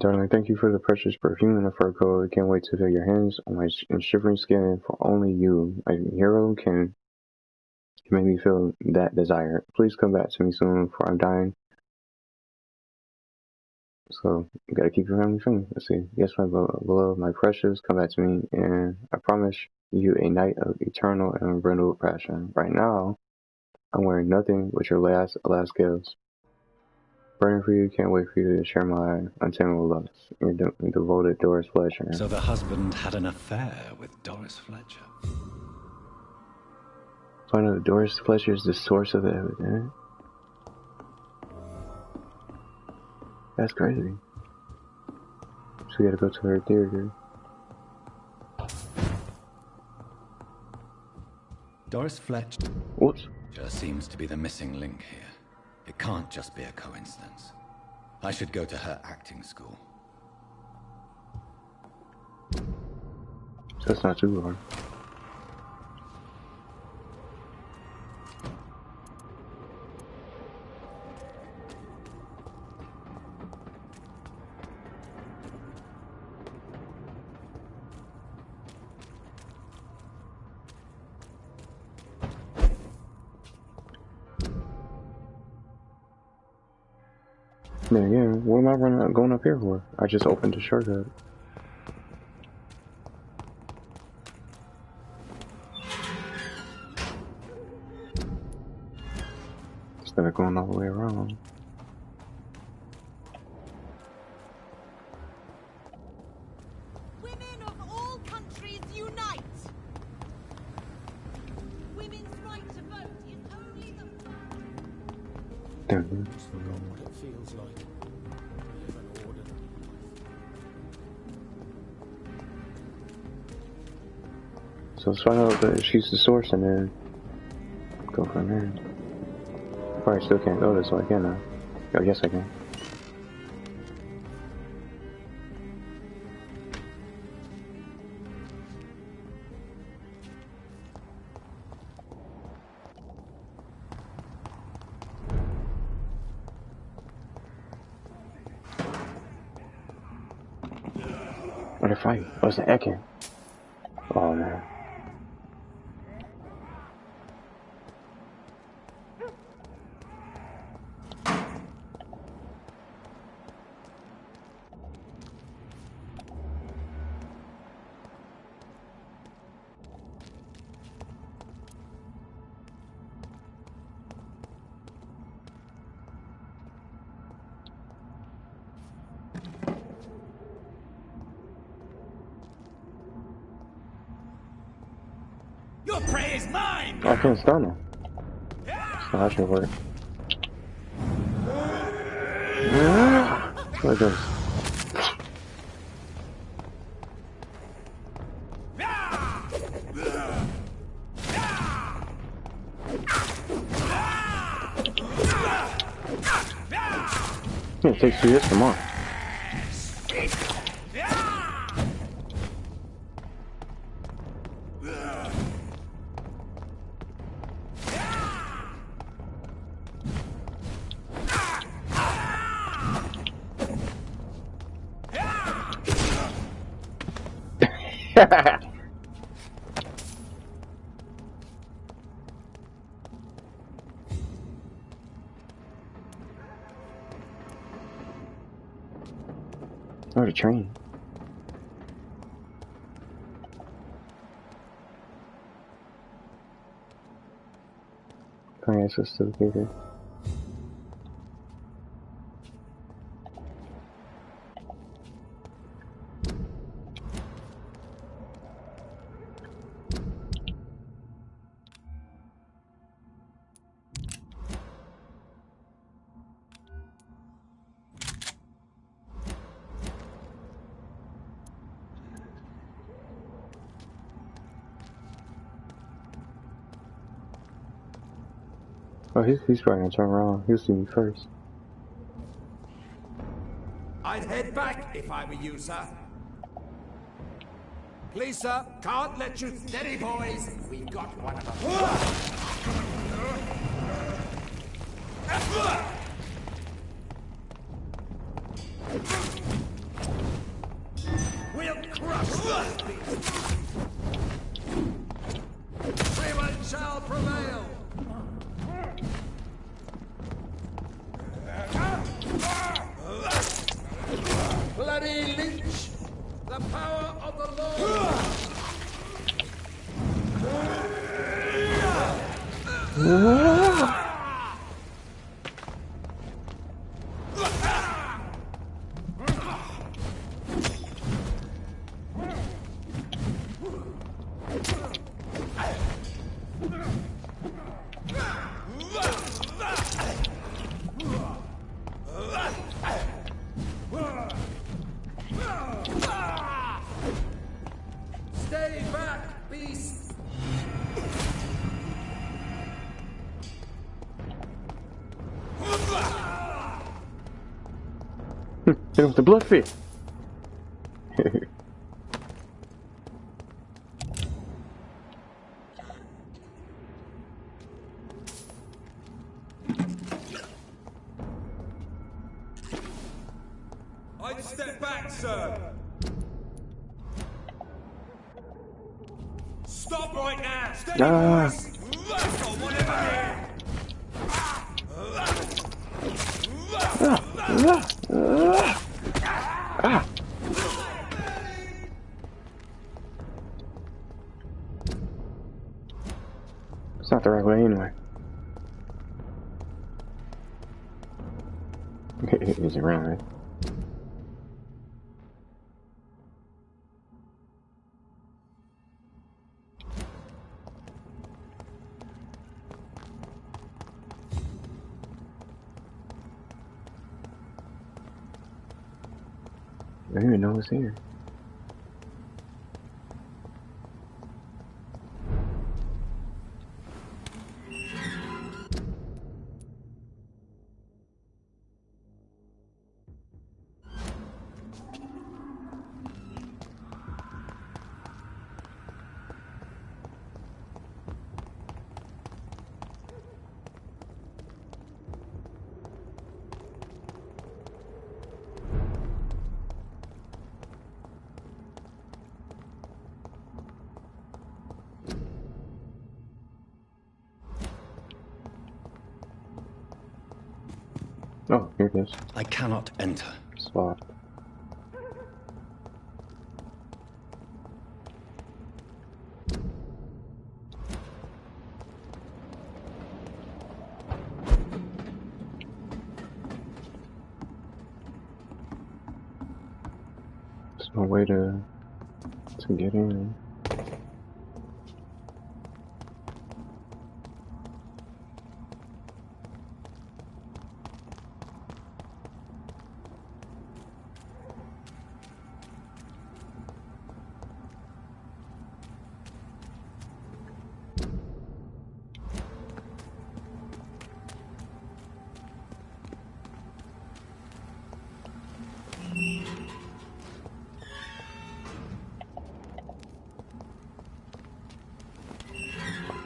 Darling, thank you for the precious perfume and the fur coat. I can't wait to feel your hands on my shivering skin, for only you, a hero, can make me feel that desire. Please come back to me soon, for I'm dying. So, you gotta keep your family friendly. Let's see. Yes, my beloved, my precious, come back to me, and I promise you a night of eternal and unbridled passion. Right now, I'm wearing nothing but your last gifts. Burning for you, can't wait for you to share my untamable love. Your devoted Doris Fletcher. So the husband had an affair with Doris Fletcher. Find out Doris Fletcher is the source of the evidence. That's crazy. So we gotta go to her theater. Doris Fletcher. Whoops. Seems to be the missing link here. It can't just be a coincidence. I should go to her acting school. So it's not too hard. Then again, what am I going up here for? I just opened the shortcut. Instead of going all the way around. Women of all countries unite! Women's right to vote is only the There we go. What it feels like. Live an ordinary life. So let's find out that she's the source and then go from there. Probably still can't go this way, can I? Oh, yes I can. What a fight. What's the echo? Oh man. Your prey is mine! I can't stun him. So that should work. Like this. It takes 2 hits, come on. Oh, the train. Can I access to the theater? Oh, he's probably gonna turn around. He'll see me first. I'd head back if I were you, sir. Please, sir, can't let you... Steady, boys! We've got one of them. Freeman shall prevail. Bloody leech, the power of the Lord. Stay back, beast! Hit him with the blood fish. I'd step back, sir. Stop right now. Steady, boys. I've got one over here. It's not the right way anyway. Is it wrong, right? I don't even know what's here. Oh, here it is. I cannot enter. Spot. There's no way to get in.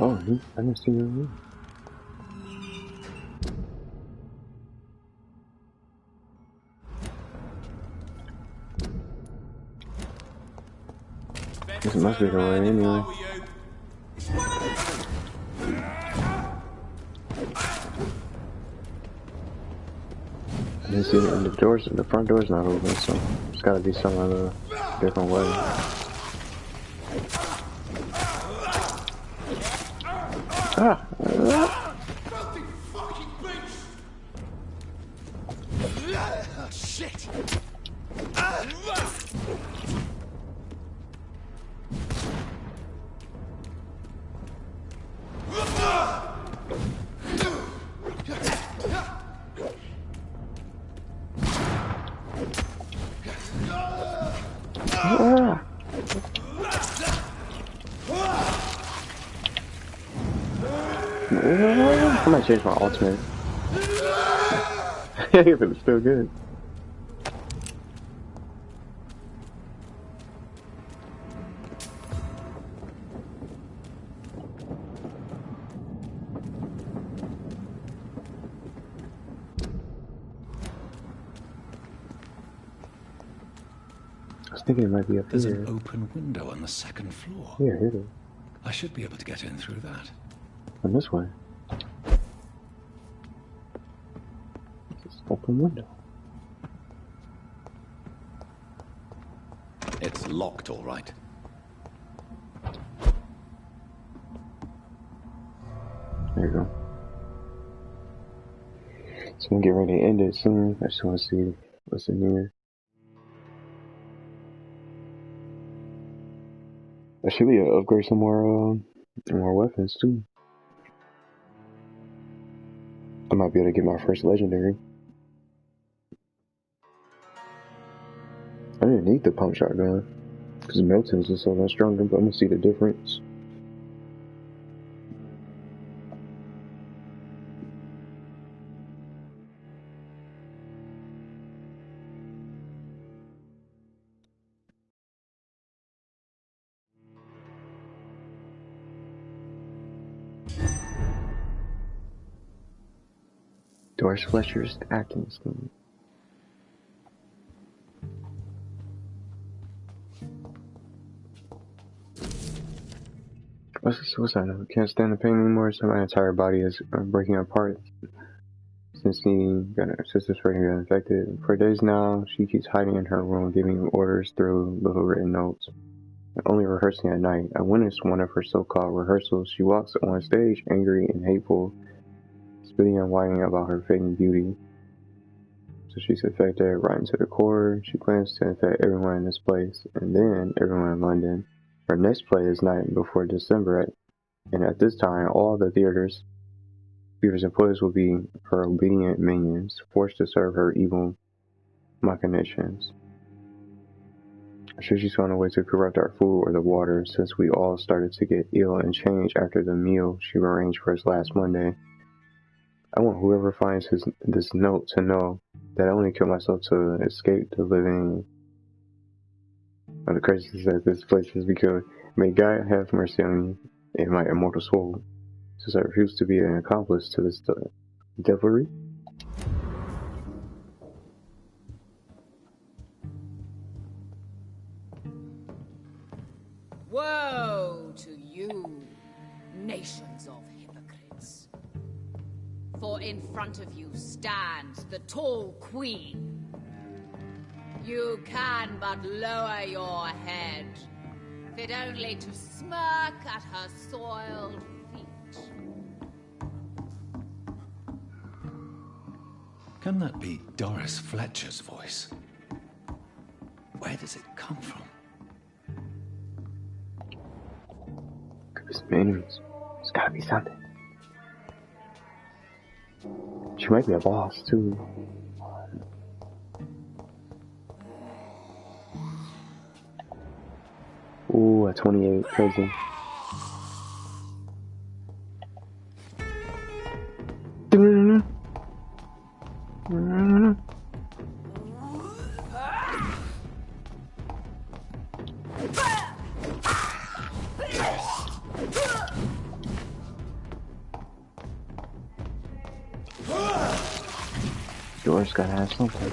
Oh, I didn't see your room. This must be the way anyway. I didn't see it, and the front door's not open, so it's gotta be some other different way. Shit! I might change my ultimate. If it's still good. thinking it might be up There's here. an open window on the second floor. Yeah, here it is. I should be able to get in through that. On this way. This open window. It's locked, all right. There you go. So we'll get ready to end it soon. I just want to see what's in here. There should be an upgrade some more weapons too. I might be able to get my first legendary. I didn't need the pump shotgun because Milton's is so much stronger, but I'm gonna see the difference. Doris Fletcher's acting scheme. What's the suicide note? Can't stand the pain anymore, so my entire body is breaking apart. Since her sister's friend got infected. For days now, she keeps hiding in her room, giving orders through little written notes. Only rehearsing at night. I witnessed one of her so-called rehearsals. She walks on stage, angry and hateful, spitting and whining about her fading beauty. So she's infected right into the core. She plans to infect everyone in this place, and then everyone in London. Her next play is not before December, and at this time, all the theater's employees will be her obedient minions, forced to serve her evil machinations. Should she's found a way to corrupt our food or the water, since we all started to get ill and change after the meal she arranged for us last Monday. I want whoever finds this note to know that I only killed myself to escape the living. The crazy says this place is because may God have mercy on me and my immortal soul, since I refuse to be an accomplice to this devilry. Woe to you, nations of hypocrites. For in front of you stands the tall queen. You can but lower your head, fit only to smirk at her soiled feet. Can that be Doris Fletcher's voice? Where does it come from? It's enemies. It's gotta be something. She might be a boss too. Ooh, a 28, crazy. Doris gotta have something.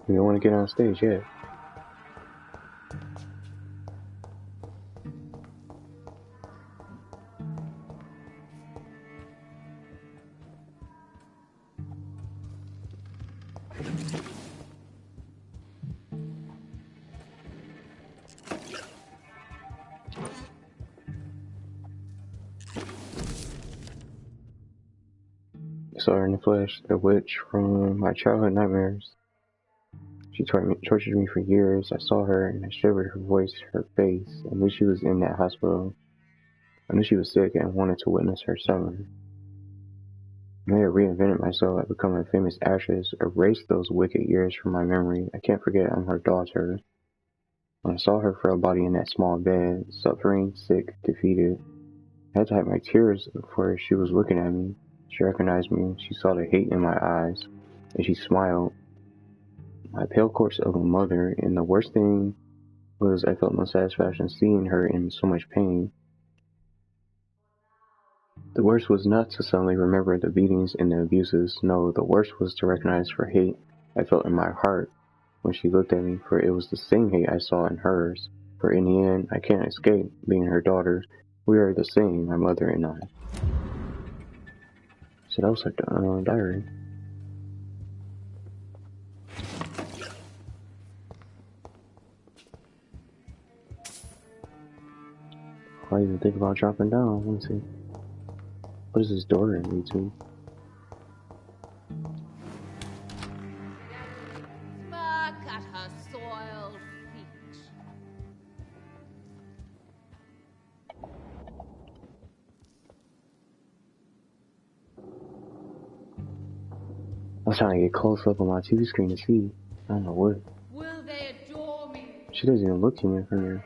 You don't want to get on stage yet. Saw her in the flesh, the witch from my childhood nightmares. She tortured me for years. I saw her and I shivered her voice, her face. I knew she was in that hospital. I knew she was sick and wanted to witness her summer. I may have reinvented myself. I've become a famous actress, erased those wicked years from my memory. I can't forget I'm her daughter. I saw her frail body in that small bed, suffering, sick, defeated. I had to hide my tears, for she was looking at me. She recognized me. She saw the hate in my eyes, and she smiled. My pale corpse of a mother, and the worst thing was I felt no satisfaction seeing her in so much pain. The worst was not to suddenly remember the beatings and the abuses. No, the worst was to recognize her hate I felt in my heart when she looked at me, for it was the same hate I saw in hers. For in the end, I can't escape being her daughter. We are the same, my mother and I. So that was her diary. I even think about dropping down. Let me see. What is this door in YouTube? Smirk at her soiled feet. I was trying to get close up on my TV screen to see. I don't know what. Will they adore me? She doesn't even look to me from here.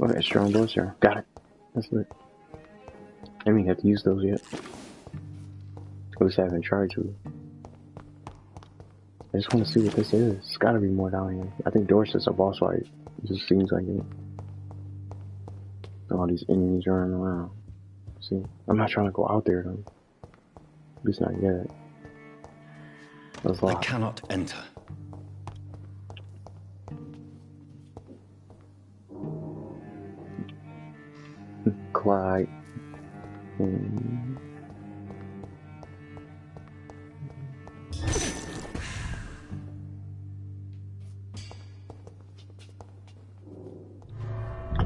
Okay, strong doors here. Got it. That's lit. I don't even have to use those yet. At least I haven't tried to. I just want to see what this is. It's gotta be more down here. I think Doris is a boss fight. It just seems like it. All these enemies running around. See? I'm not trying to go out there though. At least not yet. I cannot enter. Clyde.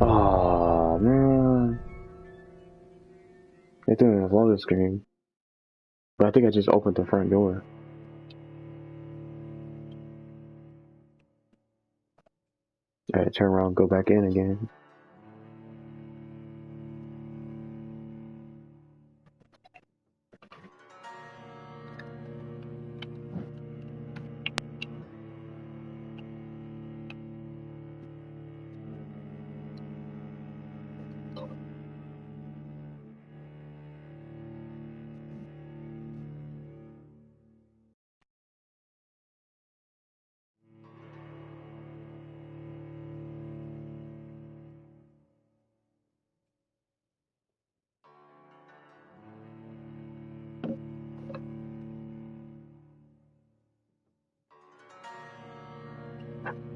Oh man. They didn't even load this game. But I think I just opened the front door. I had to turn around and go back in again.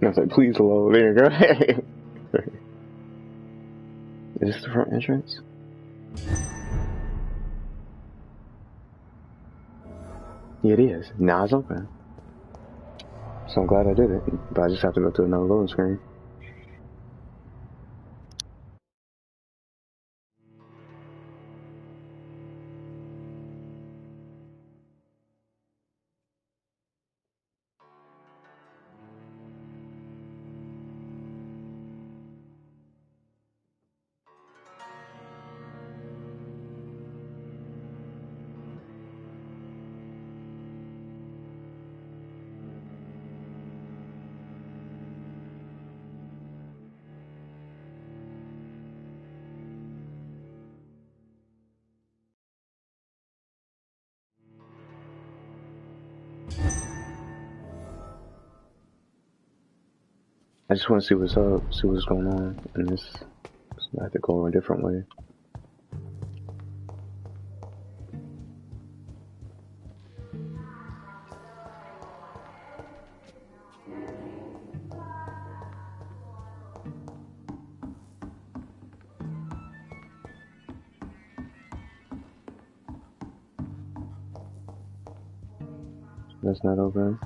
I was like, please load. There you go. Is this the front entrance? Yeah, it is. Now it's open. So I'm glad I did it. But I just have to go to another loading screen. I just want to see what's up, see what's going on, and this. I have to go a different way. That's not open.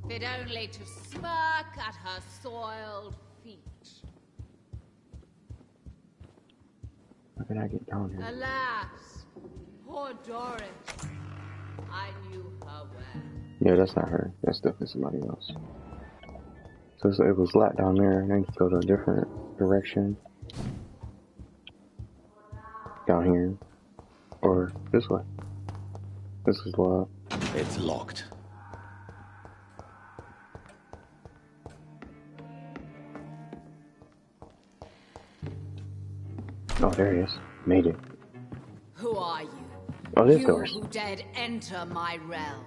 Fit only to smirk at her soiled feet. How can I get down here? Alas, poor Doris. I knew her well. Yeah, that's not her. That's definitely somebody else. So it was locked down there, and I can go to a different direction. Down here. Or this way. This is locked. It's locked. Oh, there he is. Made it. Who are you? Oh, there's You Doris. who dared enter my realm.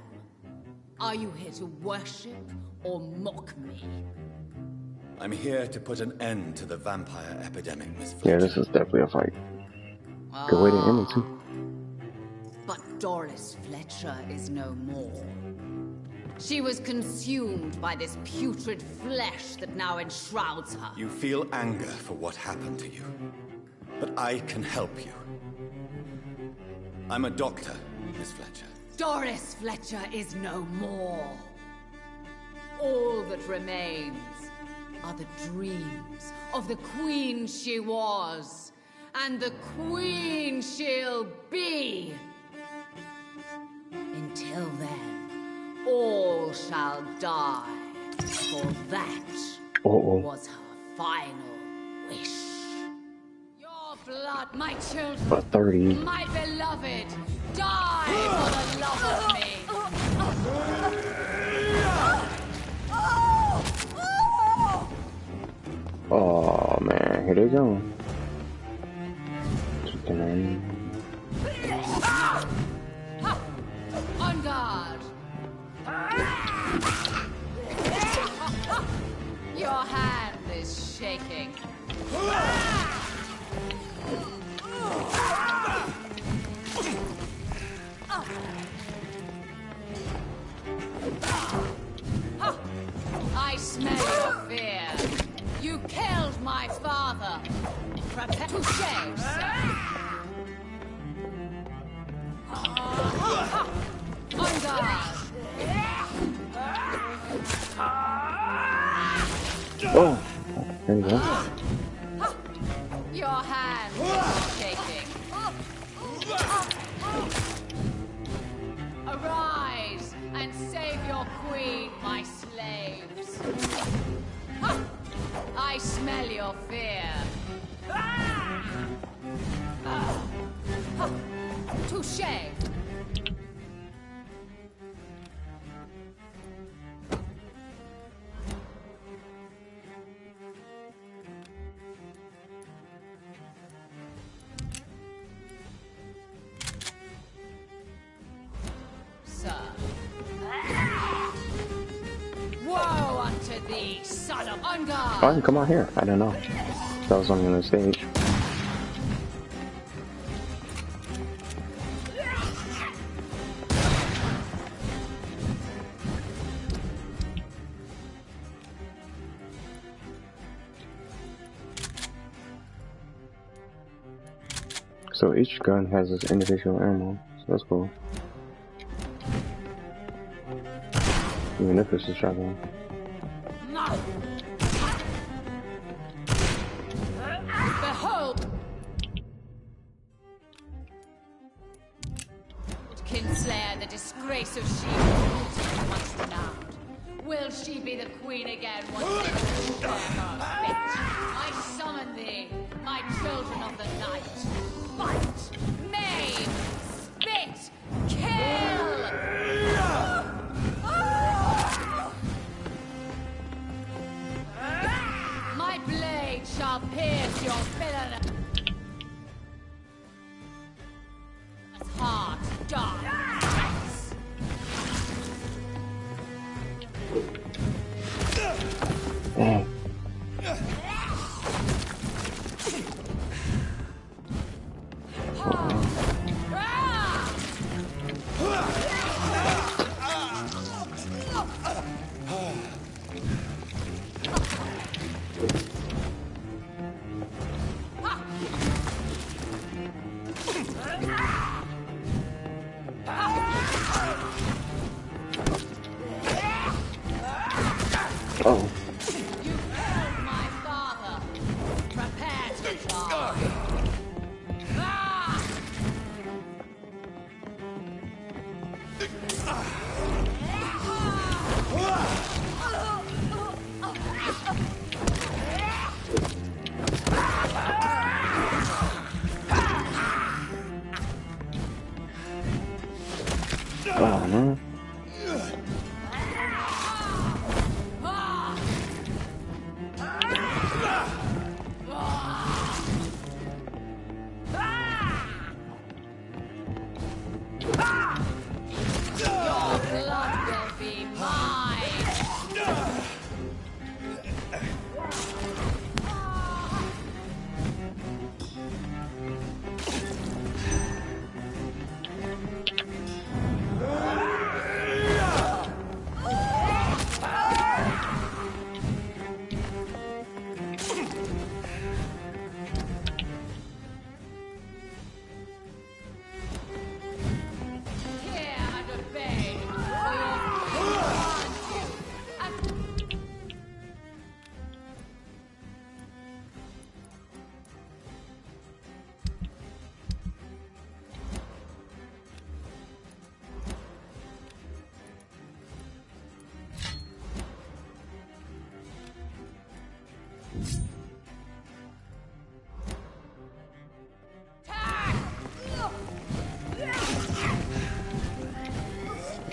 Are you here to worship or mock me? I'm here to put an end to the vampire epidemic, Miss Yeah, Fletcher. this is definitely a fight. Good way to end it, too. But Doris Fletcher is no more. She was consumed by this putrid flesh that now enshrouds her. You feel anger for what happened to you, but I can help you. I'm a doctor, Miss Fletcher. Doris Fletcher is no more. All that remains are the dreams of the queen she was, and the queen she'll be. Until then, all shall die, for that was her final wish. Your blood, my children, For 30. my beloved, die for the love of me. Oh man, here they go. On guard. Your hand is shaking. I smell your fear. You killed my father. Prepare to shame, sir. On guard. Oh, there you go. Your hands are shaking. Arise and save your queen, my slaves. I smell your fear. Touché. Woe unto thee, son of Ungar! Oh, I can come out here. I don't know. That was only on the stage. So each gun has its individual ammo, so that's cool. Even if it's a shotgun. Behold! Kinslayer, the disgrace of she once renowned. Will she be the queen again once they share her fate? I summon thee, my children of the night. Fight! Maim! Spit! Kill! My blade shall pierce your villainous heart, dark. Oh. Oh. You killed my father. Prepare to die. Oh, man. Your blood will be mine. Hear and obey, for your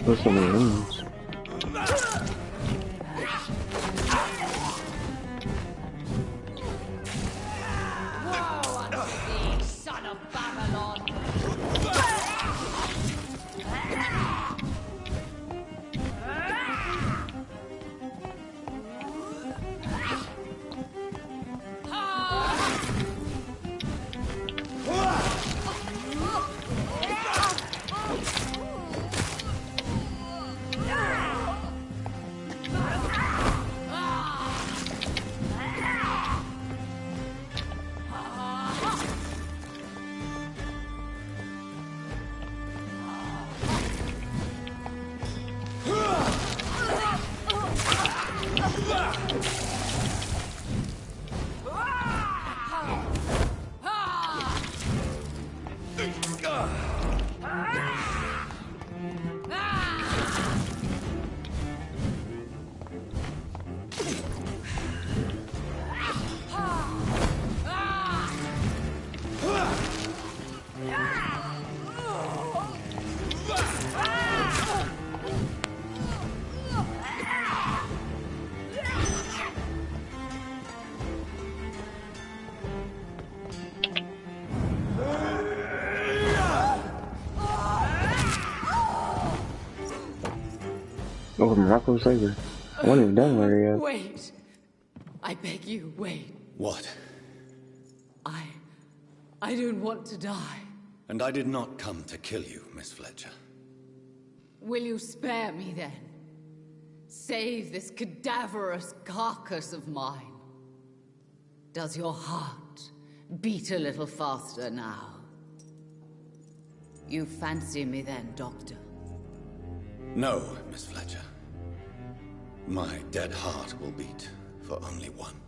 There's so many enemies. woe unto thee, son of Babylon. Oh, Morocco Saber. One and done area. Wait. I beg you, wait. What? I don't want to die. And I did not come to kill you, Miss Fletcher. Will you spare me then? Save this cadaverous carcass of mine. Does your heart beat a little faster now? You fancy me then, Doctor? No, Miss Fletcher. My dead heart will beat for only one.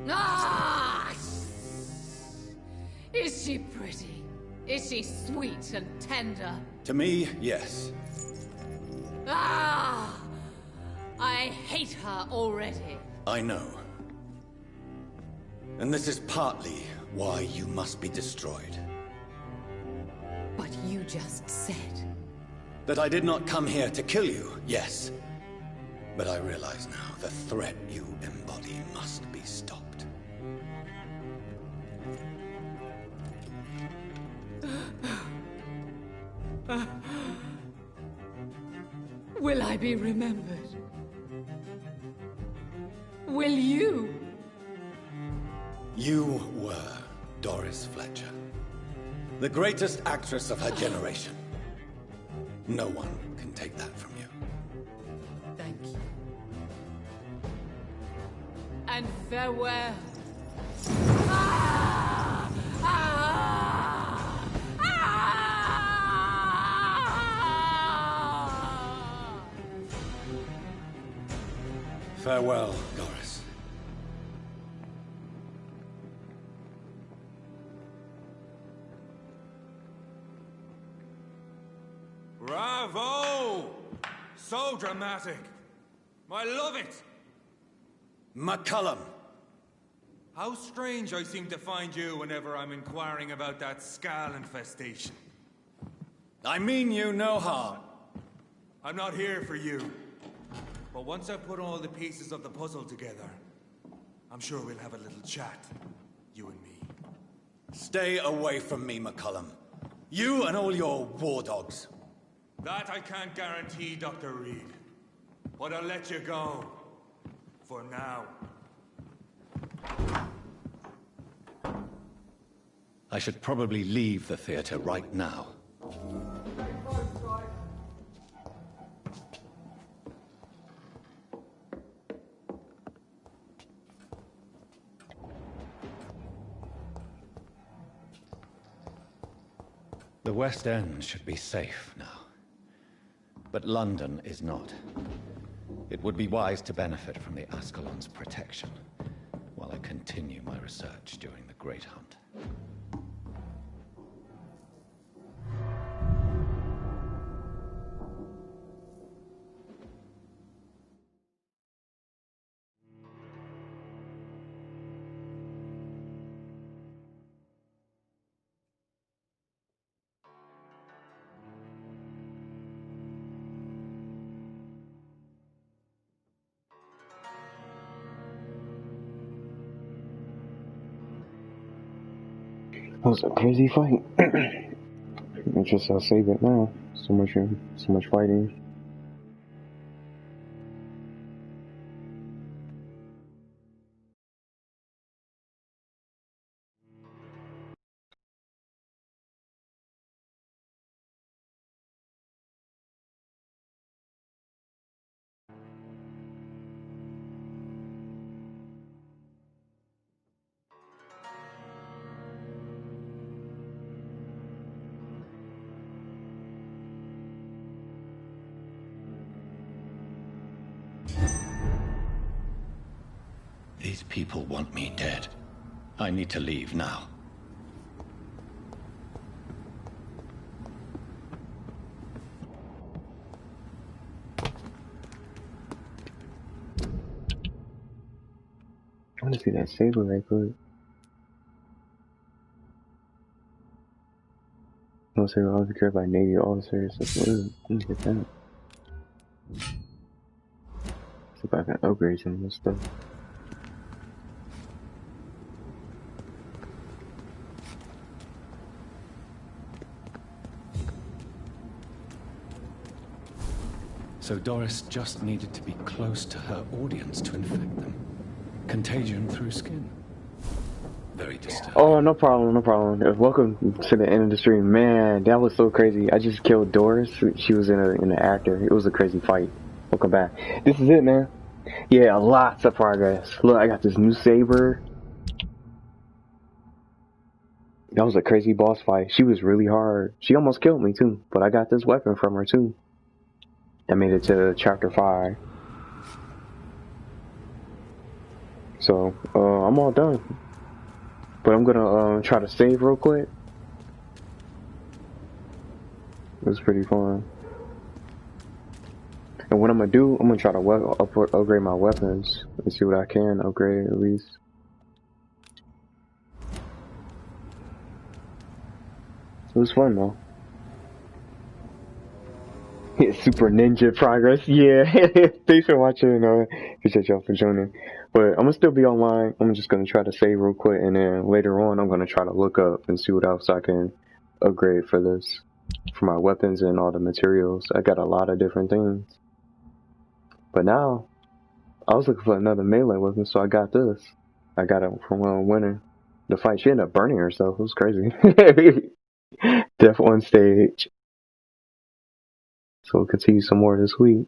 Ah! Is she pretty? Is she sweet and tender? To me, yes. Ah! I hate her already. I know. And this is partly why you must be destroyed. But you just said... That I did not come here to kill you, yes. But I realize now the threat you embody must be stopped. Will I be remembered? Will you? You were Doris Fletcher. The greatest actress of her generation. No one can take that from you. Thank you. And farewell. Ah! Ah! Ah! Farewell, Doris. Bravo! So dramatic. I love it. McCullum. How strange I seem to find you whenever I'm inquiring about that Skal infestation. I mean you no harm. I'm not here for you. But once I put all the pieces of the puzzle together, I'm sure we'll have a little chat, you and me. Stay away from me, McCullum. You and all your war dogs. That I can't guarantee, Dr. Reed. But I'll let you go. For now. I should probably leave the theater right now. The West End should be safe now. But London is not. It would be wise to benefit from the Ascalon's protection, while I continue my research during the Great Hunt. That was a crazy fight. It's just I'll save it now. So much fighting. These people want me dead. I need to leave now. I want to see that saber right quick. No saber always carried by Navy officers. That's weird. Let me get that. See if I can upgrade some of this stuff. So So Doris just needed to be close to her audience to infect them. Contagion through skin. Very disturbing. Oh, no problem, no problem. Welcome to the end of the stream. Man, that was so crazy. I just killed Doris. She was in the actor. It was a crazy fight. Welcome back. This is it, man. Yeah, lots of progress. Look, I got this new saber. That was a crazy boss fight. She was really hard. She almost killed me too, but I got this weapon from her too. I made it to chapter 5. So, I'm all done. But I'm gonna try to save real quick. It was pretty fun. And what I'm gonna do, I'm gonna try to upgrade my weapons and see what I can upgrade at least. It was fun though. Super ninja progress, yeah. Thanks for watching. Appreciate y'all for joining. But I'm gonna still be online. I'm just gonna try to save real quick, and then later on, I'm gonna try to look up and see what else I can upgrade for this, for my weapons and all the materials. I got a lot of different things. But now, I was looking for another melee weapon, so I got this. I got it from winning the fight. She ended up burning herself. It was crazy. Death on stage. So we'll continue some more this week.